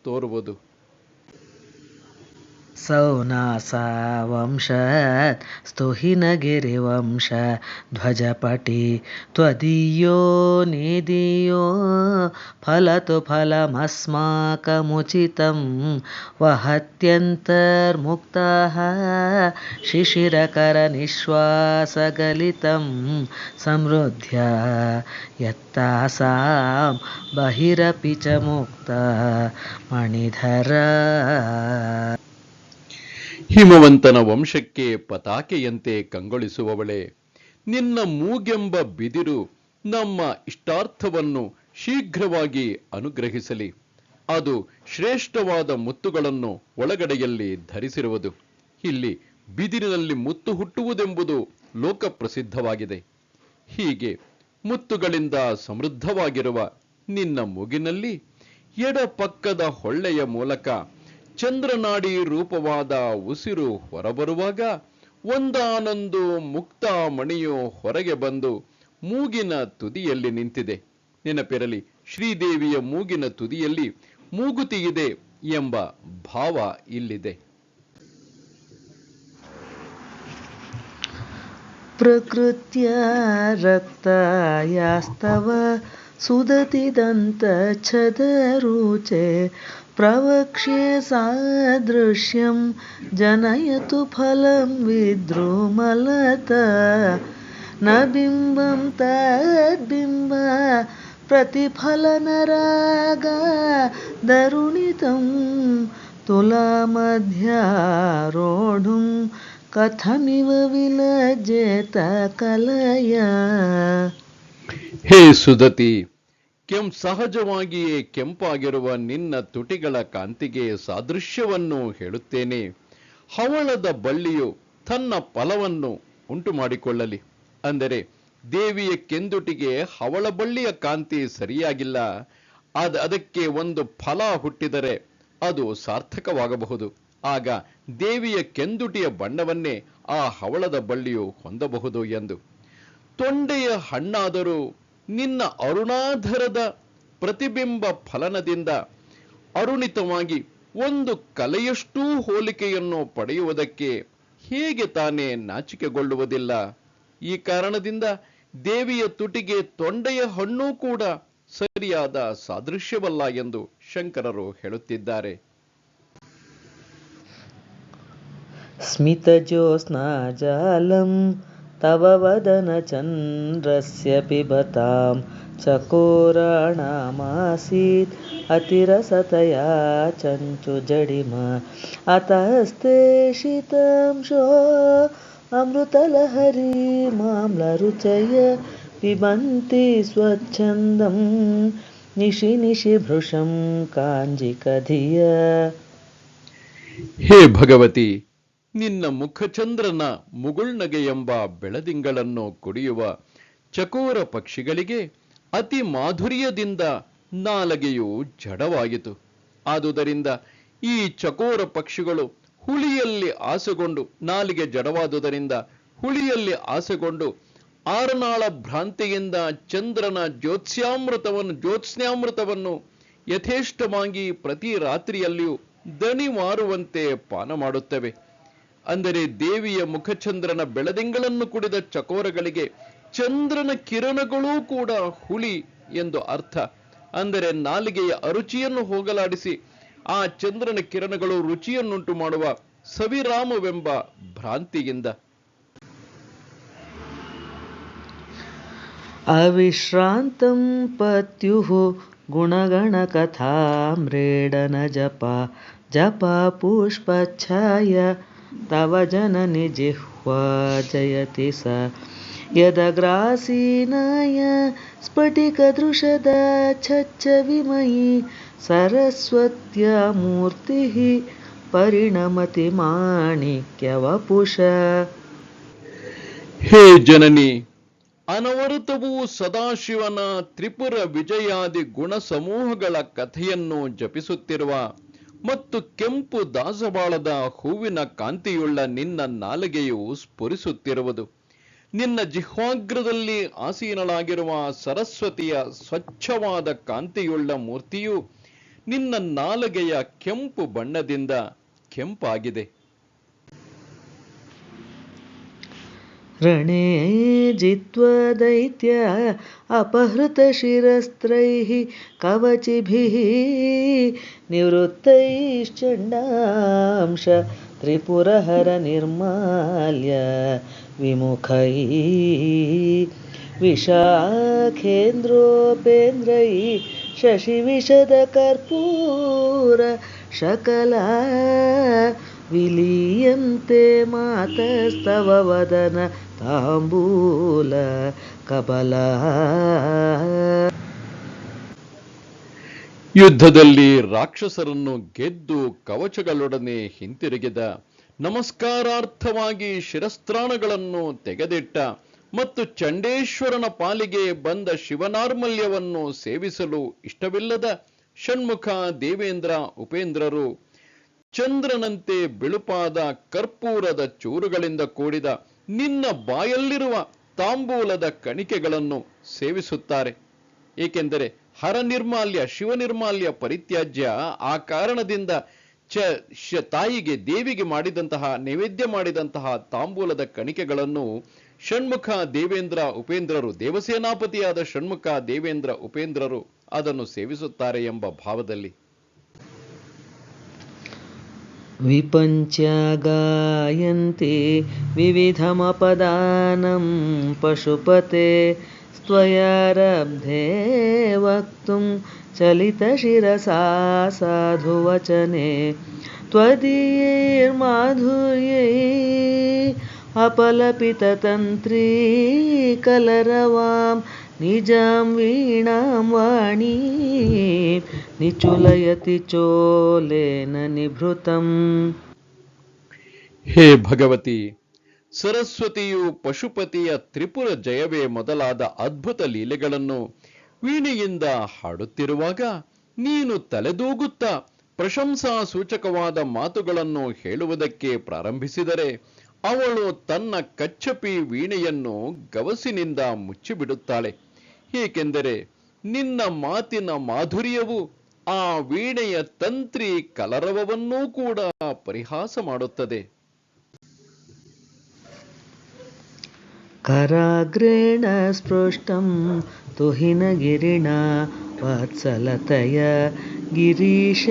ತೋರುವುದು. ಸೌನಾಸ ವಂಶತ್ ಸ್ತುಹಿನಗಿರಿವಂಶ ಧ್ವಜಪಟಿ ತ್ವದೀಯೋ ನಿದೀಯೋ ಫಲತು ಫಲಮಸ್ಮಾಕಮುಚಿತಂ ವಹತ್ಯಂತರ್ಮುಕ್ತಃ ಶಿಶಿರಕರ ನಿಶ್ವಾಸಗಲಿತಂ ಸಮೃದ್ಧ್ಯ ಯತ್ತಾಸಾಂ ಬಹಿರಪಿ ಚ ಮುಕ್ತ ಮಣಿಧರ. ಹಿಮವಂತನ ವಂಶಕ್ಕೆ ಪತಾಕೆಯಂತೆ ಕಂಗೊಳಿಸುವವಳೆ, ನಿನ್ನ ಮೂಗೆಂಬ ಬಿದಿರು ನಮ್ಮ ಇಷ್ಟಾರ್ಥವನ್ನು ಶೀಘ್ರವಾಗಿ ಅನುಗ್ರಹಿಸಲಿ. ಅದು ಶ್ರೇಷ್ಠವಾದ ಮುತ್ತುಗಳನ್ನು ಒಳಗಡೆಯಲ್ಲಿ ಧರಿಸಿರುವುದು. ಇಲ್ಲಿ ಬಿದಿರಿನಲ್ಲಿ ಮುತ್ತು ಹುಟ್ಟುವುದೆಂಬುದು ಲೋಕಪ್ರಸಿದ್ಧವಾಗಿದೆ. ಹೀಗೆ ಮುತ್ತುಗಳಿಂದ ಸಮೃದ್ಧವಾಗಿರುವ ನಿನ್ನ ಮೂಗಿನಲ್ಲಿ ಎಡಪಕ್ಕದ ಹೊಳ್ಳೆಯ ಮೂಲಕ ಚಂದ್ರನಾಡಿ ರೂಪವಾದ ಉಸಿರು ಹೊರಬರುವಾಗ ಒಂದಾನೊಂದು ಮುಕ್ತಾಮಣಿಯು ಹೊರಗೆ ಬಂದು ಮೂಗಿನ ತುದಿಯಲ್ಲಿ ನಿಂತಿದೆ. ನೆನಪಿರಲಿ, ಶ್ರೀದೇವಿಯ ಮೂಗಿನ ತುದಿಯಲ್ಲಿ ಮೂಗುತಿ ಇದೆ ಎಂಬ ಭಾವ ಇಲ್ಲಿದೆ. ಪ್ರಕೃತ್ಯ ರಕ್ತಾಯಾಸ್ತವ ಸುದತಿ ದಂತಛದರುಚೆ ಪ್ರವಕ್ಷ್ಯೆ ಸಾದೃಶ್ಯಂ ಜನಯತು ಫಲಂ ವಿದ್ರುಮಲತ ನ ಬಿಂಬಂ ತದ್ಬಿಂಬ ಪ್ರತಿಫಲನರಾಗ ದರುಣಿತಂ ತುಲಾಮಧ್ಯಾರೋಢುಂ ಕಥಮಿವ ವಿಲಜ್ಜೇತ ಕಲಯ. ಹೇ ಸುದತಿ, ಸಹಜವಾಗಿಯೇ ಕೆಂಪಾಗಿರುವ ನಿನ್ನ ತುಟಿಗಳ ಕಾಂತಿಗೆ ಸಾದೃಶ್ಯವನ್ನು ಹೇಳುತ್ತೇನೆ. ಹವಳದ ಬಳ್ಳಿಯು ತನ್ನ ಫಲವನ್ನು ಉಂಟು ಮಾಡಿಕೊಳ್ಳಲಿ. ಅಂದರೆ ದೇವಿಯ ಕೆಂದುಟಿಗೆ ಹವಳ ಬಳ್ಳಿಯ ಕಾಂತಿ ಸರಿಯಾಗಿಲ್ಲ, ಅದಕ್ಕೆ ಒಂದು ಫಲ ಹುಟ್ಟಿದರೆ ಅದು ಸಾರ್ಥಕವಾಗಬಹುದು. ಆಗ ದೇವಿಯ ಕೆಂದುಟಿಯ ಬಣ್ಣವನ್ನೇ ಆ ಹವಳದ ಬಳ್ಳಿಯು ಹೊಂದಬಹುದು ಎಂದು. ತೊಂಡೆಯ ಹಣ್ಣಾದರೂ ನಿನ್ನ ಅರುಣಾಧರದ ಪ್ರತಿಬಿಂಬ ಫಲನದಿಂದ ಅರುಣಿತವಾಗಿ ಒಂದು ಕಲೆಯಷ್ಟೂ ಹೋಲಿಕೆಯನ್ನು ಪಡೆಯುವುದಕ್ಕೆ ಹೇಗೆ ತಾನೇ ನಾಚಿಕೆಗೊಳ್ಳುವುದಿಲ್ಲ? ಈ ಕಾರಣದಿಂದ ದೇವಿಯ ತುಟಿಗೆ ತೊಂಡೆಯ ಹಣ್ಣು ಕೂಡ ಸರಿಯಾದ ಸಾದೃಶ್ಯವಲ್ಲ ಎಂದು ಶಂಕರರು ಹೇಳುತ್ತಿದ್ದಾರೆ. ಸ್ಮಿತಜ್ಯೋತ್ಸ್ನಾಜಾಲಂ ತವ ವದನ ಚಂದ್ರಸ್ಯ ಪಿಬತಾಂ ಚಕೋರಾಣಾಮಾಸೀತ್ ಅತಿರಸತಯಾ ಚಂಚು ಜಡಿಮ ಅತಸ್ತೆ ಶೀತಾಂಶೋ ಅಮೃತಲಹರಿ ಮಾಮ್ಲರುಚಯ ಪಿಬಂತಿ ಸ್ವಚ್ಛಂದಂ ನಿಶಿ ನಿಶಿ ಭೃಶಂ ಕಾಂಜಿಕಧಿಯ. ಹೇ ಭಗವತಿ, ನಿನ್ನ ಮುಖಚಂದ್ರನ ಮುಗುಳ್ನಗೆ ಎಂಬ ಬೆಳದಿಂಗಳನ್ನು ಕುಡಿಯುವ ಚಕೋರ ಪಕ್ಷಿಗಳಿಗೆ ಅತಿ ಮಾಧುರ್ಯದಿಂದ ನಾಲಗೆಯು ಜಡವಾಯಿತು. ಆದುದರಿಂದ ಈ ಚಕೋರ ಪಕ್ಷಿಗಳು ಹುಳಿಯಲ್ಲಿ ಆಸೆಗೊಂಡು, ನಾಲಿಗೆ ಜಡವಾದುದರಿಂದ ಹುಳಿಯಲ್ಲಿ ಆಸೆಗೊಂಡು ಆರನಾಳ ಭ್ರಾಂತಿಯಿಂದ ಚಂದ್ರನ ಜ್ಯೋತ್ಸ್ನಾಮೃತವನ್ನು ಯಥೇಷ್ಟವಾಗಿ ಪ್ರತಿ ರಾತ್ರಿಯಲ್ಲಿಯೂ ದಣಿ ಮಾರುವಂತೆ ಪಾನ ಮಾಡುತ್ತವೆ. ಅಂದರೆ ದೇವಿಯ ಮುಖಚಂದ್ರನ ಬೆಳದಿಂಗಳನ್ನು ಕುಡಿದ ಚಕೋರಗಳಿಗೆ ಚಂದ್ರನ ಕಿರಣಗಳೂ ಕೂಡ ಹುಳಿ ಎಂದು ಅರ್ಥ. ಅಂದರೆ ನಾಲಿಗೆಯ ಅರುಚಿಯನ್ನು ಹೋಗಲಾಡಿಸಿ ಆ ಚಂದ್ರನ ಕಿರಣಗಳು ರುಚಿಯನ್ನುಂಟು ಮಾಡುವ ಸವಿರಾಮವೆಂಬ ಭ್ರಾಂತಿಯಿಂದ. ಅವಿಶ್ರಾಂತಂ ಪತ್ಯುಃ ಗುಣಗಣಕಥಾಮ್ರೇಡನ ಜಪ ಜಪ ಪುಷ್ಪಚ್ಛಾಯ ತವ ಜನನಿ ಜಿಹ್ವಾ ಜಯತಿ ಸ ಯದಗ್ರಾಸೀನಾಯ ಸ್ಫಟಿಕದೃಶದ ಛಚ್ಚವಿಮಯಿ ಸರಸ್ವತ್ಯಾ ಮೂರ್ತಿಃ ಪರಿಣಮತಿ ಮಾಣಿಕ್ಯವಪುಷ. ಹೇ ಜನನಿ, ಅನವರತವೂ ಸದಾಶಿವನ ತ್ರಿಪುರ ವಿಜಯಾದಿ ಗುಣ ಸಮೂಹಗಳ ಕಥೆಯನ್ನು ಜಪಿಸುತ್ತಿರುವ ಮತ್ತು ಕೆಂಪು ದಾಸವಾಳದ ಹೂವಿನ ಕಾಂತಿಯುಳ್ಳ ನಿನ್ನ ನಾಲಿಗೆಯು ಸ್ಫುರಿಸುತ್ತಿರುವುದು. ನಿನ್ನ ಜಿಹ್ವಾಗ್ರದಲ್ಲಿ ಆಸೀನಳಾಗಿರುವ ಸರಸ್ವತಿಯ ಸ್ವಚ್ಛವಾದ ಕಾಂತಿಯುಳ್ಳ ಮೂರ್ತಿಯು ನಿನ್ನ ನಾಲಿಗೆಯ ಕೆಂಪು ಬಣ್ಣದಿಂದ ಕೆಂಪಾಗಿದೆ. ರಣೇ ಜಿತ್ವಾ ದೈತ್ಯ ಅಪಹೃತ ಶಿರಸ್ತ್ರೈಃ ಕವಚಿಭಿಃ ನಿವೃತ್ತೈಶ್ಚಂಡಾಂಶ ತ್ರಿಪುರಹರ ನಿರ್ಮಾಲ್ಯ ವಿಮುಖೈಃ ವಿಶಾಖೇಂದ್ರೋಪೇಂದ್ರೈಃ ಶಶಿವಿಶದ ಕರ್ಪೂರ ಶಕಲಾ ವಿಲೀಯಂತೆ ಮಾತಸ್ತವ ವದನ ತಾಂಬೂಲ ಕಬಲ. ಯುದ್ಧದಲ್ಲಿ ರಾಕ್ಷಸರನ್ನು ಗೆದ್ದು ಕವಚಗಳೊಡನೆ ಹಿಂತಿರುಗಿದ, ನಮಸ್ಕಾರಾರ್ಥವಾಗಿ ಶಿರಸ್ತ್ರಾಣಗಳನ್ನು ತೆಗೆದಿಟ್ಟ ಮತ್ತು ಚಂಡೇಶ್ವರನ ಪಾಲಿಗೆ ಬಂದ ಶಿವನಾರ್ಮಲ್ಯವನ್ನು ಸೇವಿಸಲು ಇಷ್ಟವಿಲ್ಲದ ಷಣ್ಮುಖ ದೇವೇಂದ್ರ ಉಪೇಂದ್ರರು ಚಂದ್ರನಂತೆ ಬಿಳುಪಾದ ಕರ್ಪೂರದ ಚೂರುಗಳಿಂದ ಕೂಡಿದ ನಿನ್ನ ಬಾಯಲ್ಲಿರುವ ತಾಂಬೂಲದ ಕಣಿಕೆಗಳನ್ನು ಸೇವಿಸುತ್ತಾರೆ. ಏಕೆಂದರೆ ಹರನಿರ್ಮಾಲ್ಯ ಶಿವನಿರ್ಮಾಲ್ಯ ಪರಿತ್ಯಾಜ್ಯ. ಆ ಕಾರಣದಿಂದ ತಾಯಿಗೆ ದೇವಿಗೆ ಮಾಡಿದಂತಹ ನೈವೇದ್ಯ ಮಾಡಿದಂತಹ ತಾಂಬೂಲದ ಕಣಿಕೆಗಳನ್ನು ಷಣ್ಮುಖ ದೇವೇಂದ್ರ ಉಪೇಂದ್ರರು, ದೇವಸೇನಾಪತಿಯಾದ ಷಣ್ಮುಖ ದೇವೇಂದ್ರ ಉಪೇಂದ್ರರು ಅದನ್ನು ಸೇವಿಸುತ್ತಾರೆ ಎಂಬ ಭಾವದಲ್ಲಿ. ವಿಪಂಚ್ಯಾಗಾಯಂತಿ ವಿವಿಧಮಪದಾನಂ ಪಶುಪತೆ ತ್ವಯಾರಬ್ಧೇ ವಕ್ತುಂ ಚಲಿತಶಿರಸಾ ಸಾಧುವಚನೆ ತ್ವದೀಯೈರ್ಮಾಧುರ್ಯೈ ಅಪಲಪಿತತಂತ್ರೀ ಕಲರವಾಂ ನಿಜಾಂ ವೀಣಾಂ ವಾಣೀ ನಿಚುಲಯತಿ ಚೋಲೇನ ನಿಭೃತಂ. ಹೇ ಭಗವತಿ, ಸರಸ್ವತಿಯು ಪಶುಪತಿಯ ತ್ರಿಪುರ ಜಯವೇ ಮೊದಲಾದ ಅದ್ಭುತ ಲೀಲೆಗಳನ್ನು ವೀಣೆಯಿಂದ ಹಾಡುತ್ತಿರುವಾಗ ನೀನು ತಲೆದೂಗುತ್ತಾ ಪ್ರಶಂಸಾ ಸೂಚಕವಾದ ಮಾತುಗಳನ್ನು ಹೇಳುವುದಕ್ಕೆ ಪ್ರಾರಂಭಿಸಿದರೆ ಅವಳು ತನ್ನ ಕಚ್ಚಪಿ ವೀಣೆಯನ್ನು ಗವಸಿನಿಂದ ಮುಚ್ಚಿಬಿಡುತ್ತಾಳೆ. ಏಕೆಂದರೆ ನಿನ್ನ ಮಾತಿನ ಮಾಧುರ್ಯವು ಆ ವೀಣೆಯ ತಂತ್ರಿ ಕಲರವವನ್ನೂ ಕೂಡ ಪರಿಹಾಸ ಮಾಡುತ್ತದೆ. ಕರಾಗ್ರೇಣ ಸ್ಪೃಷ್ಟಂ ತುಹಿನಗಿರಿಣ ವತ್ಸಲತಯ ಗಿರೀಶೇನೋದಸ್ತಂ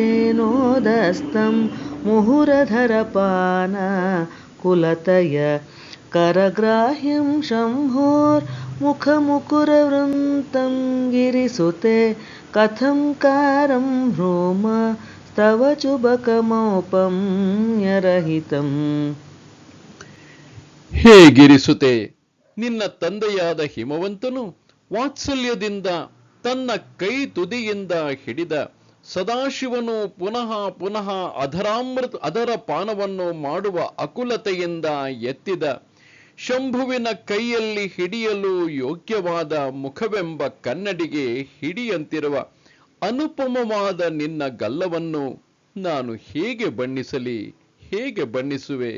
ಮುಹುರಧರಪಾನ ಕುಲತಯ ಕರಗ್ರಾಹ್ಯಂ ಶಂಭೋರ್ ಮುಖಮುಕುರವೃಂತಂ ಗಿರಿಸುತೆ ಕಥಂ ಕಾರಂ ಭ್ರೂಮ ಸ್ತವ ಚುಬಕಮೌಪಮ್ಯರಹಿತಂ. ಹೇ ಗಿರಿಸುತೆ, ನಿನ್ನ ತಂದೆಯಾದ ಹಿಮವಂತನು ವಾತ್ಸಲ್ಯದಿಂದ ತನ್ನ ಕೈ ತುದಿಯಿಂದ ಹಿಡಿದ ಸದಾಶಿವನು ಪುನಃ ಪುನಃ ಅದರ ಪಾನವನ್ನು ಮಾಡುವ ಅಕುಲತೆಯಿಂದ ಎತ್ತಿದ ಶಂಭುವಿನ ಕೈಯಲ್ಲಿ ಹಿಡಿಯಲು ಯೋಗ್ಯವಾದ ಮುಖವೆಂಬ ಕನ್ನಡಿಗೆ ಹಿಡಿಯಂತಿರುವ ಅನುಪಮವಾದ ನಿನ್ನ ಗಲ್ಲವನ್ನು ನಾನು ಹೇಗೆ ಬಣ್ಣಿಸಲಿ, ಹೇಗೆ ಬಣ್ಣಿಸುವೆ?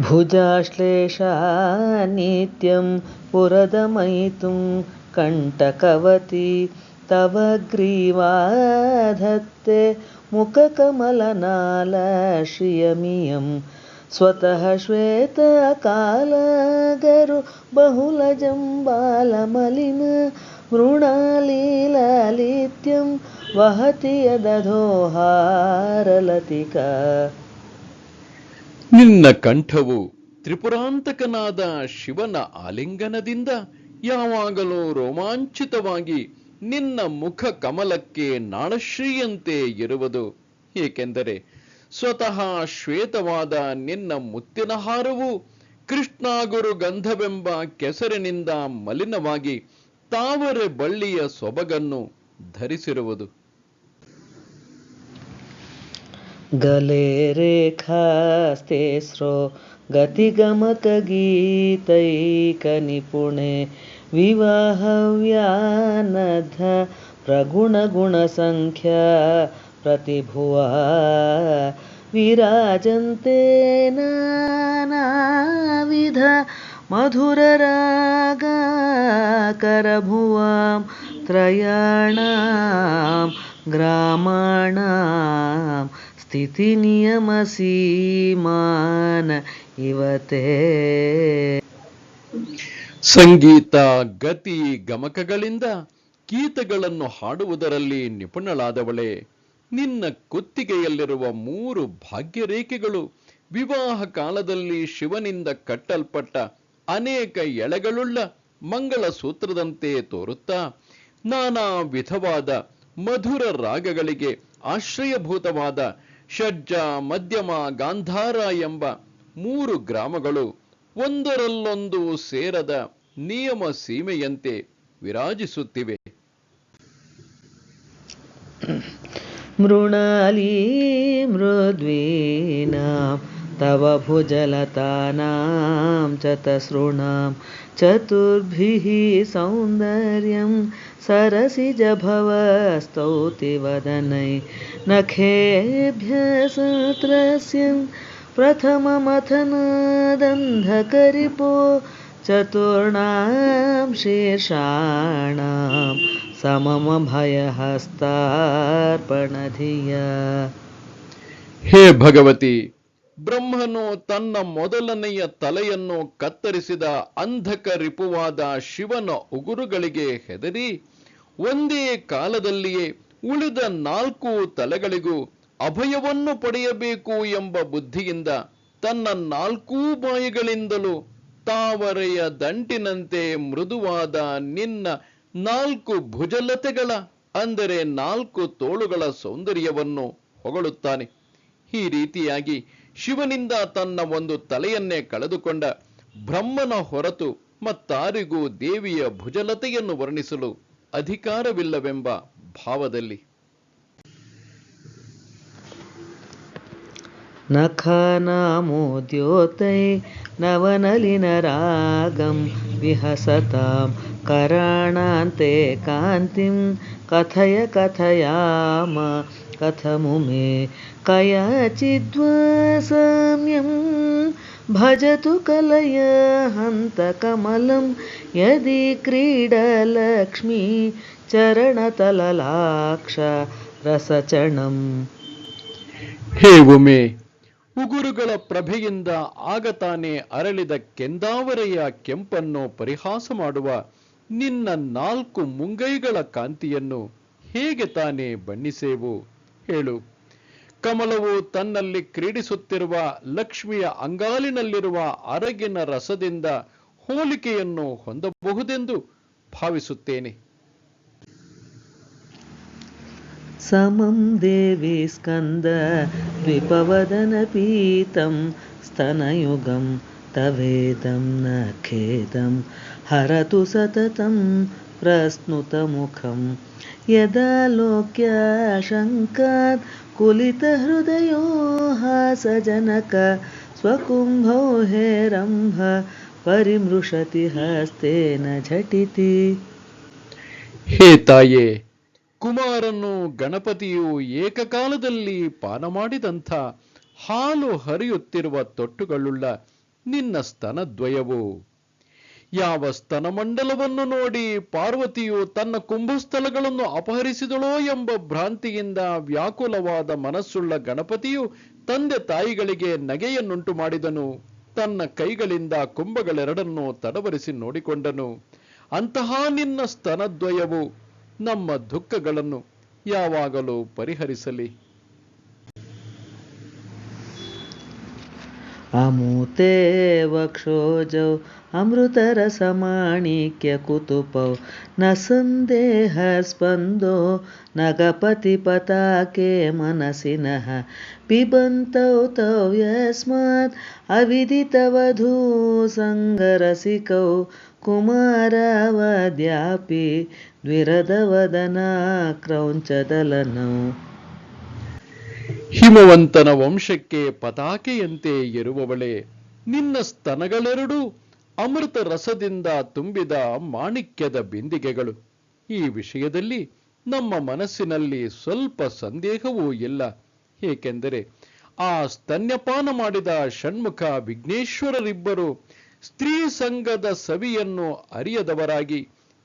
ಭುಜಾಶ್ಲೇಷಾ ನಿತ್ಯಂ ಪುರದಮಯಿತುಂ ಕಂಠಕವತಿ ತವ ಗ್ರೀವಾಧತ್ತೆ ಮುಖಕಮಲನಾಲ ಶ್ರಿಯಮಿಯಂ ಸ್ವತಃ ಶ್ವೇತ ಕಾಲಗರು ಬಹುಲಜಂ ಬಾಲಮಲಿನ ಮೃಣಾಲೀಲಾಲಿತ್ಯಂ ವಹತಿ ಯದಧೋಹಾರಲತಿಕಾ. ನಿನ್ನ ಕಂಠವು ತ್ರಿಪುರಾಂತಕನಾದ ಶಿವನ ಆಲಿಂಗನದಿಂದ ಯಾವಾಗಲೂ ರೋಮಾಂಚಿತವಾಗಿ ನಿನ್ನ ಮುಖ ಕಮಲಕ್ಕೆ ನಾಳಶ್ರೀಯಂತೆ ಇರುವುದು. ಏಕೆಂದರೆ ಸ್ವತಃ ಶ್ವೇತವಾದ ನಿನ್ನ ಮುತ್ತಿನ ಹಾರವು ಕೃಷ್ಣಾಗುರು ಗಂಧವೆಂಬ ಕೆಸರಿನಿಂದ ಮಲಿನವಾಗಿ ತಾವರೆ ಬಳ್ಳಿಯ ಸೊಬಗನ್ನು ಧರಿಸಿರುವುದು. ಗಲೆ ರೇಖಾಸ್ತೆ ಸ್ರೋ ಗತಿಗಮಕ ಗೀತೈಕ ನಿಪುಣೆ ವಿವಾಹವ್ಯಾನಧ ಪ್ರಗುಣ ಗುಣ ಸಂಖ್ಯಾ ಪ್ರತಿಭುವಾ ವಿರಾಜಂತೆ ನಾನಾವಿಧ ಮಧುರ ರಾಗ ಕರಭುವಾಂ ತ್ರಯಾಣಾಂ ಗ್ರಾಮಾಣಾಂ ಸ್ಥಿತಿ ನಿಯಮ ಸೀಮಾನ ಇವತೇ. ಸಂಗೀತ ಗತಿ ಗಮಕಗಳಿಂದ ಗೀತಗಳನ್ನು ಹಾಡುವುದರಲ್ಲಿ ನಿಪುಣಳಾದವಳೆ, ನಿನ್ನ ಕುತ್ತಿಗೆಯಲ್ಲಿರುವ 3 ಭಾಗ್ಯರೇಖೆಗಳು ವಿವಾಹ ಕಾಲದಲ್ಲಿ ಶಿವನಿಂದ ಕಟ್ಟಲ್ಪಟ್ಟ ಅನೇಕ ಎಳೆಗಳುಳ್ಳ ಮಂಗಳ ಸೂತ್ರದಂತೆ ತೋರುತ್ತಾ ನಾನಾ ವಿಧವಾದ ಮಧುರ ರಾಗಗಳಿಗೆ ಆಶ್ರಯಭೂತವಾದ ಷಡ್ಜ, ಮಧ್ಯಮ, ಗಾಂಧಾರ ಎಂಬ 3 ಗ್ರಾಮಗಳು ಒಂದರಲ್ಲೊಂದು ಸೇರದ ನಿಯಮ ಸೀಮೆಯಂತೆ ವಿರಾಜಿಸುತ್ತಿವೆ. ಮೃಣಾಲಿ ಮೃದ್ವೀನಾ तव भुजलतानां च तसॄणां चतुर्भिः सौन्दर्यं सरसिजभवस्तौतिवदनै नखेभ्यः सत्रस्यं प्रथममथनादन्धकरिपो चतुर्णां शीर्षाणां सममभयहस्तार्पणधिया. ಹೇ ಭಗವತಿ, ಬ್ರಹ್ಮನು ತನ್ನ ಮೊದಲನೆಯ ತಲೆಯನ್ನು ಕತ್ತರಿಸಿದ ಅಂಧಕ ರಿಪುವಾದ ಶಿವನ ಉಗುರುಗಳಿಗೆ ಹೆದರಿ ಒಂದೇ ಕಾಲದಲ್ಲಿಯೇ ಉಳಿದ 4 ತಲೆಗಳಿಗೂ ಅಭಯವನ್ನು ಪಡೆಯಬೇಕು ಎಂಬ ಬುದ್ಧಿಯಿಂದ ತನ್ನ 4 ಬಾಯಿಗಳಿಂದಲೂ ತಾವರೆಯ ದಂಟಿನಂತೆ ಮೃದುವಾದ ನಿನ್ನ 4 ಭುಜಲತೆಗಳ ಅಂದರೆ 4 ತೋಳುಗಳ ಸೌಂದರ್ಯವನ್ನು ಹೊಗಳುತ್ತಾನೆ. ಈ ರೀತಿಯಾಗಿ ಶಿವನಿಂದ ತನ್ನ ಒಂದು ತಲೆಯನ್ನೇ ಕಳೆದುಕೊಂಡ ಬ್ರಹ್ಮನ ಹೊರತು ಮತ್ತಾರಿಗೂ ದೇವಿಯ ಭುಜಲತೆಯನ್ನು ವರ್ಣಿಸಲು ಅಧಿಕಾರವಿಲ್ಲವೆಂಬ ಭಾವದಲ್ಲಿ. ನಖಾನಾಮೋದ್ಯೋತೈ ನವನಲಿನರಾಗಂ ವಿಹಸತಾಂ ಕರಾಣಾಂತೆ ಕಾಂತಿಂ ಕಥಯ ಕಥಯಾಮ ಕಥಮುಮೇ ಕಯಾಚಿದ್ವಾಸಾಮ್ಯಂ ಭಜತು ಕಲಯ ಹಂತ ಕಮಲಂ ಯದಿ ಕ್ರೀಡಲಕ್ಷ್ಮೀ ಚರಣತಲಲಾಕ್ಷ ರಸಚಣಂ. ಹೇ ಉಮೆ, ಉಗುರುಗಳ ಪ್ರಭೆಯಿಂದ ಆಗ ತಾನೇ ಅರಳಿದ ಕೆಂದಾವರೆಯ ಕೆಂಪನ್ನು ಪರಿಹಾಸ ಮಾಡುವ ನಿನ್ನ 4 ಮುಂಗೈಗಳ ಕಾಂತಿಯನ್ನು ಹೇಗೆ ತಾನೇ ಬಣ್ಣಿಸೇವು ಹೇಳು. ಕಮಲವು ತನ್ನಲ್ಲಿ ಕ್ರೀಡಿಸುತ್ತಿರುವ ಲಕ್ಷ್ಮಿಯ ಅಂಗಾಲಿನಲ್ಲಿರುವ ಅರಗಿನ ರಸದಿಂದ ಹೋಲಿಕೆಯನ್ನು ಹೊಂದಬಹುದೆಂದು ಭಾವಿಸುತ್ತೇನೆ. ಸಮಂ ದೇವಿ ಸ್ಕಂದ ದ್ವಿಪವದನ ಪೀತಂ ಸ್ತನಯುಗಂ ತವೇದಂ ನ ಖೇದಂ ಹರತು ಸತತಂ ಪ್ರಸ್ನುತಮುಖಂ ಯದಾಲೋಕ್ಯ ಶಂಕಾತ್ ಕುಲಿತಹೃದಯೋ ಹಾಸಜನಕ ಸ್ವಕುಂಭೋ ಹೇರಂಭ ಪರಿಮೃಶತಿ ಹಸ್ತೇನ ಝಟಿತಿ. ಹೇ ತಾಯೇ, ಕುಮಾರನು ಗಣಪತಿಯು ಏಕಕಾಲದಲ್ಲಿ ಪಾನ ಮಾಡಿದಂಥ ಹಾಲು ಹರಿಯುತ್ತಿರುವ ತೊಟ್ಟುಗಳುಳ್ಳ ನಿನ್ನ ಸ್ತನದ್ವಯವು ಯಾವ ಸ್ತನಮಂಡಲವನ್ನು ನೋಡಿ ಪಾರ್ವತಿಯು ತನ್ನ ಕುಂಭಸ್ಥಲಗಳನ್ನು ಅಪಹರಿಸಿದಳೋ ಎಂಬ ಭ್ರಾಂತಿಯಿಂದ ವ್ಯಾಕುಲವಾದ ಮನಸ್ಸುಳ್ಳ ಗಣಪತಿಯು ತಂದೆ ತಾಯಿಗಳಿಗೆ ನಗೆಯನ್ನುಂಟು ಮಾಡಿದನು. ತನ್ನ ಕೈಗಳಿಂದ ಕುಂಭಗಳೆರಡನ್ನು ತಡವರಿಸಿ ನೋಡಿಕೊಂಡನು. ಅಂತಹ ನಿನ್ನ ಸ್ತನದ್ವಯವು ನಮ್ಮ ದುಃಖಗಳನ್ನು ಯಾವಾಗಲೂ ಪರಿಹರಿಸಲಿ. ಅಮೂತೆ ವಕ್ಷೋಜೌ ಅಮೃತರಸಮಾಣಿಕ್ಯ ಕುತುಪೌ ನ ಸಂದೇಹ ಸ್ಪಂದೋ ನಗಪತಿ ಪತಾಕೆ ಮನಸಿನಃ ಪಿಬಂತೌ ತೌ ಯಸ್ಮಾತ್ ಅವಿದಿತವಧೂ ಸಂಗರಸಿಕೌ ಕುಮಾರವದ್ಯಾಪಿ ದ್ವಿರದವದನ ಕ್ರೌಂಚದಲನೌ. ಹಿಮವಂತನ ವಂಶಕ್ಕೆ ಪತಾಕೆಯಂತೆ ಇರುವವಳೆ, ನಿನ್ನ ಸ್ತನಗಳೆರಡೂ ಅಮೃತ ರಸದಿಂದ ತುಂಬಿದ ಮಾಣಿಕ್ಯದ ಬಿಂದಿಗೆಗಳು. ಈ ವಿಷಯದಲ್ಲಿ ನಮ್ಮ ಮನಸ್ಸಿನಲ್ಲಿ ಸ್ವಲ್ಪ ಸಂದೇಹವೂ ಇಲ್ಲ. ಏಕೆಂದರೆ ಆ ಸ್ತನ್ಯಪಾನ ಮಾಡಿದ ಷಣ್ಮುಖ ವಿಘ್ನೇಶ್ವರರಿಬ್ಬರು ಸ್ತ್ರೀ ಸಂಘದ ಸವಿಯನ್ನು ಅರಿಯದವರಾಗಿ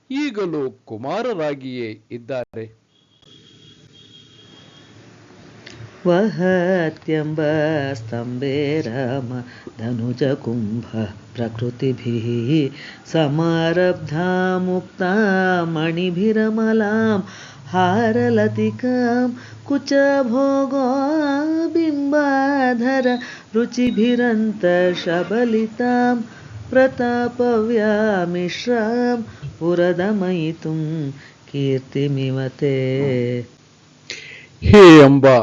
ಈಗಲೂ ಕುಮಾರರಾಗಿಯೇ ಇದ್ದಾರೆ. ವಹತ್ಯಂಬ ಸ್ತಂಭೆ ರಾಮ ಧನುಜ ಕುಂಭ ಪ್ರಕೃತಿಭಿಃ ಸಮಾರಬ್ಧಾ ಮುಕ್ತಾ ಮಣಿಭಿರಮಲಾಂ ಹಾರಲತಿಕಾಂ ಕುಚಭೋಗೋ ಬಿಂಬಾಧರ ರುಚಿಭಿರಂತರ್ಷಬಲಿತಾಂ ಪ್ರತಾಪವ್ಯಾಮಿಶ್ರಾಂ ಪುರದಮಯಿತುಂ ಕೀರ್ತಿಮಿವತೆ. ಹೇ ಅಂಬಾ,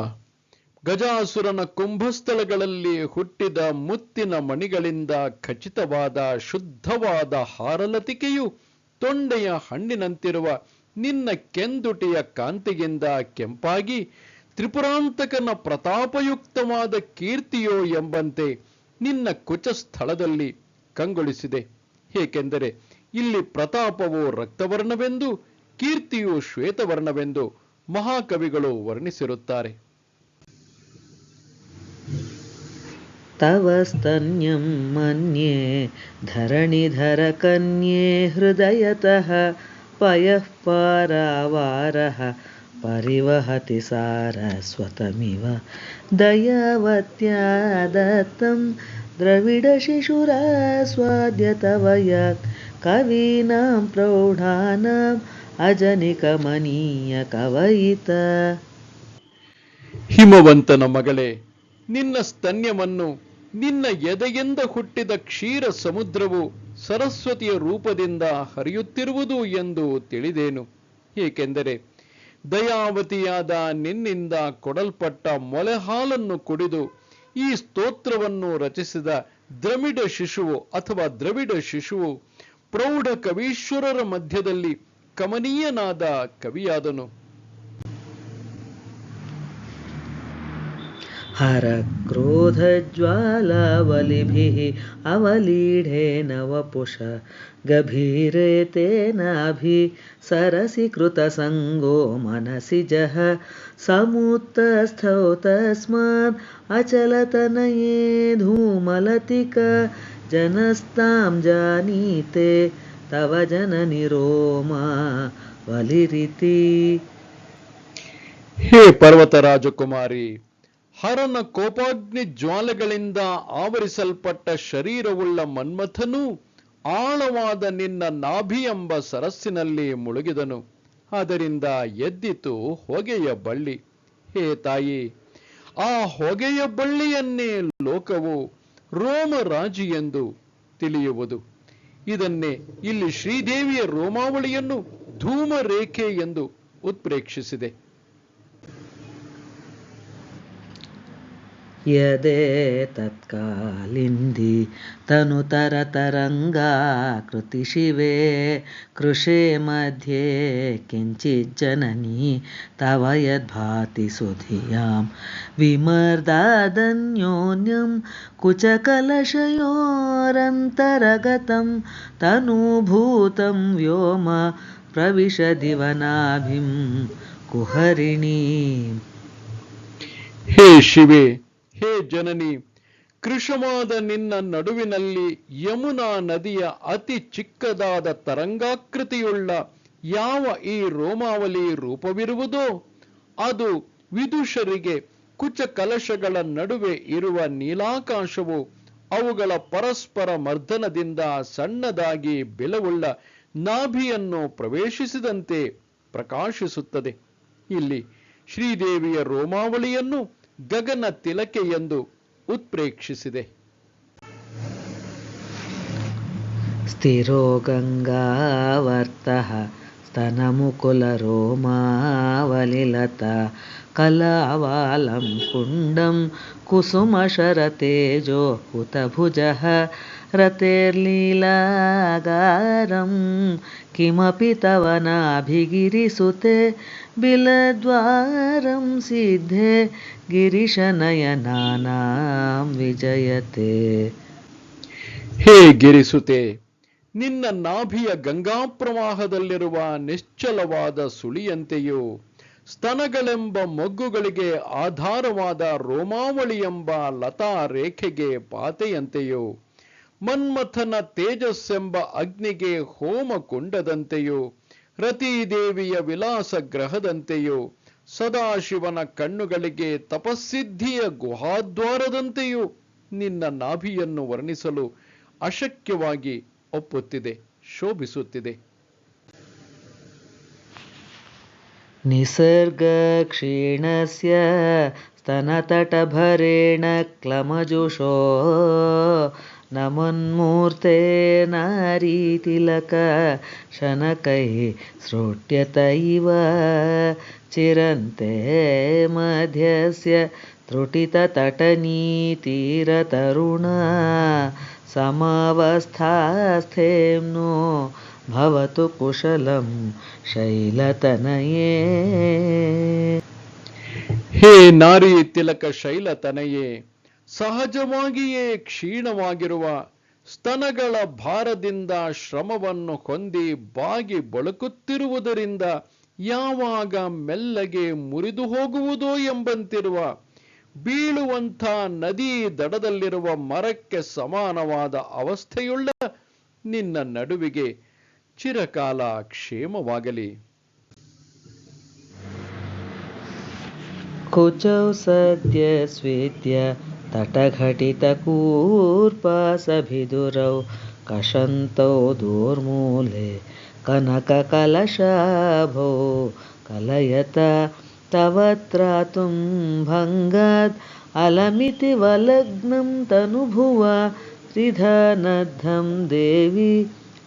ಗಜಾಸುರನ ಕುಂಭಸ್ಥಳಗಳಲ್ಲಿ ಹುಟ್ಟಿದ ಮುತ್ತಿನ ಮಣಿಗಳಿಂದ ಖಚಿತವಾದ ಶುದ್ಧವಾದ ಹಾರಲತಿಕೆಯು ತೊಂಡೆಯ ಹಣ್ಣಿನಂತಿರುವ ನಿನ್ನ ಕೆಂದುಟಿಯ ಕಾಂತಿಗಿಂದ ಕೆಂಪಾಗಿ ತ್ರಿಪುರಾಂತಕನ ಪ್ರತಾಪಯುಕ್ತವಾದ ಕೀರ್ತಿಯೋ ಎಂಬಂತೆ ನಿನ್ನ ಕುಚಸ್ಥಳದಲ್ಲಿ ಕಂಗೊಳಿಸಿದೆ. ಏಕೆಂದರೆ ಇಲ್ಲಿ ಪ್ರತಾಪವು ರಕ್ತವರ್ಣವೆಂದು, ಕೀರ್ತಿಯು ಶ್ವೇತವರ್ಣವೆಂದು ಮಹಾಕವಿಗಳು ವರ್ಣಿಸಿರುತ್ತಾರೆ. ತವ ಸ್ತನ್ಯಂ ಮನ್ಯೆ ಧರಣಿಧರ ಕನ್ಯೆ ಹೃದಯತಃ ಪಯಃ ಪಾರಾವಾರಃ ಪರಿವಹತಿ ಸಾರಸ್ವತಮಿವ ದಯಾವತ್ಯಾ ದತ್ತಂ ದ್ರವಿಡ ಶಿಶುರಾಸ್ವಾದ್ಯ ತವ ಯತ್ ಕವೀನಾಂ ಪ್ರೌಢಾನಾಂ ಅಜನಿಕಮನೀಯ ಕವಯಿತ. ಹಿಮವಂತನ ಮಗಳೇ, ನಿನ್ನ ಸ್ತನ್ಯವನ್ನು ನಿನ್ನ ಎದೆಯಿಂದ ಹುಟ್ಟಿದ ಕ್ಷೀರ ಸಮುದ್ರವು ಸರಸ್ವತಿಯ ರೂಪದಿಂದ ಹರಿಯುತ್ತಿರುವುದು ಎಂದು ತಿಳಿದೇನು. ಏಕೆಂದರೆ ದಯಾವತಿಯಾದ ನಿನ್ನಿಂದ ಕೊಡಲ್ಪಟ್ಟ ಮೊಲೆ ಹಾಲನ್ನು ಕುಡಿದು ಈ ಸ್ತೋತ್ರವನ್ನು ರಚಿಸಿದ ದ್ರವಿಡ ಶಿಶುವು ಅಥವಾ ದ್ರವಿಡ ಶಿಶುವು ಪ್ರೌಢ ಕವೀಶ್ವರರ ಮಧ್ಯದಲ್ಲಿ ಕಮನೀಯನಾದ ಕವಿಯಾದನು. ಹರ ಕ್ರೋಧ ಜ್ವಾಲಾವಲಿಭಿಃ ಅವಲೀಢೇನ ವಪುಷ ಗಭೀರೇತೇನಾಭಿ ಸರಸಿ ಕೃತ ಸಂಗೋ ಮನಸಿ ಜಹ ಸಮುತ್ತಸ್ಥೌ ತಸ್ಮಾತ್ ಅಚಲತನಯೇ ಧೂಮಲತಿಕ ಜನಸ್ತಾಂ ಜಾನೀತೆ ತವ ಜನನಿ ರೋಮಾ ವಲಿರಿತಿ. ಹೇ ಪರ್ವತ ರಾಜಕುಮಾರಿ, ಹರನ ಕೋಪಾಗ್ನಿ ಜ್ವಾಲೆಗಳಿಂದ ಆವರಿಸಲ್ಪಟ್ಟ ಶರೀರವುಳ್ಳ ಮನ್ಮಥನು ಆಳವಾದ ನಿನ್ನ ನಾಭಿ ಎಂಬ ಸರಸ್ಸಿನಲ್ಲಿ ಮುಳುಗಿದನು. ಅದರಿಂದ ಎದ್ದಿತು ಹೊಗೆಯ ಬಳ್ಳಿ. ಹೇ ತಾಯಿ, ಆ ಹೊಗೆಯ ಬಳ್ಳಿಯನ್ನೇ ಲೋಕವು ರೋಮರಾಜಿ ಎಂದು ತಿಳಿಯುವುದು. ಇದನ್ನೇ ಇಲ್ಲಿ ಶ್ರೀದೇವಿಯ ರೋಮಾವಳಿಯನ್ನು ಧೂಮರೇಖೆ ಎಂದು ಉತ್ಪ್ರೇಕ್ಷಿಸಿದೆ. ಯದೇ ತತ್ಕಾಲಿಂದಿ ತನುತರ ತರಂಗಾಕೃತಿ ಶಿವೆ ಕೃಷೇ ಮಧ್ಯೆ ಕಿಂಚಿಜ್ಜನನಿ ತವ ಯದ್ಭಾತಿ ಸುಧಿಯಾಂ ವಿಮರ್ದಾದನ್ಯೋನ್ಯಂ ಕುಚಕಲಶಯೋರಂತರಗತಂ ತನೂಭೂತಂ ವ್ಯೋಮ ಪ್ರವಿಶದಿವನಾಭಿಂ ಕುಹರಿಣೀಂ. ಹೇ ಶಿವೆ, ಹೇ ಜನನಿ, ಕೃಶವಾದ ನಿನ್ನ ನಡುವಿನಲ್ಲಿ ಯಮುನಾ ನದಿಯ ಅತಿ ಚಿಕ್ಕದಾದ ತರಂಗಾಕೃತಿಯುಳ್ಳ ಯಾವ ಈ ರೋಮಾವಲಿ ರೂಪವಿರುವುದೋ ಅದು ವಿದುಷರಿಗೆ ಕುಚ ಕಲಶಗಳ ನಡುವೆ ಇರುವ ನೀಲಾಕಾಶವು ಅವುಗಳ ಪರಸ್ಪರ ಮರ್ದನದಿಂದ ಸಣ್ಣದಾಗಿ ಬೆಲವುಳ್ಳ ನಾಭಿಯನ್ನು ಪ್ರವೇಶಿಸಿದಂತೆ ಪ್ರಕಾಶಿಸುತ್ತದೆ. ಇಲ್ಲಿ ಶ್ರೀದೇವಿಯ ರೋಮಾವಳಿಯನ್ನು ಗಗನ ತಿಲಕೆ ಎಂದು ಉತ್ಪ್ರೇಕ್ಷಿಸಿದೆ. ಸ್ಥಿರೋ ಗಂಗಾವರ್ತಃ ಸ್ತನಮುಕುಲ ರೋಮಾವಲಿಲತಾ ಕಲಾವಾಲಂ ಕುಂಡಂ ಕುಸುಮಶರತೇಜೋ ಹುತಭುಜಃ ರತೇರ್ಲೀಲಾಗಾರಂ ಕಿಮಪಿ ತವ ನಾಭಿಗಿರಿಸುತೆ ಬಿಲದ್ವಾರಂ ಸಿದ್ಧೆ ಗಿರಿಶನಯನಾನಾಂ ವಿಜಯತೆ. ಹೇ ಗಿರಿಸುತೆ, ನಿನ್ನ ನಾಭಿಯ ಗಂಗಾ ಪ್ರವಾಹದಲ್ಲಿರುವ ನಿಶ್ಚಲವಾದ ಸುಳಿಯಂತೆಯೂ ಸ್ತನಗಳೆಂಬ ಮೊಗ್ಗುಗಳಿಗೆ ಆಧಾರವಾದ ರೋಮಾವಳಿ ಎಂಬ ಲತಾ ರೇಖೆಗೆ ಪಾತೆಯಂತೆಯೂ ಮನ್ಮಥನ ತೇಜಸ್ಸೆಂಬ ಅಗ್ನಿಗೆ ಹೋಮಕುಂಡದಂತೆಯೂ ರತೀದೇವಿಯ ವಿಲಾಸ ಗ್ರಹದಂತೆಯೂ ಸದಾಶಿವನ ಕಣ್ಣುಗಳಿಗೆ ತಪಸ್ಸಿದ್ಧಿಯ ಗುಹಾದ್ವಾರದಂತೆಯೂ ನಿನ್ನ ನಾಭಿಯನ್ನು ವರ್ಣಿಸಲು ಅಶಕ್ಯವಾಗಿ ಒಪ್ಪುತ್ತಿದೆ, ಶೋಭಿಸುತ್ತಿದೆ. ನಿಸರ್ಗ ಕ್ಷೀಣಸ್ಯ ಸ್ತನತಟಭರೇಣ ಕ್ಲಮಜುಷೋ ನಮನ್ಮೂರ್ತೆ ನಾರೀತಿಲಕ ಶನಕೈ ಸೃಟ್ಯತ ಇವ ಚಿರಂತೆ ಮಧ್ಯಸ್ಯ ತ್ರುಟಿತತಟನೀತೀರತರುಣ ಸಮವಸ್ಥಾಸ್ಥೇಮ್ನೋ ಭವತು ಕುಶಲಂ ಶೈಲತನಯೇ. ಹೇ ನಾರಿ ತಿಲಕ ಶೈಲತನೆಯೇ, ಸಹಜವಾಗಿಯೇ ಕ್ಷೀಣವಾಗಿರುವ ಸ್ತನಗಳ ಭಾರದಿಂದ ಶ್ರಮವನ್ನು ಹೊಂದಿ ಬಾಗಿ ಬಳುಕುತ್ತಿರುವುದರಿಂದ ಯಾವಾಗ ಮೆಲ್ಲಗೆ ಮುರಿದು ಹೋಗುವುದೋ ಎಂಬಂತಿರುವ ಬೀಳುವಂಥ ನದಿ ದಡದಲ್ಲಿರುವ ಮರಕ್ಕೆ ಸಮಾನವಾದ ಅವಸ್ಥೆಯುಳ್ಳ ನಿನ್ನ ನಡುವಿಗೆ ಚಿರಕಾಲ ಕ್ಷೇಮವಾಗಲಿ. ಕುಚೌ ಸದ್ಯ ಸ್ವೇದ್ಯ ತಟಘಟಿತಕೂರ್ಪಾಸಭಿದುರೌ ಕಷಂತೌ ದೂರ್ಮೂಲೆ ಕನಕಕಲಶಾಭೋ ಕಲಯತ ತವ ತ್ರಾತುಂ ಭಂಗಾತ್ ಅಲಮಿತಿ ವಲಗ್ನಂ ತನುಭುವ ತ್ರಿಧನದ್ಧಂ ದೇವಿ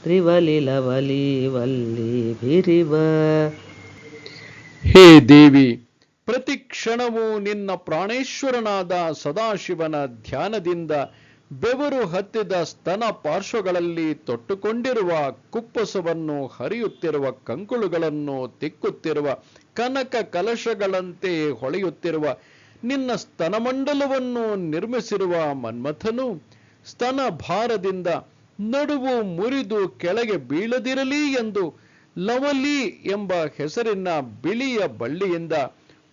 ತ್ರಿವಲಿಲವಲಿವಲ್ಲಿಭಿರಿವ. ಹೇ ದೇವಿ, ಪ್ರತಿ ಕ್ಷಣವೂ ನಿನ್ನ ಪ್ರಾಣೇಶ್ವರನಾದ ಸದಾಶಿವನ ಧ್ಯಾನದಿಂದ ಬೆವರು ಹತ್ತಿದ ಸ್ತನ ಪಾರ್ಶ್ವಗಳಲ್ಲಿ ತೊಟ್ಟುಕೊಂಡಿರುವ ಕುಪ್ಪಸವನ್ನು ಹರಿಯುತ್ತಿರುವ ಕಂಕುಳುಗಳನ್ನು ತಿಕ್ಕುತ್ತಿರುವ ಕನಕ ಕಲಶಗಳಂತೆ ಹೊಳೆಯುತ್ತಿರುವ ನಿನ್ನ ಸ್ತನಮಂಡಲವನ್ನು ನಿರ್ಮಿಸಿರುವ ಮನ್ಮಥನು ಸ್ತನ ಭಾರದಿಂದ ನಡುವು ಮುರಿದು ಕೆಳಗೆ ಬೀಳದಿರಲಿ ಎಂದು ಲವಲಿ ಎಂಬ ಹೆಸರಿನ ಬಿಳಿಯ ಬಳ್ಳಿಯಿಂದ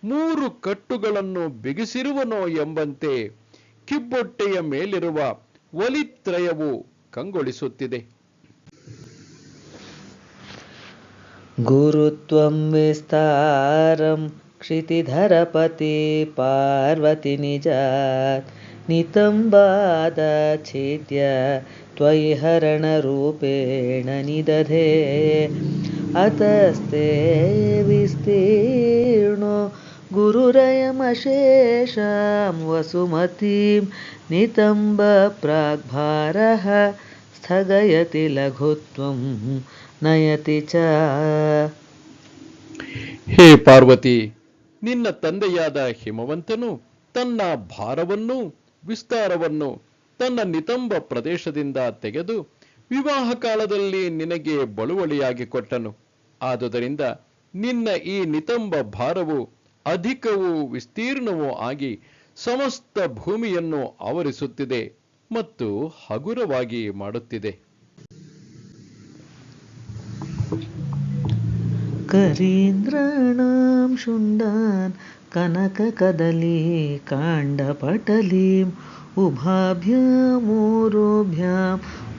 3 ಕಟ್ಟುಗಳನ್ನು ಬಿಗಿಸಿರುವನೋ ಎಂಬಂತೆ ಕಿಬ್ಬೊಟ್ಟೆಯ ಮೇಲಿರುವ ಒಲಿತ್ರಯವು ಕಂಗೊಳಿಸುತ್ತಿದೆ. ಗುರುತ್ವಂ ವಿಸ್ತಾರಂ ಕ್ಷಿತಿಧರಪತಿ ಪಾರ್ವತಿ ನಿಜಾತ್ ನಿತಂಬಾದಛೇತ್ಯ ತ್ವಯಿ ಹರಣ ರೂಪೇಣ ನಿದಧೆ ಅತಸ್ತೆ ವಿಸ್ತೀರ್ಣೋ ಗುರುರಯಮಶೇಷಾಂ ವಸುಮತೀಂ ನಿತಂಬ ಪ್ರಾಗ್ಭಾರಃ ಸ್ಥಗಯತಿ ಲಘುತ್ವಂ ನಯತಿ ಚ. ಹೇ ಪಾರ್ವತಿ, ನಿನ್ನ ತಂದೆಯಾದ ಹಿಮವಂತನು ತನ್ನ ಭಾರವನ್ನು ವಿಸ್ತಾರವನ್ನು ತನ್ನ ನಿತಂಬ ಪ್ರದೇಶದಿಂದ ತೆಗೆದು ವಿವಾಹ ಕಾಲದಲ್ಲಿ ನಿನಗೆ ಬಳುವಳಿಯಾಗಿ ಕೊಟ್ಟನು. ಆದುದರಿಂದ ನಿನ್ನ ಈ ನಿತಂಬ ಭಾರವು ಅಧಿಕವೂ ವಿಸ್ತೀರ್ಣವೂ ಆಗಿ ಸಮಸ್ತ ಭೂಮಿಯನ್ನು ಆವರಿಸುತ್ತಿದೆ ಮತ್ತು ಹಗುರವಾಗಿ ಮಾಡುತ್ತಿದೆ. ಕರೀಂದ್ರಾಣಾಂ ಶುಂಡಾನ್ ಕನಕ ಕದಲಿ ಕಾಂಡ ಪಟಲೀಂ ಉಭಾಭ್ಯಾಮೂರುಭ್ಯಾಂ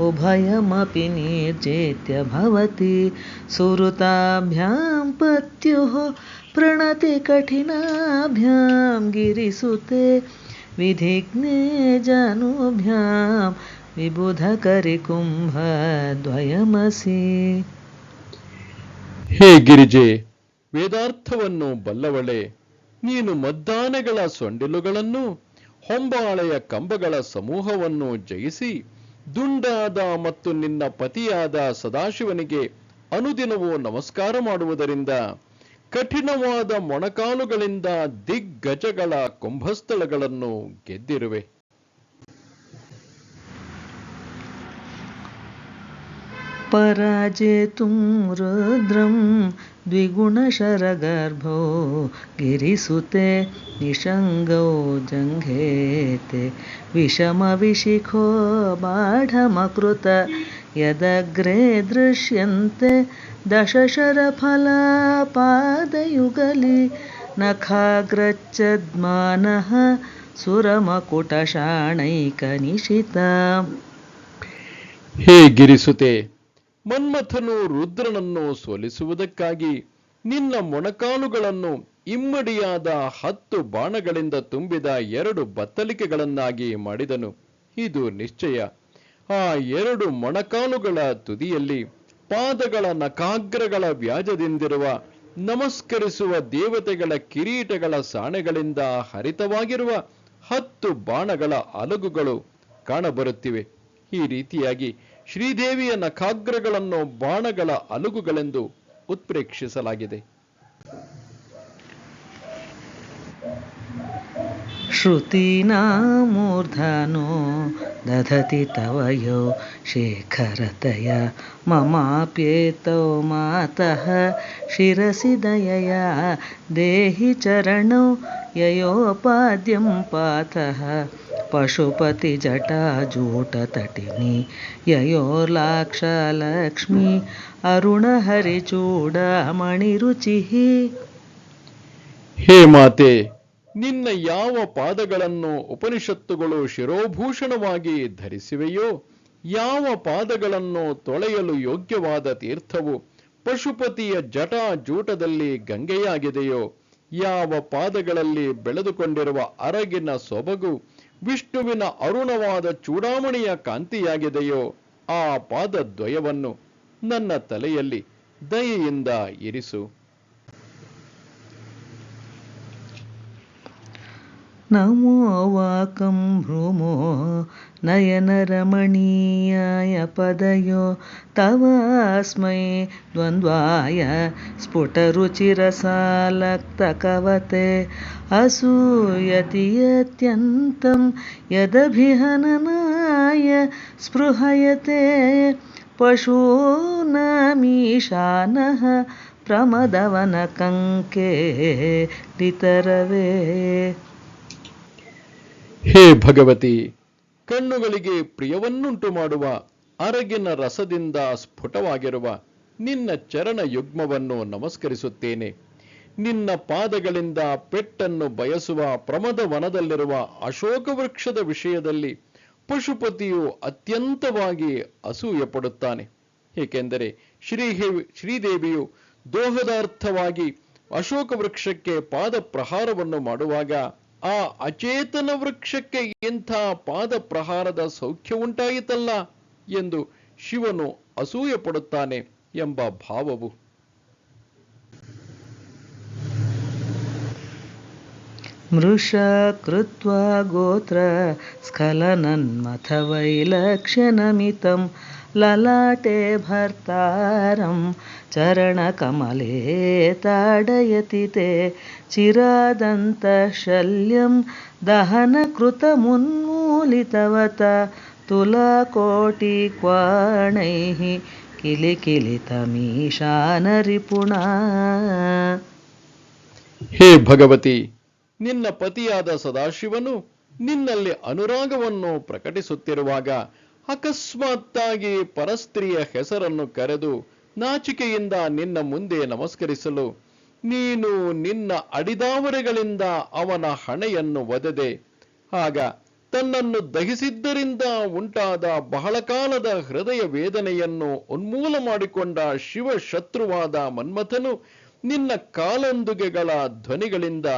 ಉಭಯಮಪಿ ನಿರ್ಜೇತ್ಯ ಭವತಿ ಸುಹೃತಾಭ್ಯಾಂ ಪತ್ಯುಃ ಪ್ರಣತಿ ಕಠಿನಾಭ್ಯಾಂ ಗಿರಿಸುತೆ ವಿಧಿಗ್ನೇ ಜಾನುಭ್ಯಾಂ ವಿಬುಧಕರಿ ಕುಂಭದ್ವಯಮಸಿ. ಹೇ ಗಿರಿಜೆ, ವೇದಾರ್ಥವನ್ನು ಬಲ್ಲವಳೆ, ನೀನು ಮದ್ದಾನೆಗಳ ಸೊಂಡಿಲುಗಳನ್ನು ಹೊಂಬಾಳೆಯ ಕಂಬಗಳ ಸಮೂಹವನ್ನು ಜಯಿಸಿ ದುಂಡಾದ ಮತ್ತು ನಿನ್ನ ಪತಿಯಾದ ಸದಾಶಿವನಿಗೆ ಅನುದಿನವೂ ನಮಸ್ಕಾರ ಮಾಡುವುದರಿಂದ ಕಠಿಣವಾದ ಮೊಣಕಾಲುಗಳಿಂದ ದಿಗ್ಗಜಗಳ ಕುಂಭಸ್ಥಳಗಳನ್ನು ಗೆದ್ದಿರುವೆ. ಪರಾಜೇತುಂ ರುದ್ರಂ ದ್ವಿಗುಣಶರಗರ್ಭೋ ಗಿರಿಸುತೆ ನಿಷಂಗೌ ಜಂಘೇತೆ ವಿಷಮವಿಶಿಖೋ ಬಾಢಮಕೃತ ಯದಗ್ರೇ ದೃಶ್ಯಂತೆ ದಶಶರಫಲಪಾದಯುಗಲಿ ನಖಾಗ್ರಚ್ಚದ್ಮಾನಃ ಸುರಮಕುಟಶಾಣೈಕನಿಶಿತ. ಹೇ ಗಿರಿಸುತೆ, ಮನ್ಮಥನು ರುದ್ರನನ್ನು ಸೋಲಿಸುವುದಕ್ಕಾಗಿ ನಿನ್ನ ಮೊಣಕಾಲುಗಳನ್ನು ಇಮ್ಮಡಿಯಾದ 10 ಬಾಣಗಳಿಂದ ತುಂಬಿದ 2 ಬತ್ತಲಿಕೆಗಳನ್ನಾಗಿ ಮಾಡಿದನು. ಇದು ನಿಶ್ಚಯ. ಆ 2 ಮೊಣಕಾಲುಗಳ ತುದಿಯಲ್ಲಿ ಪಾದಗಳ ನಖಾಗ್ರಗಳ ವ್ಯಾಜದಿಂದಿರುವ ನಮಸ್ಕರಿಸುವ ದೇವತೆಗಳ ಕಿರೀಟಗಳ ಸಾಣೆಗಳಿಂದ ಹರಿತವಾಗಿರುವ 10 ಬಾಣಗಳ ಅಲಗುಗಳು ಕಾಣಬರುತ್ತಿವೆ. ಈ ರೀತಿಯಾಗಿ ಶ್ರೀದೇವಿಯ ನಖಾಗ್ರಗಳನ್ನು ಬಾಣಗಳ ಅಲಗುಗಳೆಂದು ಉತ್ಪ್ರೇಕ್ಷಿಸಲಾಗಿದೆ. श्रुतीनामूर्धनो दधति तव यो शेखरतया ममाप्येतौ मातः शिरसि दयया देहि चरणौ ययोपाद्यं पातः पशुपतिजटाजूटतटिनी ययोर्लाक्षलक्ष्मी अरुणहरिचूडामणिरुचिः. ಹೇ ಮಾತೆ, ನಿನ್ನ ಯಾವ ಪಾದಗಳನ್ನು ಉಪನಿಷತ್ತುಗಳು ಶಿರೋಭೂಷಣವಾಗಿ ಧರಿಸಿವೆಯೋ, ಯಾವ ಪಾದಗಳನ್ನು ತೊಳೆಯಲು ಯೋಗ್ಯವಾದ ತೀರ್ಥವು ಪಶುಪತಿಯ ಜಟಾಜೂಟದಲ್ಲಿ ಗಂಗೆಯಾಗಿದೆಯೋ, ಯಾವ ಪಾದಗಳಲ್ಲಿ ಬೆಳೆದುಕೊಂಡಿರುವ ಅರಗಿನ ಸೊಬಗು ವಿಷ್ಣುವಿನ ಅರುಣವಾದ ಚೂಡಾಮಣಿಯ ಕಾಂತಿಯಾಗಿದೆಯೋ, ಆ ಪಾದದ್ವಯವನ್ನು ನನ್ನ ತಲೆಯಲ್ಲಿ ದಯೆಯಿಂದ ಇರಿಸು. ನಮೋ ವಾಕಂ ಭ್ರೂಮೋ ನಯನರಮಣೀಯಾಯ ಪದಯೋ ತವಾಸ್ಮೈ ದ್ವಂದ್ವಾಯ ಸ್ಫುಟರುಚಿರಸಾಲಕ್ತಕವತೆ ಅಸೂಯತಿಯತ್ಯಂತಂ ಯದಭಿಹನನಾಯ ಸ್ಪೃಹಯತೆ ಪಶೂನಾಮೀಶಾನಃ ಪ್ರಮದವನ ಕಂಕೆ ಲಿತರವೇ. ಹೇ ಭಗವತಿ, ಕಣ್ಣುಗಳಿಗೆ ಪ್ರಿಯವನ್ನುಂಟು ಮಾಡುವ ಅರಗಿನ ರಸದಿಂದ ಸ್ಫುಟವಾಗಿರುವ ನಿನ್ನ ಚರಣ ಯುಗ್ಮವನ್ನು ನಮಸ್ಕರಿಸುತ್ತೇನೆ. ನಿನ್ನ ಪಾದಗಳಿಂದ ಪೆಟ್ಟನ್ನು ಬಯಸುವ ಪ್ರಮದ ವನದಲ್ಲಿರುವ ಅಶೋಕ ವೃಕ್ಷದ ವಿಷಯದಲ್ಲಿ ಪಶುಪತಿಯು ಅತ್ಯಂತವಾಗಿ ಅಸೂಯೆ ಪಡುತ್ತಾನೆ. ಏಕೆಂದರೆ ಶ್ರೀದೇವಿಯು ದೋಹದಾರ್ಥವಾಗಿ ಅಶೋಕ ವೃಕ್ಷಕ್ಕೆ ಪಾದ ಪ್ರಹಾರವನ್ನು ಮಾಡುವಾಗ ಆ ಅಚೇತನ ವೃಕ್ಷಕ್ಕೆ ಇಂಥ ಪಾದ ಪ್ರಹಾರದ ಸೌಖ್ಯ ಉಂಟಾಯಿತಲ್ಲ ಎಂದು ಶಿವನು ಅಸೂಯೆ ಪಡುತ್ತಾನೆ ಎಂಬ ಭಾವವು. ಮೃಷ ಕೃತ್ವಾ ಗೋತ್ರ ಸ್ಖಲನನ್ಮಥ ವೈಲಕ್ಷ್ಯನಮಿತಂ ಲಲಾಟೆ ಭರ್ತಾರಂ ಚರಣಕಮಲೇ ತಾಡಯತಿ ತೇ ಚಿರಾದಂತಶಲ್ಯಂ ದಹನಕೃತಮುನ್ಮೂಲಿತವತ ತುಲಾಕೋಟಿಕ್ವಾಣೈಃ ಕಿಲಿಕಿಲಿತಮೀಶಾನರಿಪುಣಾ. ಹೇ ಭಗವತಿ, ನಿನ್ನ ಪತಿಯಾದ ಸದಾಶಿವನು ನಿನ್ನಲ್ಲಿ ಅನುರಾಗವನ್ನು ಪ್ರಕಟಿಸುತ್ತಿರುವಾಗ ಅಕಸ್ಮಾತ್ತಾಗಿ ಪರಸ್ತ್ರೀಯ ಹೆಸರನ್ನು ಕರೆದು ನಾಚಿಕೆಯಿಂದ ನಿನ್ನ ಮುಂದೆ ನಮಸ್ಕರಿಸಲು ನೀನು ನಿನ್ನ ಅಡಿದಾವರೆಗಳಿಂದ ಅವನ ಹಣೆಯನ್ನು ಒದೆದೆ. ಆಗ ತನ್ನನ್ನು ದಹಿಸಿದ್ದರಿಂದ ಉಂಟಾದ ಬಹಳ ಕಾಲದ ಹೃದಯ ವೇದನೆಯನ್ನು ಉನ್ಮೂಲ ಮಾಡಿಕೊಂಡ ಶಿವಶತ್ರುವಾದ ಮನ್ಮಥನು ನಿನ್ನ ಕಾಲಂದುಗೆಗಳ ಧ್ವನಿಗಳಿಂದ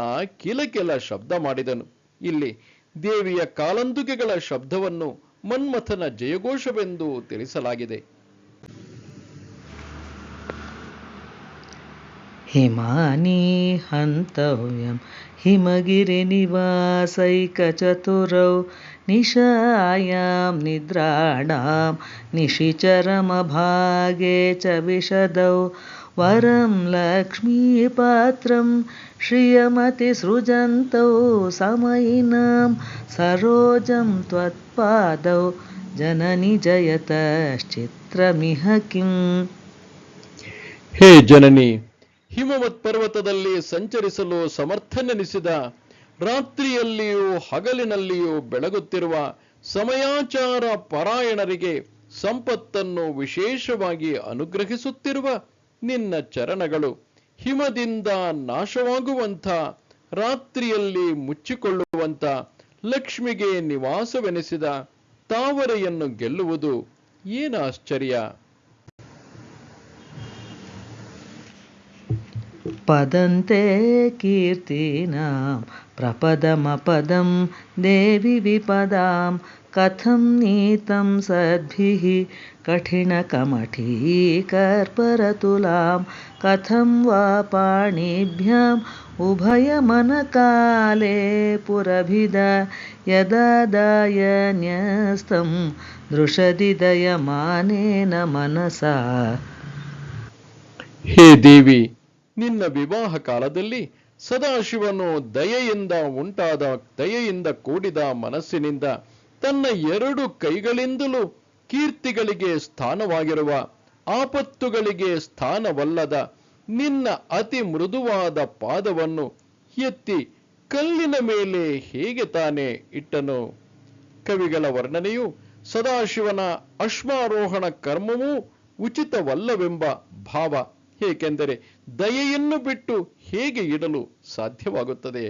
ಕಿಲಕಿಲ ಶಬ್ದ ಮಾಡಿದನು. ಇಲ್ಲಿ ದೇವಿಯ ಕಾಲಂದುಗೆಗಳ ಶಬ್ದವನ್ನು ಮನ್ಮಥನ ಜಯಘೋಷವೆಂದು ತಿಳಿಸಲಾಗಿದೆ. ಹಿಮಾನಿ ಹಂತವ್ಯಂ ಹಿಮಗಿರಿನಿವಾಸೈಕಚತುರೌ ನಿಶಾಯಾಂ ನಿದ್ರಾಣಾಂ ನಿಶಿಚರಮಭಾಗೆ ಚ ವಿಶದೌ ವರಂ ಲಕ್ಷ್ಮೀಪಾತ್ರಂ ಶ್ರಿಯಮತಿಸೃಜಂತೌ ಸಮಯಿನಾಂ ಸರೋಜಂ ತ್ವತ್ಪಾದೌ ಜನನಿ ಜಯತಶ್ಚಿತ್ರಮಿಹ ಕಿಂ. ಹೇ ಜನನಿ, ಹಿಮವತ್ ಪರ್ವತದಲ್ಲಿ ಸಂಚರಿಸಲು ಸಮರ್ಥನೆನಿಸಿದ, ರಾತ್ರಿಯಲ್ಲಿಯೂ ಹಗಲಿನಲ್ಲಿಯೂ ಬೆಳಗುತ್ತಿರುವ ಸಮಯಾಚಾರ ಪರಾಯಣರಿಗೆ ಸಂಪತ್ತನ್ನು ವಿಶೇಷವಾಗಿ ಅನುಗ್ರಹಿಸುತ್ತಿರುವ ನಿನ್ನ ಚರಣಗಳು ಹಿಮದಿಂದ ನಾಶವಾಗುವಂಥ, ರಾತ್ರಿಯಲ್ಲಿ ಮುಚ್ಚಿಕೊಳ್ಳುವಂಥ, ಲಕ್ಷ್ಮಿಗೆ ನಿವಾಸವೆನಿಸಿದ ತಾವರೆಯನ್ನು ಗೆಲ್ಲುವುದು ಏನು ಆಶ್ಚರ್ಯ. ಪದಂತೆ ಕೀರ್ತೀನಾಂ ಪ್ರಪದಮಪದಂ ದೇವಿ ವಿಪದಾಂ ಕಥಂ ನೀತಂ ಸದ್ಭಿಃ ಕಠಿಣಕಮಠೀಕರ್ಪರತುಲಾಂ ಕಥಂ ವಾ ಪಾಣಿಭ್ಯಾಂ ಉಭಯಮನಕಾಲೇ ಪುರಭಿದ ಯದಾದಾಯ ನ್ಯಸ್ತಂ ದೃಶದಿ ದಯಮಾನೇನ ಮನಸಾ. ಹೇ ದೇವಿ, ನಿನ್ನ ವಿವಾಹ ಕಾಲದಲ್ಲಿ ಸದಾಶಿವನು ದಯೆಯಿಂದ ಕೂಡಿದ ಮನಸ್ಸಿನಿಂದ ತನ್ನ 2 ಕೈಗಳಿಂದಲೂ ಕೀರ್ತಿಗಳಿಗೆ ಸ್ಥಾನವಾಗಿರುವ, ಆಪತ್ತುಗಳಿಗೆ ಸ್ಥಾನವಲ್ಲದ ನಿನ್ನ ಅತಿ ಮೃದುವಾದ ಪಾದವನ್ನು ಎತ್ತಿ ಕಲ್ಲಿನ ಮೇಲೆ ಹೇಗೆ ತಾನೇ ಇಟ್ಟನು? ಕವಿಗಳ ವರ್ಣನೆಯು ಸದಾಶಿವನ ಅಶ್ವಾರೋಹಣ ಕರ್ಮವೂ ಉಚಿತವಲ್ಲವೆಂಬ ಭಾವ. ಏಕೆಂದರೆ ದಯೆಯನ್ನು ಬಿಟ್ಟು ಹೇಗೆ ಇಡಲು ಸಾಧ್ಯವಾಗುತ್ತದೆ?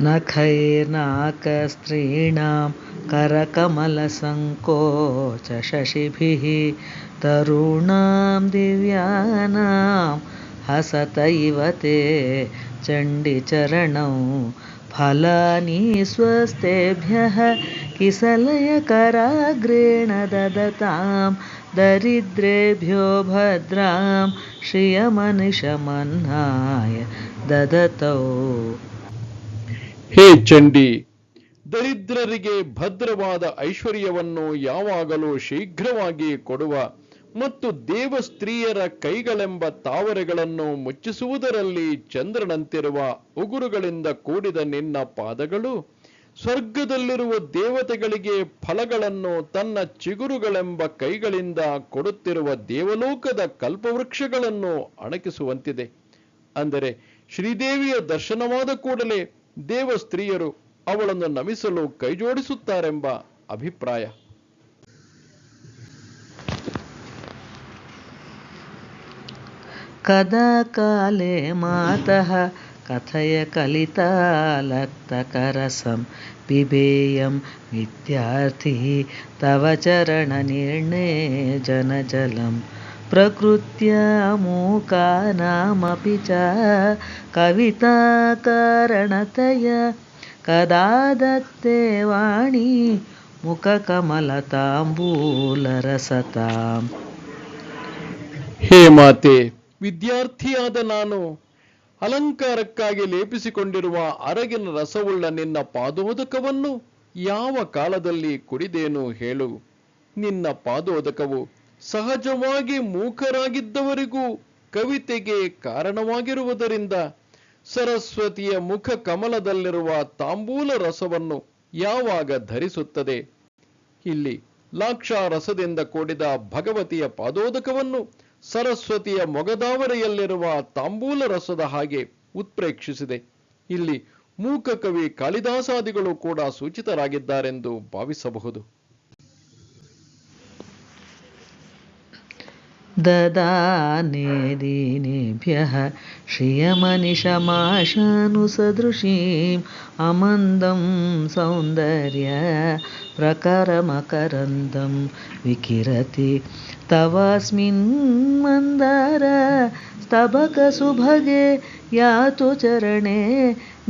ನಖೈರ್ನಾಕಸ್ತ್ರೀಣಾಂ ಕರಕಮಲಸಂಕೋಚ ಶಶಿಭಿಃ ತರುಣಾಂ ದಿವ್ಯಾನಾಂ ಹಸತ ಇವ ತೇ ಚಂಡಿಚರಣೌ ಫಲಾನಿ ಸ್ವಸ್ತೆಭ್ಯಃ ಕಿಸಲಯಕರಾಗ್ರೇಣ ದದತಾಂ ದರಿದ್ರೇಭ್ಯೋ ಭದ್ರಾಂ ಶ್ರಿಯಮನಿಶಮನ್ನಾಯ ದದತೌ. ಹೇ ಚಂಡಿ, ದರಿದ್ರರಿಗೆ ಭದ್ರವಾದ ಐಶ್ವರ್ಯವನ್ನು ಯಾವಾಗಲೂ ಶೀಘ್ರವಾಗಿ ಕೊಡುವ ಮತ್ತು ದೇವಸ್ತ್ರೀಯರ ಕೈಗಳೆಂಬ ತಾವರೆಗಳನ್ನು ಮುಚ್ಚಿಸುವುದರಲ್ಲಿ ಚಂದ್ರನಂತಿರುವ ಉಗುರುಗಳಿಂದ ಕೂಡಿದ ನಿನ್ನ ಪಾದಗಳು ಸ್ವರ್ಗದಲ್ಲಿರುವ ದೇವತೆಗಳಿಗೆ ಫಲಗಳನ್ನು ತನ್ನ ಚಿಗುರುಗಳೆಂಬ ಕೈಗಳಿಂದ ಕೊಡುತ್ತಿರುವ ದೇವಲೋಕದ ಕಲ್ಪವೃಕ್ಷಗಳನ್ನು ಅಣಕಿಸುವಂತಿದೆ. ಅಂದರೆ ಶ್ರೀದೇವಿಯ ದರ್ಶನವಾದ ಕೂಡಲೇ ದೇವಸ್ತ್ರೀಯರು ಅವಳನ್ನು ನಮಿಸಲು ಕೈಜೋಡಿಸುತ್ತಾರೆಂಬ ಅಭಿಪ್ರಾಯ. ಕದಾ ಕಾಲೇ ಮಾತಃ ಕಥಯ ಕಲಿತಾಲಕ್ತಕರಸಂ ಪಿಬೇಯಂ ವಿದ್ಯಾರ್ಥಿ ತವ ಚರಣ ನಿರ್ಣೇ ಜನಜಲಂ ಪ್ರಕೃತ್ಯ ಮೂಕಾನಾಮಪಿ ಚ ಕವಿತಾ ಕಾರಣತಯ ಕದಾ ದತ್ತೇ ವಾಣಿ ಮುಖಕಮಲತಾಂಬೂಲರಸತಾಂ. ಹೇ ಮಾತೆ, ವಿದ್ಯಾರ್ಥಿಯಾದ ನಾನು ಅಲಂಕಾರಕ್ಕಾಗಿ ಲೇಪಿಸಿಕೊಂಡಿರುವ ಅರಗಿನ ರಸವುಳ್ಳ ನಿನ್ನ ಪಾದೋದಕವನ್ನು ಯಾವ ಕಾಲದಲ್ಲಿ ಕುಡಿದೇನು ಹೇಳು? ನಿನ್ನ ಪಾದೋದಕವು ಸಹಜವಾಗಿ ಮೂಕರಾಗಿದ್ದವರಿಗೂ ಕವಿತೆಗೆ ಕಾರಣವಾಗಿರುವುದರಿಂದ ಸರಸ್ವತಿಯ ಮುಖ ಕಮಲದಲ್ಲಿರುವ ತಾಂಬೂಲ ರಸವನ್ನು ಯಾವಾಗ ಧರಿಸುತ್ತದೆ? ಇಲ್ಲಿ ಲಾಕ್ಷಾರಸದಿಂದ ಕೂಡಿದ ಭಗವತಿಯ ಪಾದೋದಕವನ್ನು ಸರಸ್ವತಿಯ ಮೊಗದಾವರೆಯಲ್ಲಿರುವ ತಾಂಬೂಲ ರಸದ ಹಾಗೆ ಉತ್ಪ್ರೇಕ್ಷಿಸಿದೆ. ಇಲ್ಲಿ ಮೂಕ ಕವಿ ಕಾಳಿದಾಸಾದಿಗಳು ಕೂಡ ಸೂಚಿತರಾಗಿದ್ದಾರೆಂದು ಭಾವಿಸಬಹುದು. ದದಾನೆ ದೀನೇಭ್ಯಃ ಶ್ರಿಯಮನಿಶಮಾಶಾನುಸದೃಶೀಂ ಅಮಂದಂ ಸೌಂದರ್ಯ ಪ್ರಕರಮಕರಂದಂ ವಿಕಿರತಿ ತವಾಸ್ಮಿನ್ ಮಂದಾರ ಸ್ತಬಕ ಸುಭಗೆ ಯಾತು ಚರಣೆ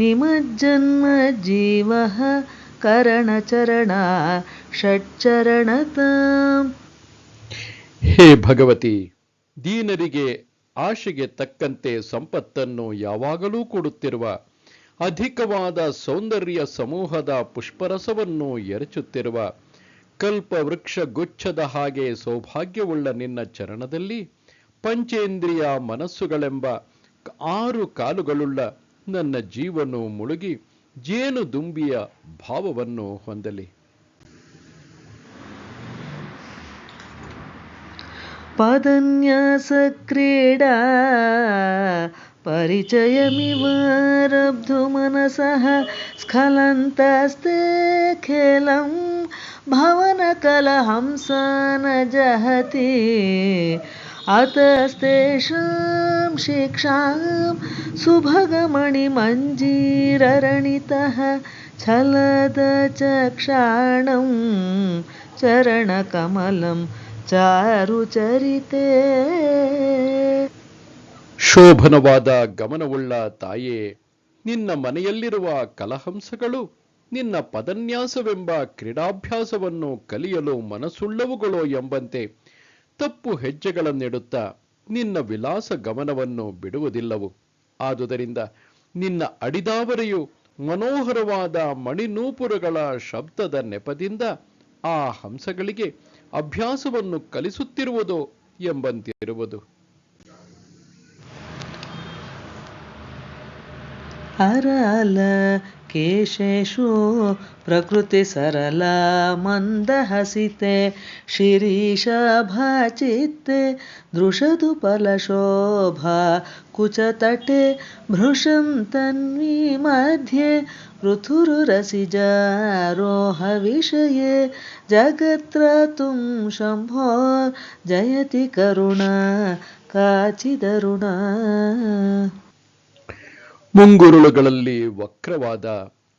ನಿಮಜ್ಜನ್ಮ ಜೀವಃ ಕರಣಚರಣ ಷಟ್ಚರಣತಾಂ. ಹೇ ಭಗವತಿ, ದೀನರಿಗೆ ಆಶೆಗೆ ತಕ್ಕಂತೆ ಸಂಪತ್ತನ್ನು ಯಾವಾಗಲೂ ಕೊಡುತ್ತಿರುವ, ಅಧಿಕವಾದ ಸೌಂದರ್ಯ ಸಮೂಹದ ಪುಷ್ಪರಸವನ್ನು ಎರಚುತ್ತಿರುವ, ಕಲ್ಪವೃಕ್ಷ ಗುಚ್ಛದ ಹಾಗೆ ಸೌಭಾಗ್ಯವುಳ್ಳ ನಿನ್ನ ಚರಣದಲ್ಲಿ ಪಂಚೇಂದ್ರಿಯ ಮನಸ್ಸುಗಳೆಂಬ 6 ಕಾಲುಗಳುಳ್ಳ ನನ್ನ ಜೀವನು ಮುಳುಗಿ ಜೇನು ದುಂಬಿಯ ಭಾವವನ್ನು ಹೊಂದಲಿ. ಪದನ್ಯಾಸ ಕ್ರೀಡಾ ಪರಿಚಯಮಿವ ರಬ್ಧು ಮನಸಃ ಸ್ಖಲಂತಸ್ತೆ ಖೇಲಂ ಭವನ ಕಲಹಂಸನ ಜಹತಿ ಅತಸ್ತೇಷಾಂ ಶಿಕ್ಷಾಂ ಸುಭಗಮಣಿ ಮಂಜೀರರಣಿತಃ ಛಲದ ಚಕ್ಷಾಣಂ ಚರಣಕಮಲಂ ಚಾರುಚರಿತೆ. ಶೋಭನವಾದ ಗಮನವುಳ್ಳ ತಾಯೇ, ನಿನ್ನ ಮನೆಯಲ್ಲಿರುವ ಕಲಹಂಸಗಳು ನಿನ್ನ ಪದನ್ಯಾಸವೆಂಬ ಕ್ರೀಡಾಭ್ಯಾಸವನ್ನು ಕಲಿಯಲು ಮನಸ್ಸುಳ್ಳವುಗಳೋ ಎಂಬಂತೆ ತಪ್ಪು ಹೆಜ್ಜೆಗಳನ್ನಿಡುತ್ತಾ ನಿನ್ನ ವಿಲಾಸ ಗಮನವನ್ನು ಬಿಡುವುದಿಲ್ಲವು. ಆದುದರಿಂದ ನಿನ್ನ ಅಡಿದಾವರೆಯು ಮನೋಹರವಾದ ಮಣಿನೂಪುರಗಳ ಶಬ್ದದ ನೆಪದಿಂದ ಆ ಹಂಸಗಳಿಗೆ ಅಭ್ಯಾಸವನ್ನು ಕಲಿಸುತ್ತಿರುವುದೋ ಎಂಬಂತಿರುವುದು. ಅರಲ ಕೇಶೇಶು ಪ್ರಕೃತಿ ಸರಳ ಮಂದಹಸಿತೆ ಶಿರೀಷಾಭಾಚಿತ್ತೆ ದೃಶದು ಫಲಶೋಭಾ ಕುಚತಟೆ ಭೃಶಂ ತನ್ವಿ ಮಧ್ಯೆ ಋತುರುರಸಿಜಾರೋಹ ವಿಷಯೇ ಜಗತ್ರತುಂ ಶಂಭೋ ಜಯತಿ ಕರುಣಾ ಕಾಚಿದರುಣ. ಮುಂಗುರುಳುಗಳಲ್ಲಿ ವಕ್ರವಾದ,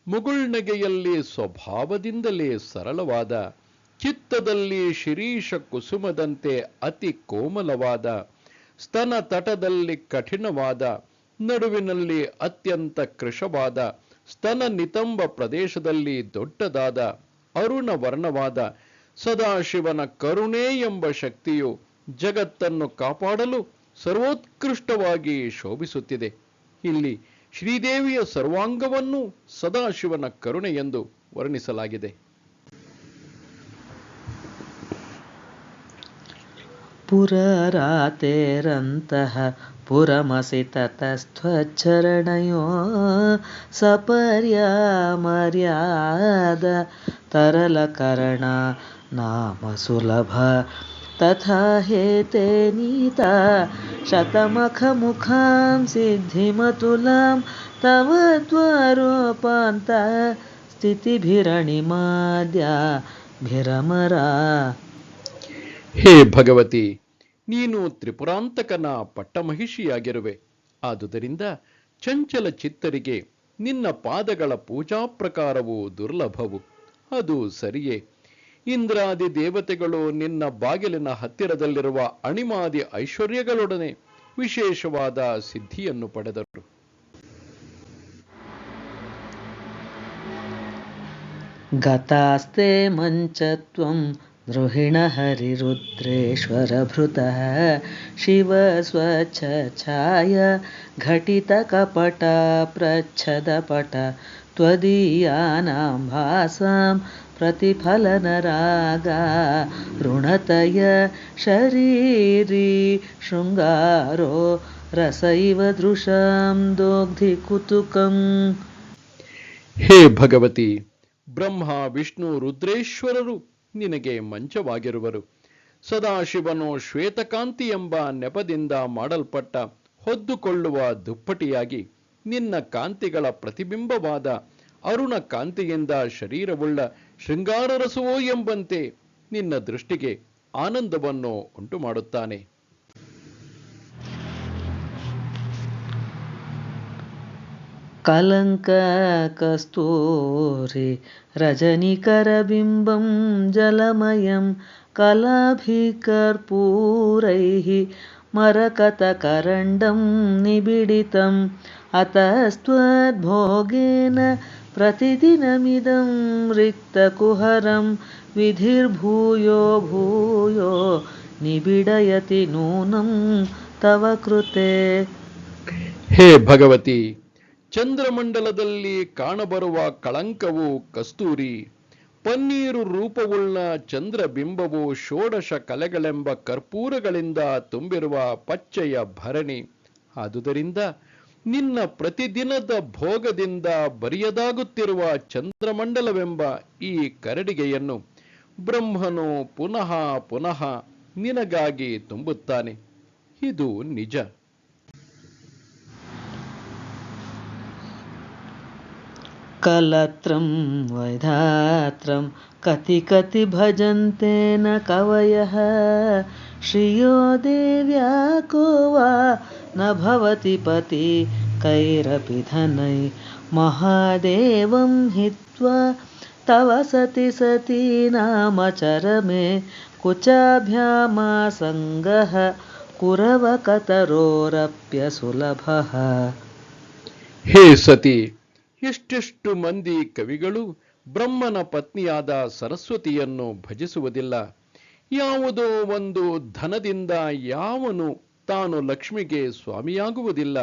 ಮುಗುಳ್ನಗೆಯಲ್ಲಿ ಸ್ವಭಾವದಿಂದಲೇ ಸರಳವಾದ, ಚಿತ್ತದಲ್ಲಿ ಶಿರೀಷ ಕುಸುಮದಂತೆ ಅತಿ ಕೋಮಲವಾದ, ಸ್ತನ ತಟದಲ್ಲಿ ಕಠಿಣವಾದ, ನಡುವಿನಲ್ಲಿ ಅತ್ಯಂತ ಕೃಶವಾದ, ಸ್ತನ ನಿತಂಬ ಪ್ರದೇಶದಲ್ಲಿ ದೊಡ್ಡದಾದ, ಅರುಣ ವರ್ಣವಾದ ಸದಾಶಿವನ ಕರುಣೆ ಎಂಬ ಶಕ್ತಿಯು ಜಗತ್ತನ್ನು ಕಾಪಾಡಲು ಸರ್ವೋತ್ಕೃಷ್ಟವಾಗಿ ಶೋಭಿಸುತ್ತಿದೆ. ಇಲ್ಲಿ ಶ್ರೀದೇವಿಯ ಸರ್ವಾಂಗವನ್ನು ಸದಾಶಿವನ ಕರುಣೆ ಎಂದು ವರ್ಣಿಸಲಾಗಿದೆ. ಪುರರಾತೆರಂತಹ ಪುರಮಸಿ ತತಸ್ಥ್ವಚ್ಚರಣಯೋ ಸಪರ್ಯಾಮರ್ಯಾದ ತರಲಕರಣ ನಾಮ ಸುಲಭ ತಥಾ ಹೇತೆ ನೀತಾ ಶತಮಖಮುಖಾಂ ಸಿದ್ಧಿಮತುಲಾಂ ತವ ದ್ವಾರೋಪಾಂತ ಸ್ಥಿತಿಭಿರಣಿಮಾದ್ಯಾಭಿರಮರ. ಹೇ ಭಗವತಿ, ನೀನು ತ್ರಿಪುರಾಂತಕನ ಪಟ್ಟಮಹಿಷಿಯಾಗಿರುವೆ. ಆದುದರಿಂದ ಚಂಚಲ ಚಿತ್ತರಿಗೆ ನಿನ್ನ ಪಾದಗಳ ಪೂಜಾ ಪ್ರಕಾರವು ದುರ್ಲಭವು. ಅದು ಸರಿಯೇ. ಇಂದ್ರಾದಿ ದೇವತೆಗಳು ನಿನ್ನ ಬಾಗಿಲಿನ ಹತ್ತಿರದಲ್ಲಿರುವ ಅಣಿಮಾದಿ ಐಶ್ವರ್ಯಗಳೊಡನೆ ವಿಶೇಷವಾದ ಸಿದ್ಧಿಯನ್ನು ಪಡೆದರು. ಗತಾಸ್ತೆ ಮಂಚತ್ವಂ ದ್ರುಹಿಣ ಹರಿರುದ್ರೇಶ್ವರ ಭೃತಃ ಶಿವ ಸ್ವಚ್ಛಾಯ ಘಟಿತ ಕಪಟ ಪ್ರಚ್ಛದಪಟ ತ್ವದೀಯಾನಾಂ ಭಾಸಾಂ ಪ್ರತಿಫಲನರಾಗ ಋಣತಯ ಶರೀರಿ ಶೃಂಗಾರೋ ರಸೈವ ದೃಶಂ ದೋಗ್ಧಿ ಕುತುಕಂ. ಹೇ ಭಗವತಿ, ಬ್ರಹ್ಮ ವಿಷ್ಣು ರುದ್ರೇಶ್ವರರು ನಿನಗೆ ಮಂಚವಾಗಿರುವರು. ಸದಾಶಿವನು ಶ್ವೇತಕಾಂತಿ ಎಂಬ ನೆಪದಿಂದ ಮಾಡಲ್ಪಟ್ಟ ಹೊದ್ದುಕೊಳ್ಳುವ ದುಪ್ಪಟಿಯಾಗಿ ನಿನ್ನ ಕಾಂತಿಗಳ ಪ್ರತಿಬಿಂಬವಾದ ಅರುಣ ಕಾಂತಿಯಿಂದ ಶರೀರವುಳ್ಳ ಶೃಂಗಾರ ರಸವೋ ಎಂಬಂತೆ ನಿನ್ನ ದೃಷ್ಟಿಗೆ ಆನಂದವನ್ನು ಉಂಟು ಮಾಡುತ್ತಾನೆ. ಕಲಂಕ ಕಸ್ತೂರಿ ರಜನಿಕರ ಬಿಂಬಂ ಜಲಮಯಂ ಕಲಾಭಿಕರ್ಪೂರೈಃ ಮರಕತಕರಂಡಂ ನಿಬಿಡಿತಂ ಅತಸ್ತ್ವದ್ಭೋಗೇನ ಪ್ರತಿದಿನಮಿದಂ ರಿಕ್ತಕುಹರಂ ವಿಧಿರ್ಭೂಯೋ ಭೂಯೋ ನಿಬಿಡಯತಿ ನೂನಂ ತವ ಕೃತೆ. ಹೇ ಭಗವತಿ, ಚಂದ್ರಮಂಡಲದಲ್ಲಿ ಕಾಣಬರುವ ಕಳಂಕವು ಕಸ್ತೂರಿ, ಪನ್ನೀರು ರೂಪವುಳ್ಳ ಚಂದ್ರಬಿಂಬವು ಷೋಡಶ ಕಲೆಗಳೆಂಬ ಕರ್ಪೂರಗಳಿಂದ ತುಂಬಿರುವ ಪಚ್ಚೆಯ ಭರಣಿ. ಆದುದರಿಂದ ನಿನ್ನ ಪ್ರತಿದಿನದ ಭೋಗದಿಂದ ಬರಿಯದಾಗುತ್ತಿರುವ ಚಂದ್ರಮಂಡಲವೆಂಬ ಈ ಕರಡಿಗೆಯನ್ನು ಬ್ರಹ್ಮನು ಪುನಃ ಪುನಃ ನಿನಗಾಗಿ ತುಂಬುತ್ತಾನೆ. ಇದು ನಿಜ. ಕಲತ್ರಂ ವೈಧಾತ್ರಂ ಕತಿ ಕತಿ ಭಜಂತೆ ನ ಕವಯಃ ಶ್ರಿಯೋ ದೇವ್ಯಾ ಕೋ ವಾ ನ ಭವತಿ ಪತಿ ಕೈರಪಿ ಧನೈ ಮಹಾದೇವಂ ಹಿತ್ವಾ ತವ ಸತಿ ಸತಿ ನಾಮ ಚರಮೆ ಕುಚಾಭ್ಯಾಮಾಸಂಗಃ ಕುರವ ಕತರೋರಪ್ಯ ಸುಲಭಃ. ಹೇ ಸತಿ, ಎಷ್ಟೆಷ್ಟು ಮಂದಿ ಕವಿಗಳು ಬ್ರಹ್ಮನ ಪತ್ನಿಯಾದ ಸರಸ್ವತಿಯನ್ನು ಭಜಿಸುವುದಿಲ್ಲ. ಯಾವುದೋ ಒಂದು ಧನದಿಂದ ಯಾವನು ತಾನು ಲಕ್ಷ್ಮಿಗೆ ಸ್ವಾಮಿಯಾಗುವುದಿಲ್ಲ.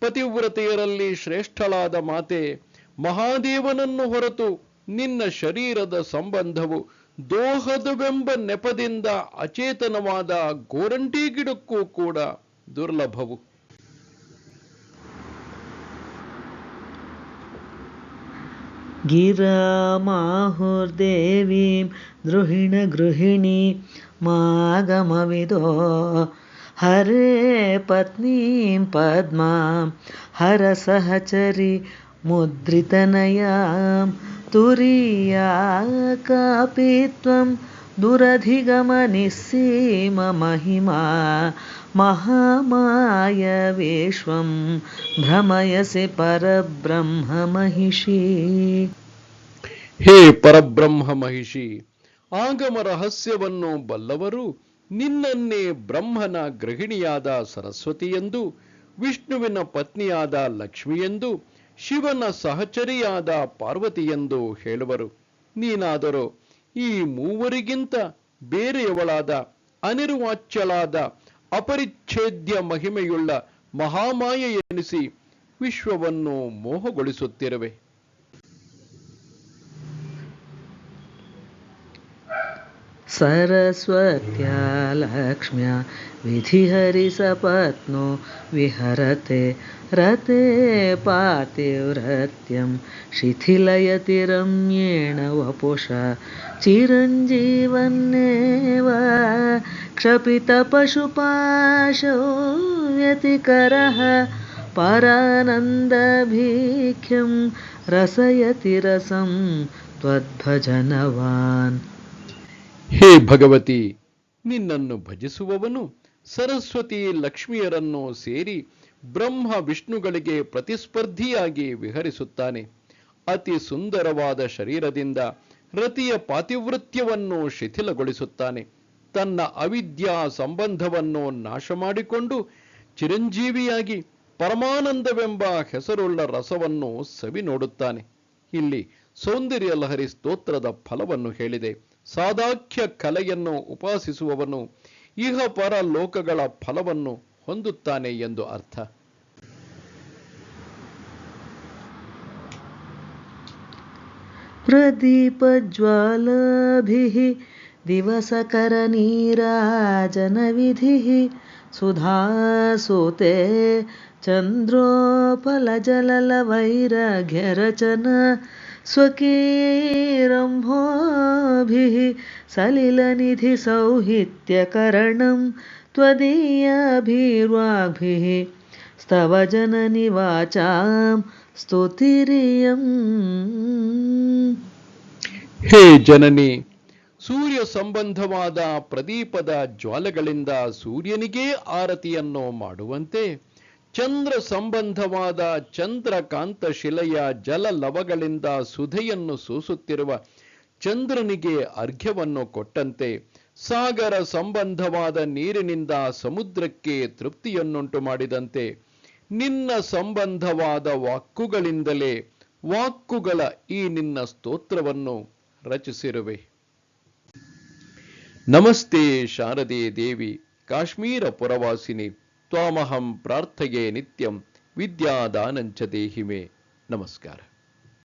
ಪತಿವ್ರತೆಯರಲ್ಲಿ ಶ್ರೇಷ್ಠಳಾದ ಮಾತೆ, ಮಹಾದೇವನನ್ನು ಹೊರತು ನಿನ್ನ ಶರೀರದ ಸಂಬಂಧವು ದೋಹದವೆಂಬ ನೆಪದಿಂದ ಅಚೇತನವಾದ ಗೋರಂಟಿ ಗಿಡಕ್ಕೂ ಕೂಡ ದುರ್ಲಭವು. ಗಿರಾಮಾಹುರ್ದೇವೀಂ ದ್ರುಹಿಣ ಗೃಹಿಣಿ ಮಾಗಮವಿದೋ ಹರೇ ಪತ್ನೀಂ ಪದ್ಮಾಂ ಹರ ಸಹಚರಿ ಮುದ್ರಿತನಯಾಂ ತುರೀಯಾ ಕಾಪಿ ತ್ವಂ ದುರಧಿಗಮ ನಿಸ್ಸೀಮ ಮಹಿಮಾ ಮಹಾಮಾಯ ವಿಶ್ವಂ ಭ್ರಮಯಸಿ ಪರಬ್ರಹ್ಮ ಮಹಿಷಿ. ಹೇ ಪರಬ್ರಹ್ಮ ಮಹಿಷಿ, ಆಗಮ ರಹಸ್ಯವನ್ನು ಬಲ್ಲವರು ನಿನ್ನನ್ನೇ ಬ್ರಹ್ಮನ ಗೃಹಿಣಿಯಾದ ಸರಸ್ವತಿಯೆಂದು, ವಿಷ್ಣುವಿನ ಪತ್ನಿಯಾದ ಲಕ್ಷ್ಮಿಯೆಂದು, ಶಿವನ ಸಹಚರಿಯಾದ ಪಾರ್ವತಿಯೆಂದು ಹೇಳುವರು. ನೀನಾದರೂ ಈ ಮೂವರಿಗಿಂತ ಬೇರೆಯವಳಾದ ಅನಿರ್ವಾಚ್ಯಳಾದ ಅಪರಿಚ್ಛೇದ್ಯ ಮಹಿಮೆಯುಳ್ಳ ಮಹಾಮಾಯ ಎನಿಸಿ ವಿಶ್ವವನ್ನು ಮೋಹಗೊಳಿಸುತ್ತಿರುವೆ. ಸರಸ್ವತ್ಯಾ ಲಕ್ಷ್ಮ್ಯಾ ವಿಧಿಹರಿಸಪತ್ನೋ ವಿಹರತೆ ರತೆ ಪಾತಿವ್ರತ್ಯಂ ಶಿಥಿಲಯತಿ ರಮ್ಯೇಣ ವಪುಷಾ ಚಿರಂಜೀವನ್ನೇವ ಕ್ಷಪಿತ ಪಶುಪಾಶೋ ವ್ಯತಿಕರಃ ಪರಾನಂದಭೀಖ್ಯಂ ರಸಯತಿ ರಸಂ ತ್ವದ್ಭಜನವಾನ್. ಹೇ ಭಗವತಿ, ನಿನ್ನನ್ನು ಭಜಿಸುವವನು ಸರಸ್ವತಿ ಲಕ್ಷ್ಮಿಯರನ್ನು ಸೇರಿ ಬ್ರಹ್ಮ ವಿಷ್ಣುಗಳಿಗೆ ಪ್ರತಿಸ್ಪರ್ಧಿಯಾಗಿ ವಿಹರಿಸುತ್ತಾನೆ. ಅತಿ ಸುಂದರವಾದ ಶರೀರದಿಂದ ರತಿಯ ಪಾತಿವೃತ್ಯವನ್ನು ಶಿಥಿಲಗೊಳಿಸುತ್ತಾನೆ. ತನ್ನ ಅವಿದ್ಯಾ ಸಂಬಂಧವನ್ನು ನಾಶ ಮಾಡಿಕೊಂಡು ಚಿರಂಜೀವಿಯಾಗಿ ಪರಮಾನಂದವೆಂಬ ಹೆಸರುಳ್ಳ ರಸವನ್ನು ಸವಿ ನೋಡುತ್ತಾನೆ. ಇಲ್ಲಿ ಸೌಂದರ್ಯ ಲಹರಿ ಸ್ತೋತ್ರದ ಫಲವನ್ನು ಹೇಳಿದೆ. ಸಾದಾಖ್ಯ ಕಲೆಯನ್ನು ಉಪಾಸಿಸುವವನು ಇಹ ಪರ ಲೋಕಗಳ ಫಲವನ್ನು ಹೊಂದುತ್ತಾನೆ ಎಂದು ಅರ್ಥ. ಪ್ರದೀಪಜ್ವಾಲಾಭಿಃ ದಿವಸಕರ ನೀರಾಜನ ವಿಧಿಃ ಸುಧಾಸುತೆ ಚಂದ್ರೋಪಲಜಲಲವೈರಘ್ಯರಚನ ಸ್ವಕೀರಂಭೋಭಿಃ ಸಲಿಲನಿಧಿ ಸೌಹಿತ್ಯಕರಣಂ ತ್ವದೀಯಾಭಿರ್ವಾಗ್ಭಿಃ ಸ್ತವ ಜನನಿ ವಾಚಾಂ ಸ್ತುತಿರಿಯಂ. ಹೇ ಜನನಿ, ಸೂರ್ಯ ಸಂಬಂಧವಾದ ಪ್ರದೀಪದ ಜ್ವಾಲೆಗಳಿಂದ ಸೂರ್ಯನಿಗೇ ಆರತಿಯನ್ನು ಮಾಡುವಂತೆ, ಚಂದ್ರ ಸಂಬಂಧವಾದ ಚಂದ್ರಕಾಂತ ಶಿಲೆಯ ಜಲ ಲವಗಳಿಂದ ಸುಧೆಯನ್ನು ಸೂಸುತ್ತಿರುವ ಚಂದ್ರನಿಗೆ ಅರ್ಘ್ಯವನ್ನು ಕೊಟ್ಟಂತೆ, ಸಾಗರ ಸಂಬಂಧವಾದ ನೀರಿನಿಂದ ಸಮುದ್ರಕ್ಕೆ ತೃಪ್ತಿಯನ್ನುಂಟು ಮಾಡಿದಂತೆ, ನಿನ್ನ ಸಂಬಂಧವಾದ ವಾಕ್ಕುಗಳಿಂದಲೇ ವಾಕ್ಕುಗಳ ಈ ನಿನ್ನ ಸ್ತೋತ್ರವನ್ನು ರಚಿಸಿರುವೆ. ನಮಸ್ತೆ ಶಾರದೆ ದೇವಿ, ಕಾಶ್ಮೀರ ಪುರವಾಸಿನಿ, ತ್ವಾಮಹಂ ಪ್ರಾರ್ಥಯೇ ನಿತ್ಯಂ, ವಿದ್ಯಾದಾನಂಚ ದೇಹಿ ಮೇ. ನಮಸ್ಕಾರ.